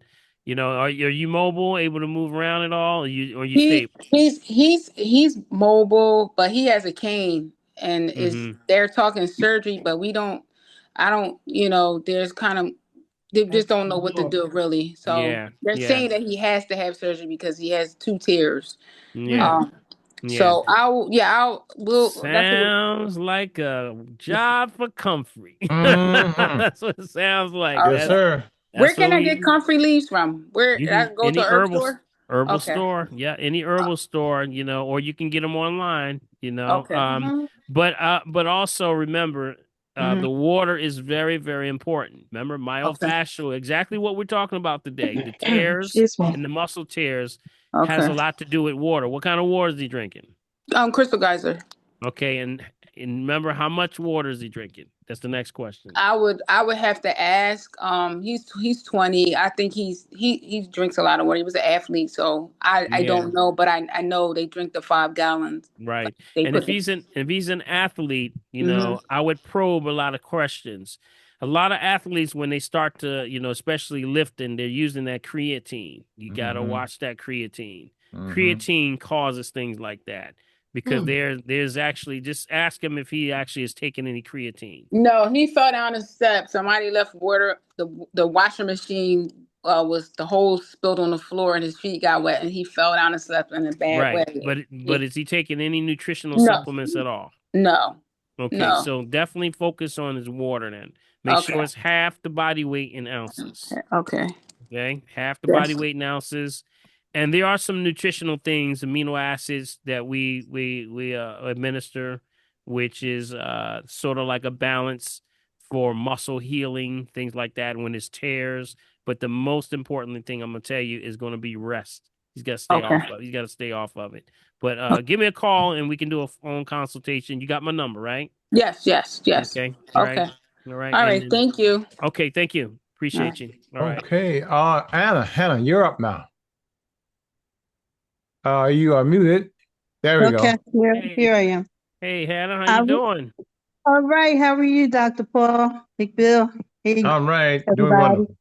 Are you mobile, able to move around at all? Or you He stable? he's mobile, but he has a cane, and is Mm-hmm. they're talking surgery, but we don't. I don't. There's kind of they just don't know what to do really. So Yeah. they're Yeah. saying that he has to have surgery because he has 2 tears. Yeah. Yeah. So we'll that's what. Sounds like a job for comfrey. Mhm. That's what it sounds like. Yes, Okay. sir. Where That's can what I get we comfrey leaves from? Where You I can go to any a herb store? herbal Okay. store, yeah, any herbal store, or you can get them online, Okay. but also remember, Mm-hmm. the water is very, very important. Remember Okay. myofascial, exactly what we're talking about today. The tears Excuse me. and the muscle tears has Okay. a lot to do with water. What kind of water is he drinking? Crystal geyser. Okay, and remember how much water is he drinking? That's the next question. I would have to ask. He's 20. I think he drinks a lot of water. He was an athlete, so I Yeah. don't know, but I know they drink the 5 gallons. Right. They And put the. if he's an athlete, Hmm. I would probe a lot of questions. A lot of athletes, when they start to, especially lifting, they're using that creatine. You got to watch that creatine. Creatine causes things like that because there's actually, just ask him if he actually is taking any creatine. No, he fell down the steps. Somebody left water. The washing machine was the hole spilled on the floor, and his feet got wet, and he fell down the steps in a bad Right. way. Yeah. But is he taking any nutritional No, supplements at all? no, Okay, no. so definitely focus on his water then. Make sure Okay, it's half the body weight in ounces. okay. Okay, half the body Yes. weight in ounces. And there are some nutritional things, amino acids that we administer, which is sort of like a balance for muscle healing, things like that when it's tears. But the most important thing I'm gonna tell you is going to be rest. He's got to stay Okay. off of. He's got to stay off of it. But give me a call and we can do a phone consultation. You got my number, right? Yes, yes, yes. Okay. All right. Okay. All right. All And right. then Thank you. okay, thank you. All right. Appreciate you. All right. Okay. Hannah, you're up now. You are muted. There we Okay, go. here I am. Hey, Hannah, how I you w- doing? All right, how are you, Dr. Paul? Big Bill? Hey, All right. Doing everybody. wonderful.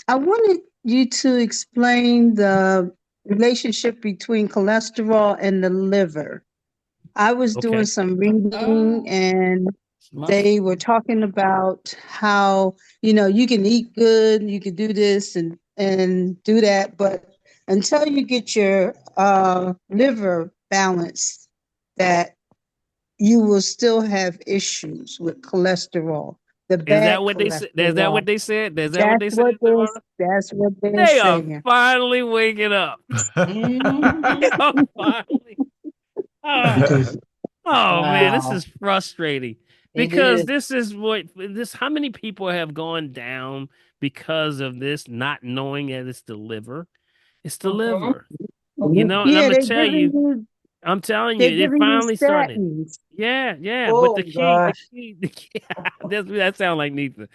I wanted you to explain the relationship between cholesterol and the liver. I was doing Okay. some reading and they were talking about how, you can eat good, you can do this and do that, but until you get your liver balanced, that you will still have issues with cholesterol, the Is that bad what they said? Is that what cholesterol. they said? Is that what they said? That's what they're They are saying. finally waking up. They are finally. Oh, oh man, this Wow. is frustrating It because is. how many people have gone down because of this, not knowing that it's the liver. It's the liver. And I'm Yeah, gonna tell you, I'm telling they're you, they're giving you finally starting. statins. Yeah, yeah. But Oh the key, gosh. the key that sounds like Nita.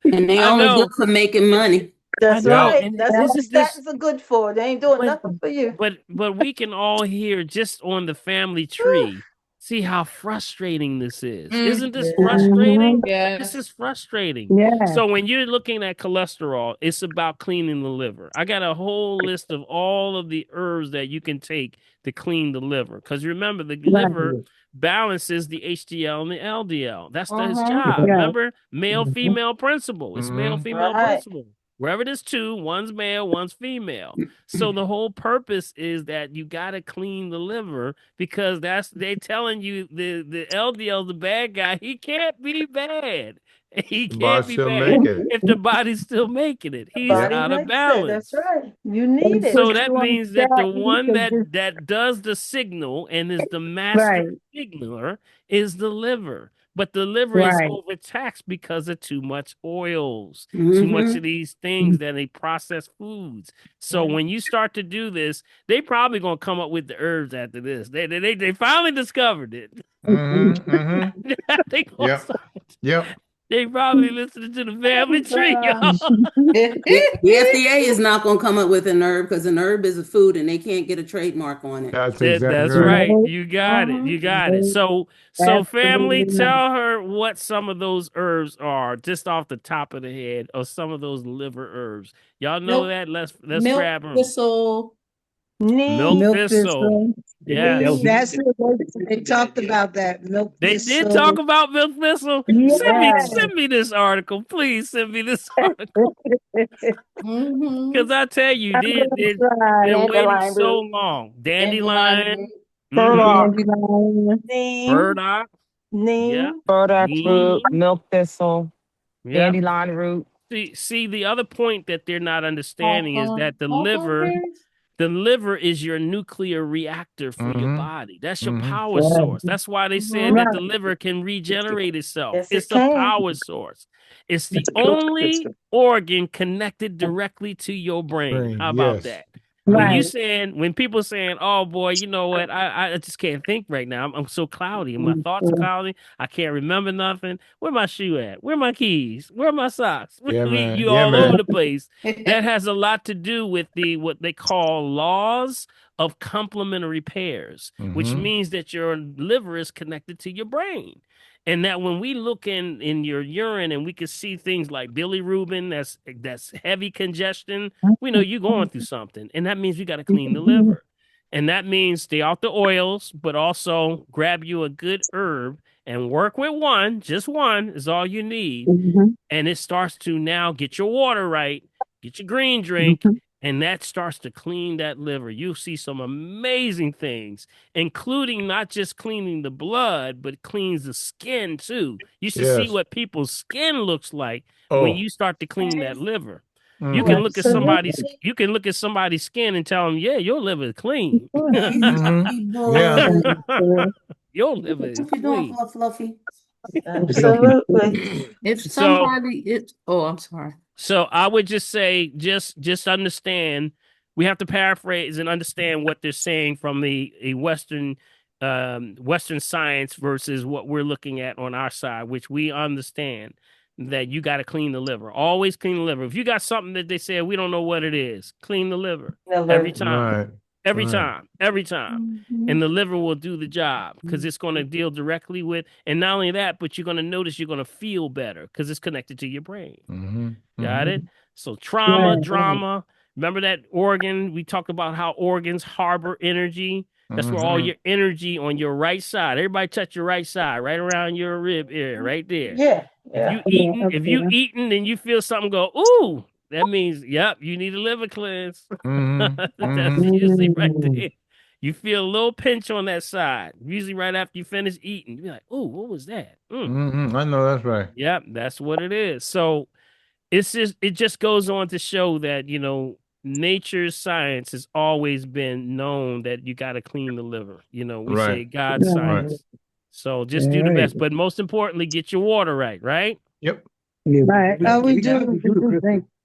And they I only know, good for making money. I That's know. right. And That's what the isn't this, statins are good for. They ain't doing but, nothing for you. but we can all hear just on the family tree, see how frustrating this is. Isn't this frustrating? Mhm. This Yes. is frustrating. Yeah, So when you're looking at cholesterol, it's about cleaning the liver. I got a whole list of all of the herbs that you can take to clean the liver. Because remember, the liver right. balances the HDL and the LDL. That's his Mm-hmm. job. Yeah. Remember, male female principle. It's male female Right. principle. Wherever there's two, one's male, one's female. So the whole purpose is that you got to clean the liver because they telling you the LDL's the bad guy. He can't be bad. He The can't body's be still bad making it. if the body's still making it. The He's body out of makes it. That's balance. right. You need They it. put So that you on means that the statins one to just that does the signal and is the master right, signaler is the liver. But the liver is right. overtaxed because of too much oils, too much Mm-hmm. of these things that they process foods. So when you start to do this, they probably gonna come up with the herbs after this. They finally discovered it. Mm-hmm. Mm-hmm. They gonna Yep. start. Yep. They probably listening to the family tree, y'all. The FDA is not going to come up with an herb because an herb is a food and they can't get a trademark on it. That's exactly That's right. right. No, You got it. You got it. no, So family, absolutely not. tell her what some of those herbs are, just off the top of the head, or some of those liver herbs. Y'all know Milk, that? Let's milk grab them. thistle. Milk Milk Neem. thistle. thistle. Yes. That's it. They talked about that. Milk They did talk thistle. about milk thistle. Yes. Send me this article. Please send me this article. Mm-hmm. Because I tell you, I'm gonna try they're waiting Dandelion so root. long. Dandelion Dandelion, root. mm-hmm, dandelion, Neem. burdock, yeah, Neem. Burdock root, neem, milk thistle, yeah. dandelion root. See, the other point that they're not understanding is Hawthorn, that hawthorn berries. the liver is your nuclear reactor for your Mm-hmm. body. That's your Mm-hmm. power source. right, That's why they said Mm-hmm. that the right. liver can regenerate itself. Yes, it It's a can. power source. It's the only organ connected directly to your brain. Green. How about Yes. that? Mm-hmm. Right. When people saying, "Oh boy, you know what? I just can't think right now. I'm so cloudy. My thoughts are cloudy. I can't remember nothing. Where my shoe at? Where my keys? Where my socks? Yeah, man. You Yeah, all over man. the place." That has a lot to do with what they call laws of complementary pairs, which Mm-hmm. means that your liver is connected to your brain. And that when we look in your urine and we can see things like bilirubin, that's heavy congestion, we know you're going through something. And that means we got to clean the liver. And that means stay off the oils, but also grab you a good herb and work with one. Just one is all you need. Mm-hmm. And it starts to now get your water right, get your green drink, and that starts to clean that liver. You'll see some amazing things, including not just cleaning the blood, but cleans the skin too. You should see Yes. what people's skin looks like when Oh. you start to clean that liver. You Mm-hmm. can look at somebody's Absolutely. you can look at somebody's skin and tell them, yeah, your liver is clean. Mm-hmm. Yeah. Your liver is What you doing, clean. Fluffy? Absolutely. If So I'm sorry. So I would just say, just understand. We have to paraphrase and understand what they're saying from a Western science versus what we're looking at on our side, which we understand that you got to clean the liver. Always clean the liver. If you got something that they say we don't know what it is, clean the liver every time. Right. Every Right. time, every time. And the liver will do the job because it's going to deal directly with, and not only that, but you're going to notice you're going to feel better because it's connected to your brain. Mm-hmm. Got Mm-hmm. it? So trauma, Right. drama. Remember that organ? We talked about how organs harbor energy. That's where all Mm-hmm. your energy on your right side. Everybody touch your right side, right around your rib area, right there. Yeah. If Yeah. you eating and you feel something go, ooh, that means, yep, you need a liver cleanse. Mm-hmm. That's Mm-hmm. usually right there. You feel a little pinch on that side. Usually right after you finish eating. You're like, ooh, what was that? Mm-hmm. I know that's right. Yep, that's what it is. So it just goes on to show that, nature's science has always been known that you got to clean the liver. We Right. say God's Right. science. So just do the best, but most importantly, get your water right? Yep. Right.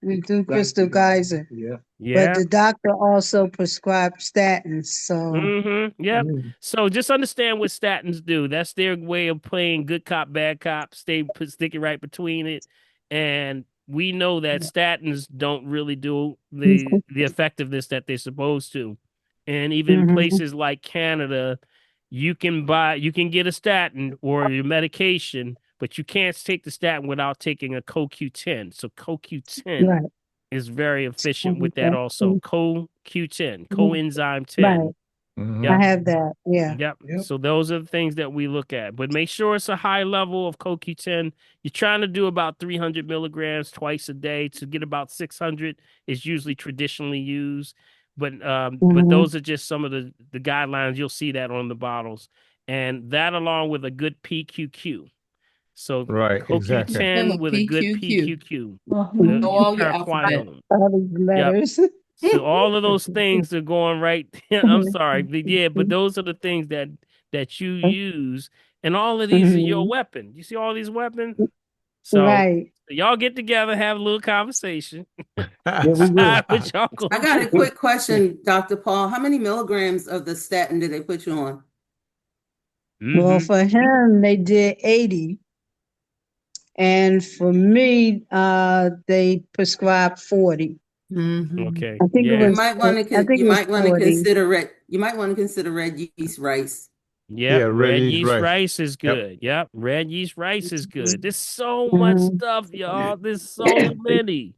We do Crystal Geyser. Yeah. But the doctor also prescribed statins. So Mm-hmm. Yep. So just understand what statins do. That's their way of playing good cop, bad cop. Stick it right between it. And we know that statins don't really do the effectiveness that they're supposed to. And even in places like Canada, you can get a statin or your medication, but you can't take the statin without taking a CoQ10. So CoQ10 Right. is very efficient with that also. CoQ10, coenzyme 10. Right. Mm-hmm. I have that. Yeah. Yep. So those are the things that we look at. But make sure it's a high level of CoQ10. You're trying to do about 300 milligrams twice a day. To get about 600 is usually traditionally used. But those are just some of the guidelines. You'll see that on the bottles. And that along with a good PQQ. So Right, exactly. CoQ10 with a good PQQ. Know all your alphabet. All these letters. So all of those things are going right. I'm sorry, but yeah, but those are the things that you use, and all of these are your weapon. You see all these weapons. So Right. y'all get together, have a little conversation. Yeah, we will. What y'all gonna I got a do. quick question, Dr. Paul. How many milligrams of the statin did they put you on? Well, for him, they did 80. And for me, they prescribed 40. Okay. I think it You was, might want I to think it was 40. consider red yeast rice. Yep, Yeah, red yeast rice is good. Yep, red yeast rice is good. There's so much stuff, y'all. There's so many.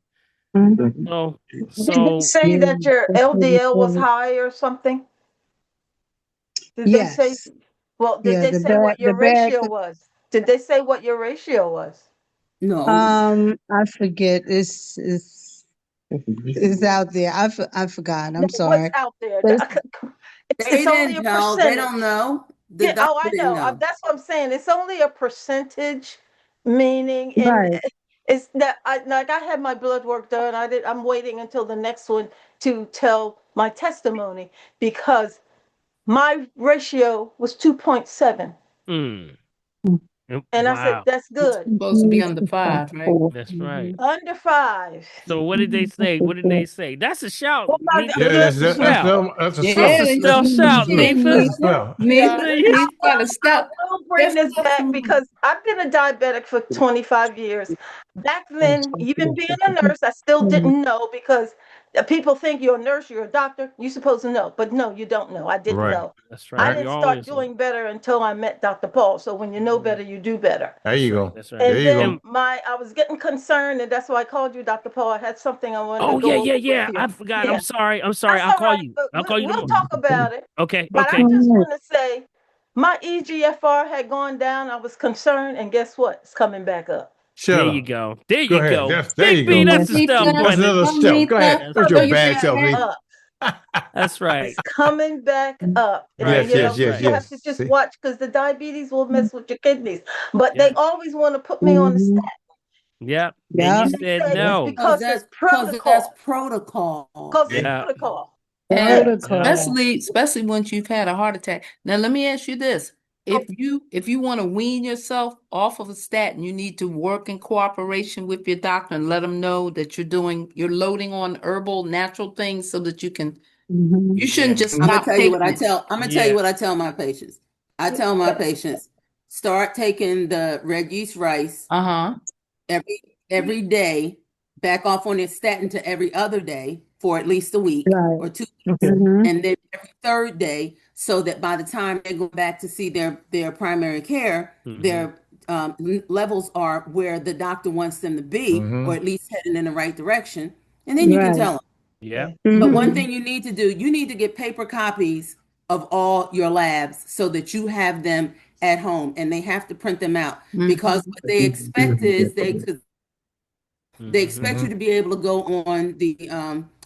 So, Did they say that your LDL was high or something? Did they say? Yes. Well, did Yeah, they say what the your bag. ratio was? Did they say what your ratio was? No. I forget. It's out there. I forgot. I'm sorry. What's out there? But It's only a percentage. They don't know. The Yeah, doctor I didn't know. know. That's what I'm saying. It's only a percentage, meaning, and right. it's that I had my blood work done. I'm waiting until the next one to tell my testimony because my ratio was 2.7. And I said, Wow. that's good. Supposed to be under 5, right? That's right. Under 5. So what did they say? What did they say? That's a shout. Well, Yeah, That's a shout. that's a That's smell. a stealth shout, Nathan. That's a smell. Yeah, Needs got to stop. I will bring this back because I've been a diabetic for 25 years. Back then, even being a nurse, I still didn't know because people think you're a nurse, you're a doctor, you're supposed to know. But no, you don't know. I didn't Right. know. That's I right. didn't start doing better until I met Dr. Paul. So when you know better, you do better. There you go. That's right. There And you then go. I was getting concerned, and that's why I called you, Dr. Paul. I had something I wanted to Oh go yeah, over yeah, with yeah. you. I forgot. Yeah. I'm sorry. That's I'll all call right, you. but I'll call you we'll tomorrow. talk about it. Okay. But Okay. I just want to say, my EGFR had gone down. I was concerned, and guess what? It's coming back up. Shut There up. you go. There Go you ahead. go. There Big you B, go. that's the stuff, That's Brendan. another step. Go ahead. There's your bad self, B. Up. That's right. It's coming back up. Yes, You yes, yes, you have to yes. just See? watch because the diabetes will mess with your kidneys. But they always want to put me on the statin. Yep. Yeah. And you They said say it's no. because it's protocol. Because it's Yeah. protocol. And Protocol. especially once you've had a heart attack. Now let me ask you this. If you want to wean yourself off of a statin, you need to work in cooperation with your doctor and let them know that you're loading on herbal natural things so that you can you shouldn't just I'm gonna stop tell you taking what I it. tell. I'm gonna tell you what I tell my patients. I tell my patients start taking the red yeast rice Uh-huh. every day. Back off on their statin to every other day for at least a week or 2 weeks, and then every third day, so that by the time they go back to see their primary care, their levels are where the doctor wants them to be, or at least heading in the right direction. And then you can tell them. Yeah. But one thing you need to do, you need to get paper copies of all your labs so that you have them at home, and they have to print them out because what they expect is they expect you to be able to go on the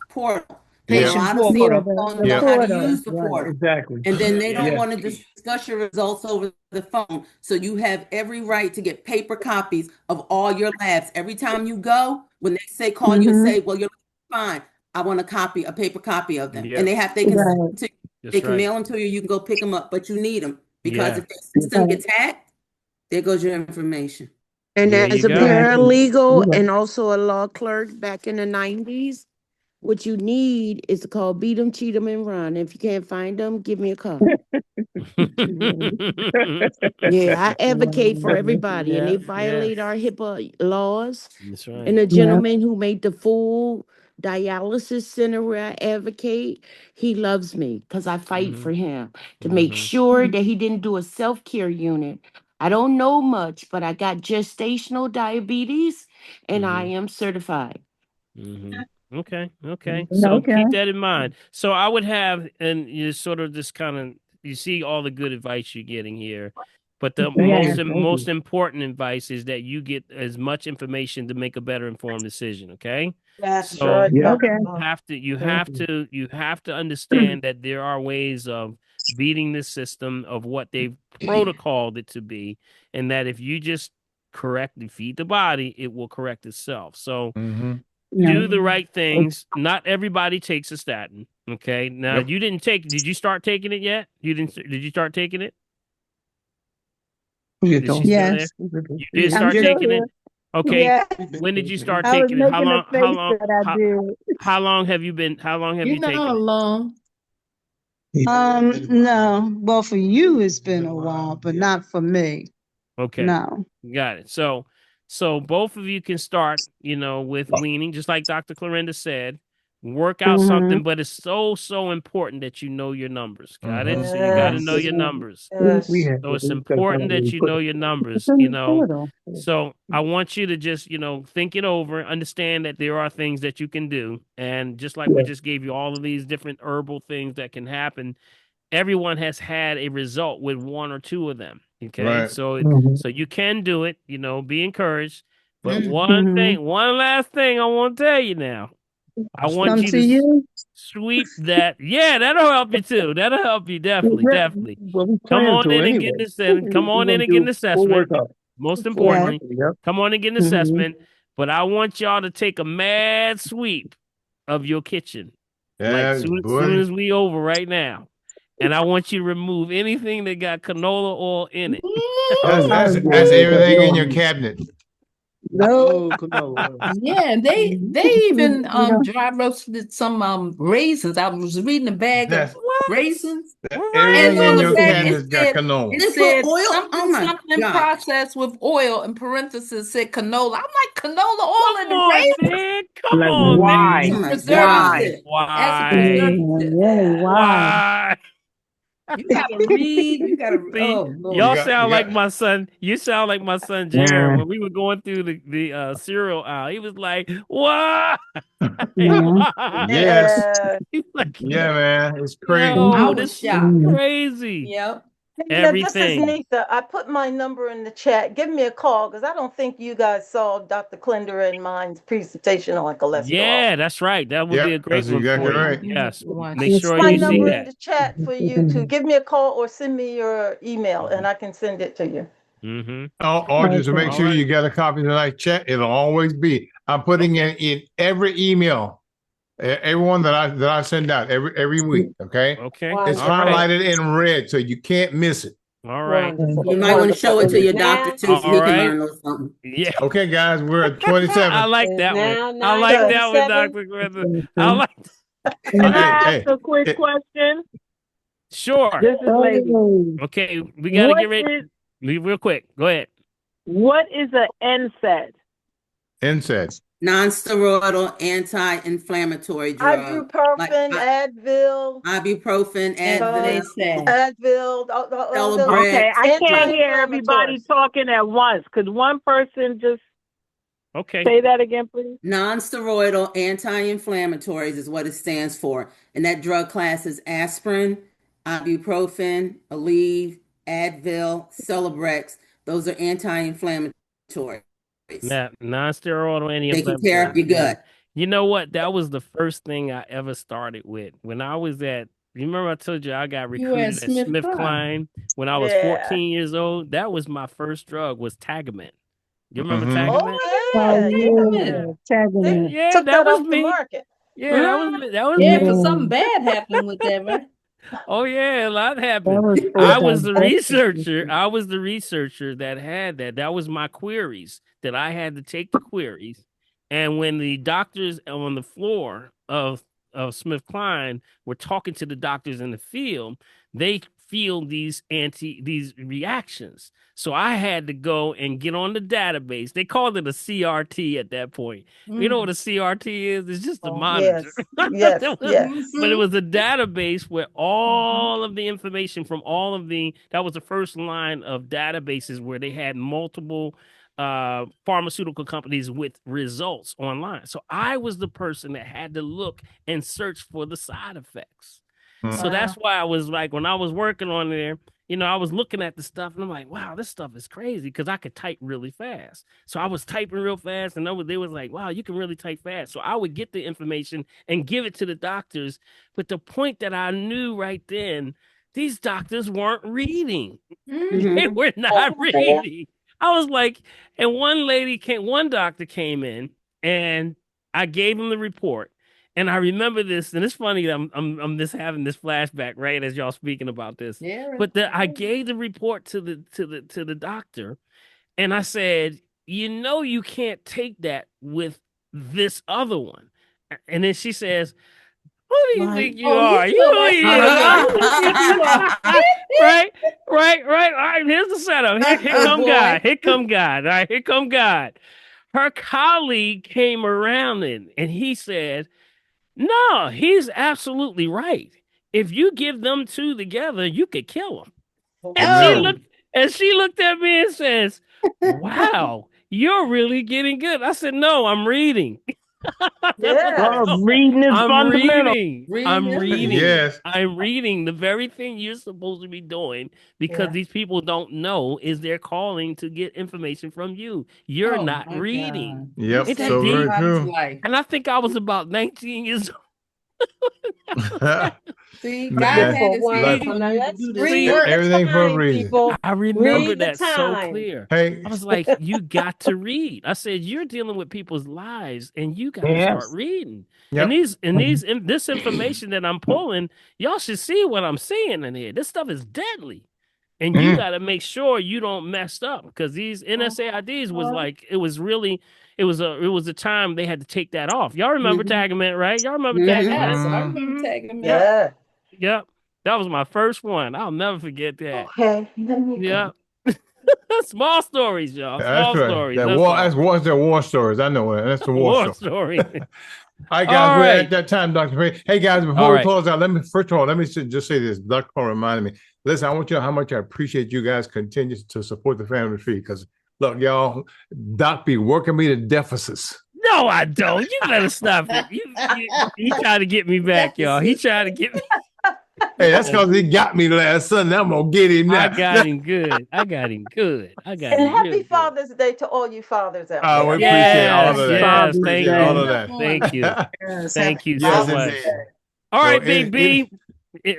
portal. And a lot of Yeah, people don't the know how to portal. use the Right. portal. Exactly. And then they don't Yeah. want to discuss your results over the phone. So you have every right to get paper copies of all your labs. Every time you go, when they say call you and say, well, you're fine, I want a paper copy of them. And they can send them to you. They can mail them to you, you can go pick them up, but you need them because if their system gets hacked, there goes your information. And There as you a go. paralegal and also a law clerk back in the 90s, what you need is to call Beat 'em, Cheat 'em, and Run. If you can't find them, give me a call. Yeah, I advocate for everybody, and they violate our HIPAA laws. That's right. And the gentleman who made the full dialysis center where I advocate, he loves me because I fight for him to make sure that he didn't do a self-care unit. I don't know much, but I got gestational diabetes and I am certified. Okay. So Okay. keep that in mind. So I would have, and you sort of just kind of, you see all the good advice you're getting here, but the most important advice is that you get as much information to make a better informed decision. Okay. That's So right. you have to understand that there are ways of beating the system of what they've protocoled it to be, and that if you just correctly feed the body, it will correct itself. So do the right things. Not everybody takes a statin. Okay. Now you didn't take. Did you start taking it yet? You didn't. Did you start taking it? Is she still there? You did I'm start still taking here. it. Okay. Yeah. When did you start I was taking it? making a face that I did. How long have you been? How long have You're you not taken it? alone. No. Well, for you, it's been a while, but not for me. Okay. No. Got it. So both of you can start, with weaning, just like Dr. Clorinda said. Work out something, but it's so important that you know your numbers. Got it? So you got to know your numbers. Yes. So it's important that you know your numbers, So I want you to just, think it over, understand that there are things that you can do. And just like we just gave you all of these different herbal things that can happen, everyone has had a result with one or two of them. Okay. Right. So you can do it, be encouraged. But one last thing I want to tell you now. I want Come you to to you. sweep that. Yeah, that'll help you too. That'll help you definitely. Well, we Come plan on to in and anyway. get this in. Come We're on in gonna and get an do full assessment. workout. Most Full importantly, workout. Yep. come on and get an assessment. But I want y'all to take a mad sweep of your kitchen. Like Yeah, soon boy. as we over right now. And I want you to remove anything that got canola oil in it. That's We everything in don't your need cabinet. No. canola. Yeah, they even dry roasted some raisins. I was reading a bag of That's raisins, and everything on in the your bag cabinet's got canola. it put said oil. Oh something my something God. processed with oil. In parentheses said canola. I'm like, canola oil in Come the on, raisins? man. Come Like, on, why? man. It's a my God. preservative. As a Why? preservative. Wow. Why? You gotta read. You gotta. See, Oh You y'all Lord. got you sound like got my son. You sound like my son Jared when we were going through the cereal aisle. He was like, "Why? Why?" yes. He's like, Yeah, man. It's crazy. I "Yo, was this is shocked. crazy." Yep. Now, this is Everything. Nita. I put my number in the chat. Give me a call because I don't think you guys saw Dr. Klinder and mine's presentation on cholesterol. Yeah, that's right. That would be a Yep, great that's one exactly for you. I right. do have Yes, to watch. make sure My you see number in that. the chat for you to give me a call or send me your email and I can send it to you. Mm-hmm. Or just to make All sure right. you get a copy tonight, chat. It'll always be. I'm putting in every email, everyone that I send out every week. Okay, Okay. it's All right. highlighted in red, so you can't miss it. All right. You might want to show it to your doctor too, so All he can right. learn a little something. Yeah. Okay, guys, we're at I 27. like It's that one. now I like that one, 9:37. Dr. Griffin. I like Can I Hey, ask hey, a quick hey, question? Sure. This is lady. Okay, we got to What get ready. is Real quick. Go ahead. what is an NSAID? NSAID. Non-steroidal anti-inflammatory drug. Like Ibuprofen, Advil, ibuprofen, That's what they Advil, say. Advil, all those Okay, Celebrex. I can't hear everybody anti-inflammatories. talking at once. Could one person just Okay. say that again, please? Non-steroidal anti-inflammatories is what it stands for. And that drug class is aspirin, ibuprofen, Aleve, Advil, Celebrex. Those are anti-inflammatories. Non-steroidal They can tear anti-inflammatory. up your Yeah. gut. You know what? That was the first thing I ever started with. When I was you remember I told you I got You at recruited at Smith Smith Klein. Klein when I was Yeah. 14 years old? That was my first drug was Tagamet. You remember Mm-hmm. Oh Tagamet? yeah, Yeah. they Yeah, took that that was off the me. market. Yeah, that was Yeah, me. because something bad happened with that, right? Oh yeah, a lot happened. I was the researcher. I was the researcher that had that. That was my queries that I had to take the queries. And when the doctors on the floor of Smith Klein were talking to the doctors in the field, they feel these reactions. So I had to go and get on the database. They called it a CRT at that point. You know what a CRT is? It's just a monitor. Yes, yes, yes. But it was a database where all of the information from that was the first line of databases where they had multiple pharmaceutical companies with results online. So I was the person that had to look and search for the side effects. So that's why I was like, when I was working on there, I was looking at the stuff and I'm like, wow, this stuff is crazy because I could type really fast. So I was typing real fast and they was like, wow, you can really type fast. So I would get the information and give it to the doctors. But the point that I knew right then, these doctors weren't reading. They were not reading. I was like, and one doctor came in and I gave him the report. And I remember this, and it's funny that I'm just having this flashback right as y'all speaking about this. Yeah. But I gave the report to the doctor, and I said, you can't take that with this other one. And then she says, who do you think you are? You know who you are. Right. All right, here's the setup. Here come God. All right, here come God. Her colleague came around and he said, no, he's absolutely right. If you give them two together, you could kill them. And she looked at me and says, wow, you're really getting good. I said, no, I'm reading. Reading is fundamental. I'm reading. Yes. I'm reading the very thing you're supposed to be doing because these people don't know is their calling to get information from you. You're not reading. Yep. So very true. And I think I was about 19 years old. See, God had his hand on you to do this work. Everything for a reason. I remember that so clear. Hey, I was like, you got to read. I said, you're dealing with people's lives and you got to start reading. Yep. And this information that I'm pulling, y'all should see what I'm seeing in here. This stuff is deadly. And you got to make sure you don't mess up because these NSAIDs was like, it was a time they had to take that off. Y'all remember Tagament, right? Y'all remember Tagament? Yes, I remember Tagament. Yeah. Yep. That was my first one. I'll never forget that. Okay. Let me Yeah. Small stories, y'all. That's Small right. stories. That's the war stories. I know it. That's the war story. All right, guys, we're at that time, Dr. Perry. Hey, guys, before we close out, let me just say this. Dr. Paul reminded me. Listen, I want you to know how much I appreciate you guys continue to support the family tree because, look, y'all, Doc be working me to deficits. No, I don't. You better stop it. He tried to get me back, y'all. He tried to get me. Hey, that's because he got me last Sunday. I'm going to get him now. I got him good. And happy Father's Day to all you fathers out there. We appreciate all of that. Thank you. All of that. Thank you. Thank you so Yes, much. indeed. All right, Big B.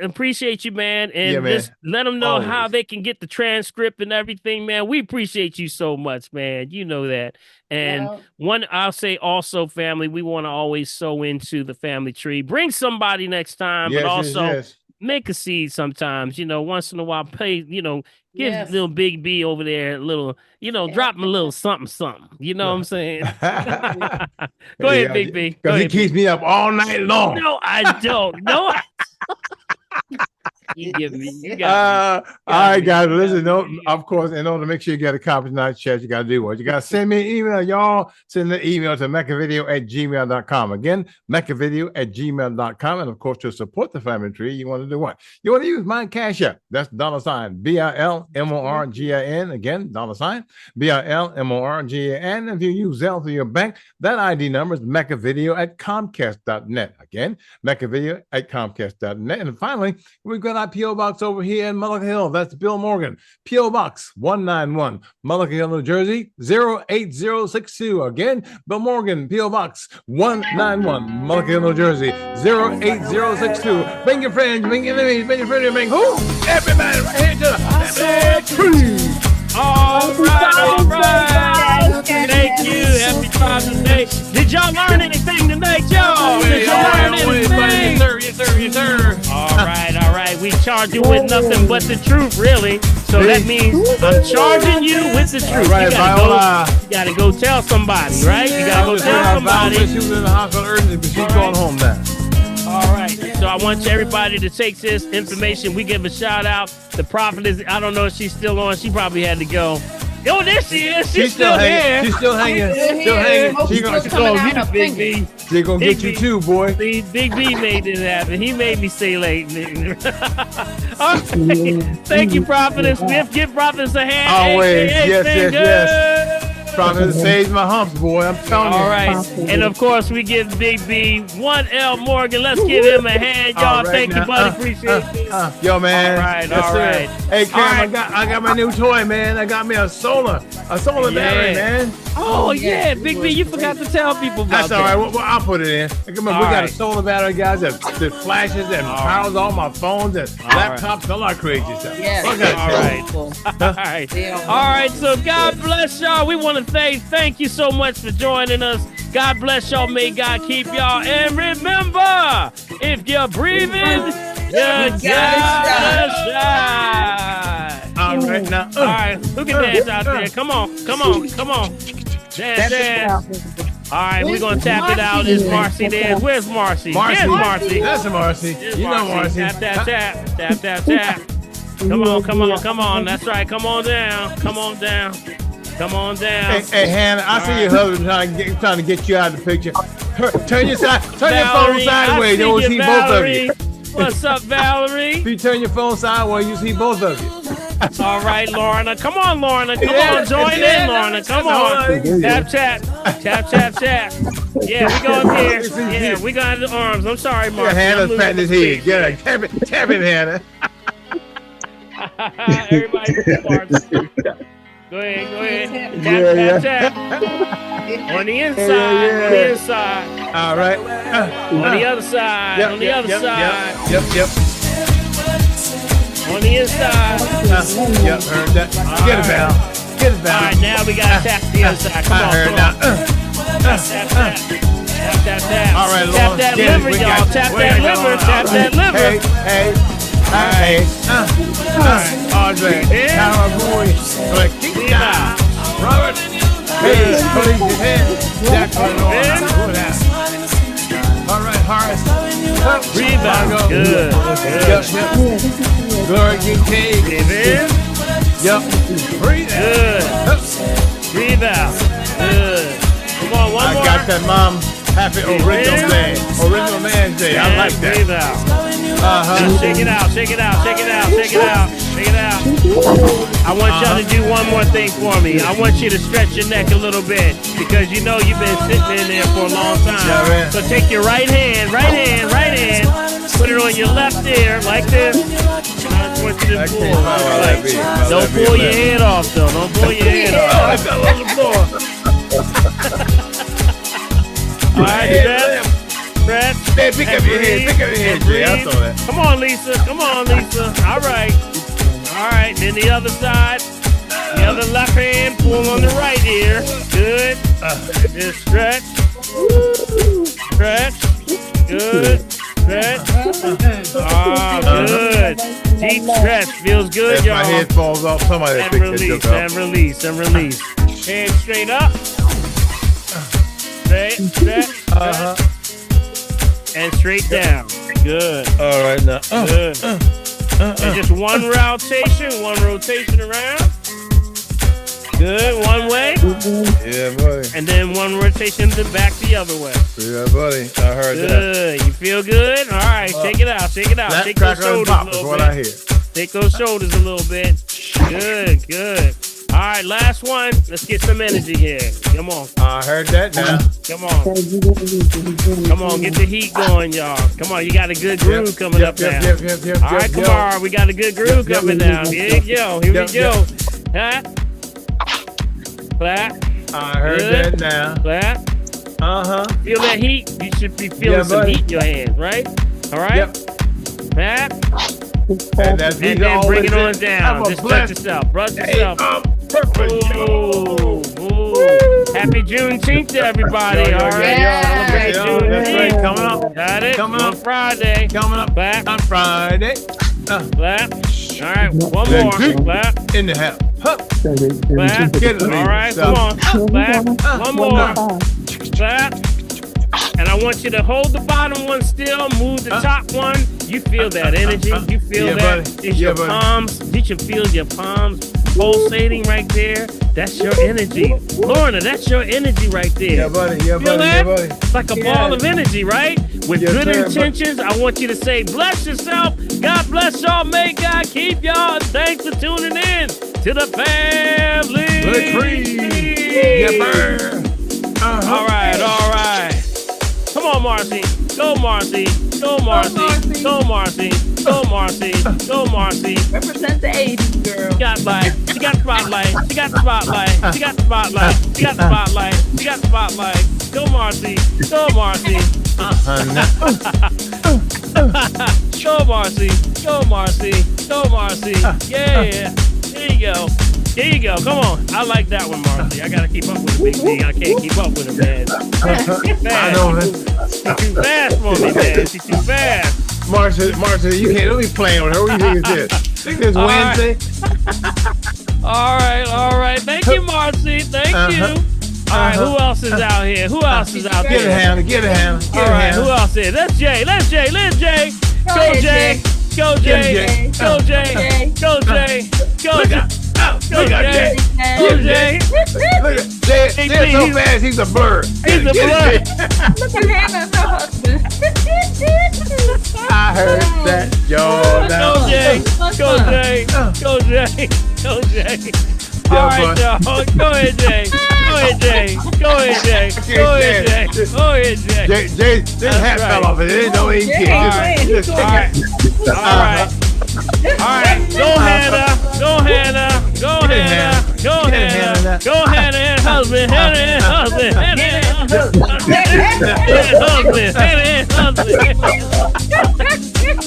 Appreciate you, man. And man. just let them know how they can get the transcript and everything, man. We appreciate you so much, man. You know that. And I'll say also, family, we want to always sow into the family tree. Bring somebody next time, but also make a seed sometimes, once in a while, pay, give little Big B over there a little, drop him a little something. You know what I'm saying? Go ahead, Big B. Because he keeps me up all night long. No, I don't. No, you got me. All right, guys. Listen, of course, in order to make sure you get a copy of tonight's chat, you got to do what? You got to send me an email. Y'all send the email to mechavideo@gmail.com. Again, mechavideo@gmail.com. And of course, to support the family tree, you want to do what? You want to use my Cash App. That's $BILMORGIN. Again, $BILMORGIN. If you use Zelle for your bank, that ID number is mechavideo@comcast.net. Again, mechavideo@comcast.net. And finally, we've got our P.O. Box over here in Mullica Hill. That's Bill Morgan. P.O. Box 191, Mullica Hill, New Jersey, 08062. Again, Bill Morgan, P.O. Box 191, Mullica Hill, New Jersey, 08062. Bring your friends, bring your enemies, bring your friends, bring who? Everybody right here to the family tree. All right. Thank you. Happy Father's Day. Did y'all learn anything tonight, y'all? Did y'all learn anything? Yes, sir. All right. We charge you with nothing but the truth, really. So that means I'm charging you with the truth. Right, you gotta go tell somebody, right? You gotta go tell somebody. She was in the hospital urgently, but she's going home now. All right. So I want everybody to take this information. We give a shout out. The prophet is, I don't know if she's still on. She probably had to go. Oh, there she is. She's still here. She's still hanging. Still hanging. She's going to Big B. She's going to get you too, boy. See, Big B made this happen. He made me stay late. All right. Thank you, Prophetess. Give Prophetess a hand. Always. Yes. Prophet saves my humps, boy. I'm telling you. All right. And of course, we give Big B 1L Morgan. Let's give him a hand, y'all. All right, Thank now. you, buddy. Appreciate it. Yo, man. All right, Yes, all sir. right. Hey, Cam, All right. I got my new toy, man. I got me a solar battery, man. Oh, yeah. Big B, you forgot to tell people about That's all right. Well, I'll put it in. Come on, we got a solar battery, guys, that flashes and powers all my phones and laptops, a lot of crazy stuff. Yes. All right. All right. All right. So God bless y'all. We want to say thank you so much for joining us. God bless y'all. May God keep y'all. And remember, if you're breathing, you gotta shine. All right, now. All right. Who can dance out there? Come on. Dance. All right, we're going to tap it out. Is Marcy there? Where's Marcy? There's Marcy. That's Marcy. You know Marcy. Tap. Come on. That's right. Come on down. Hey, Hannah, I see your husband trying to get you out of the picture. Turn your phone sideways. You will see both of you. What's up, Valerie? If you turn your phone sideways, you see both of you. All right, Lorna. Come on, Lorna. Come on, join in, Lorna. Come on. Tap. Yeah, we go up here. Yeah, we got the arms. I'm sorry, Marcy. Hannah's patting his head. Yeah, tap it, Hannah. Everybody Go ahead. Tap. On the inside. All right. On the other side. Yep. On the inside. Heard that. Get it, Val. All right, now we got to tap the other side. Come on. Tap. All right, tap that liver, y'all. Tap that liver. Hey. Andre. Cowboy. Robert. Hey, police your head. All right, Horace. Breathe out. Good. Glory get cake. Amen. Yep. Breathe out. Breathe out. Good. Come on, one more. I got that mom happy original man's day. I like that. Breathe out. Shake it out. I want y'all to do one more thing for me. I want you to stretch your neck a little bit because you know you've been sitting in there for a long time. Yeah, so take your right hand, put it on your left ear like this. I just want you to pull. Don't pull your head off, though. Don't pull your head off. I fell on the floor. All right, Brett. Hey, pick up your head, Jay. I saw that. Come on, Lisa. All right. Then the other side. The other left hand, pull on the right ear. Good. Just stretch. Good. Stretch. Good. Deep stretch. Feels good, if y'all. my head falls off, somebody And pick release. that up. And release. Hands straight up. Stretch. And straight down. Good. All right, now. Good. And just one rotation around. Good. One way. Yeah, buddy. And then one rotation back the other way. Yeah, buddy. I heard that. Good. You feel good? All right. Shake it out. Shake those shoulders a little bit. Take those shoulders a little bit. Good. All right, last one. Let's get some energy here. Come on. I heard that now. Come on, get the heat going, y'all. Come on, you got a good groove coming up now. All right, come on. We got a good groove coming down. Here we go. Huh? Clap. I heard that now. Clap. Feel that heat? You should be feeling some heat in your hands, right? All right? Yep. Clap. And then bring it on down. Just brush yourself. Ooh. Happy Juneteenth to everybody. All right, y'all. Celebrate Juneteenth. Coming up. Got it? Coming up. Friday. Coming up. Clap. On Friday. Clap. All right, one more. Clap. In the house. Clap. All right, come on. Clap. One more. Clap. And I want you to hold the bottom one still, move the top one. You feel that energy. You feel that. Buddy. It's your palms. Did you feel your palms pulsating right there? That's your energy. Lorna, that's your energy right there. Yeah, buddy. Feel that? It's like a ball of energy, right? With good intentions, I want you to say, bless yourself. God bless y'all. May God keep y'all. And thanks for tuning in to the family. Yeah, burn. All right, all right. Come on, Marcy. Go, Marcy. Go, Marcy. Go, Marcy. Go, Marcy. Go, Marcy. Represent the 80s, girl. She got light. She got spotlight. She got spotlight. She got spotlight. She got spotlight. She got spotlight. Go, Marcy. Go, Marcy. Go, Marcy. Go, Marcy. Go, Marcy. Yeah. There you go. There you go. Come on. I like that one, Marcy. I gotta keep up with the big thing. I can't keep up with her, man. She's fast. I know, man. She's too fast for me, man. She's too fast. Marcia, you can't really play with her. What do you think is this? Think it's Wednesday? All right. Thank you, Marcy. Thank you. All right, who else is out here? Who else is out there? Get it, Hannah. All right, who else is? Let's Jay. Let's Jay. Go, Jay. Go, Jay. Go, Jay. Go, Jay. Go, Jay. Look at Jay. Go, Jay. Look at Jay. Jay's so fast, he's a blur. He's a blur. Look at Hannah and her husband. I heard that, y'all. Go, Jay. Go, Jay. Go, Jay. Go, Jay. All right, y'all. Go ahead, Jay. Go ahead, Jay. Go ahead, Jay. Go ahead, Jay. Go ahead, Jay. Jay, this hat fell off. It didn't know he All right. All right. Go, Hannah. Go, Hannah. Go, Hannah. Go, Hannah. Go, Hannah and husband. Hannah and husband. Hannah and husband. Hannah and husband.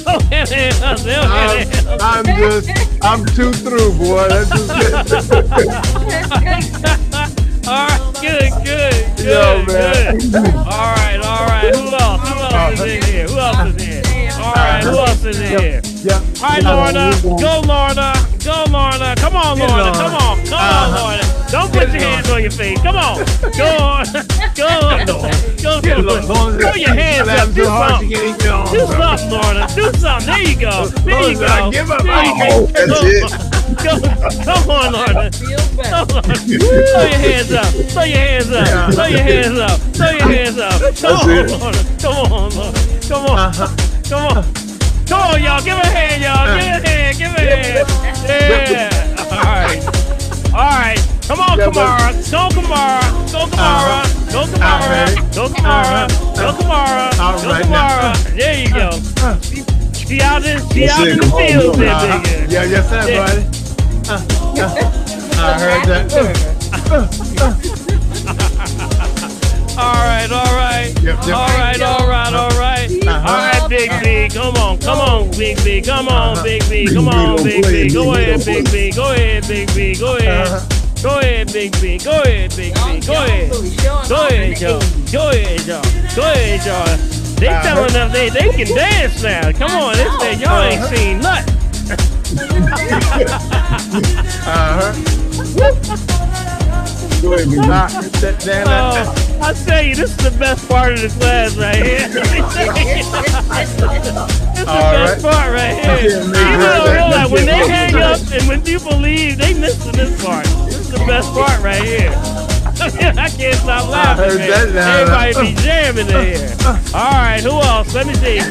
Oh, Hannah and husband. I'm too through, boy. That's just All right, good. Yo, man. All right. Who else is in here? All right, who else is in here? Yeah. All right, Lorna. Go, Lorna. Come on, Lorna. Come on, Lorna. Don't put your hands on your face. Come on. Go on. Throw your hands up. Do something. Do something, Lorna. Do something. There you go. Give up. That's it. Come on, Lorna. Throw your hands up. Throw your hands up. Come on, Lorna. Come on, y'all. Give her a hand, y'all. Give her a hand. Yeah. All right. Come on, Kamara. Go, Kamara. There you go. She out in the field there, nigga. Yeah, yes, sir, buddy. I heard that. All right. Yep. All right, Big B. Come on, Big B. Come on, Big B. Go ahead, Big B. Go ahead, Big B. Go ahead, y'all. They telling them they can dance now. Come on, they say y'all ain't seen nothing. I tell you, this is the best part of the class right here. This is the best part right here. You don't realize when they hang up and when people leave, they missing this part. This is the best part right here. I can't stop laughing, man. Everybody be jamming in here. All right, who else? Let me see.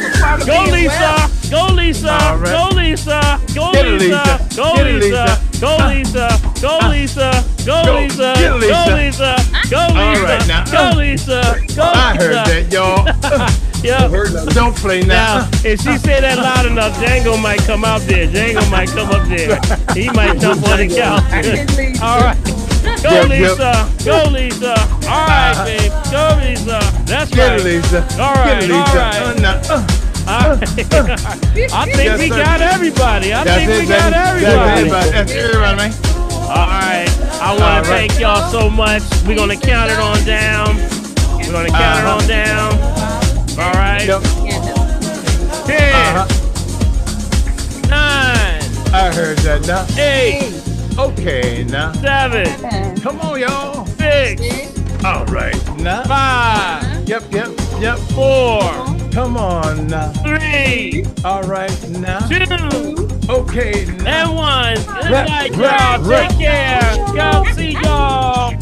Go, Lisa. Go, Lisa. Go, Lisa. Go, Lisa. Go, Lisa. Go, Lisa. Go, Lisa. Go, Lisa. Go, Lisa. Go, Lisa. Go, Lisa. Go, Lisa. I heard that, y'all. Yep. Don't play now. If she say that loud enough, Django might come out there. Django might come up there. He might jump on the couch. All right. Go, Lisa. Go, Lisa. All right, babe. Go, Lisa. That's right. Get Lisa. All right. Get Lisa. All right. I think we got everybody. I think we got everybody. That's everybody, man. All right. I want to thank y'all so much. We're going to count it on down. All right. 10. 9. I heard that now. 8. Okay, now. 7. Come on, y'all. 6. All right, now. 5. Yep. 4. Come on now. 3. All right, now. 2. Okay, now. And 1. Good night, y'all. Take care. Go see y'all.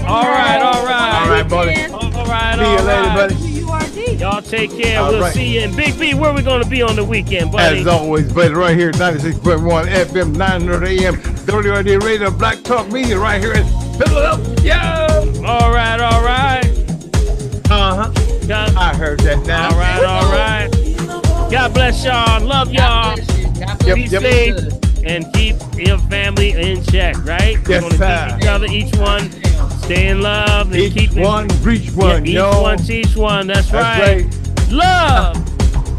All right. All right, buddy. All right. See you later, buddy. Y'all Take care. All We'll right. see you. And Big B, where we going to be on the weekend, buddy? As always, buddy, right here, 96.1 FM, 900 AM, WRD Radio, Black Talk Media, right here in Philadelphia. All right. Uh-huh. I heard that now. All right. God bless y'all. Love y'all. Be safe and keep your family in check, right? Yes, We're gonna keep each other, each one, stay in love, and keep one, reach one, each one, teach one. That's right. Love,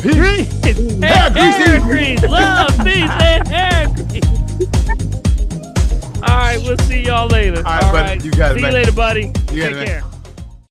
peace, hair grease. Love, peace, and hair grease. All right, we'll see y'all later. All right, buddy. You got it, See man. you later, buddy. You got Take it, man. care.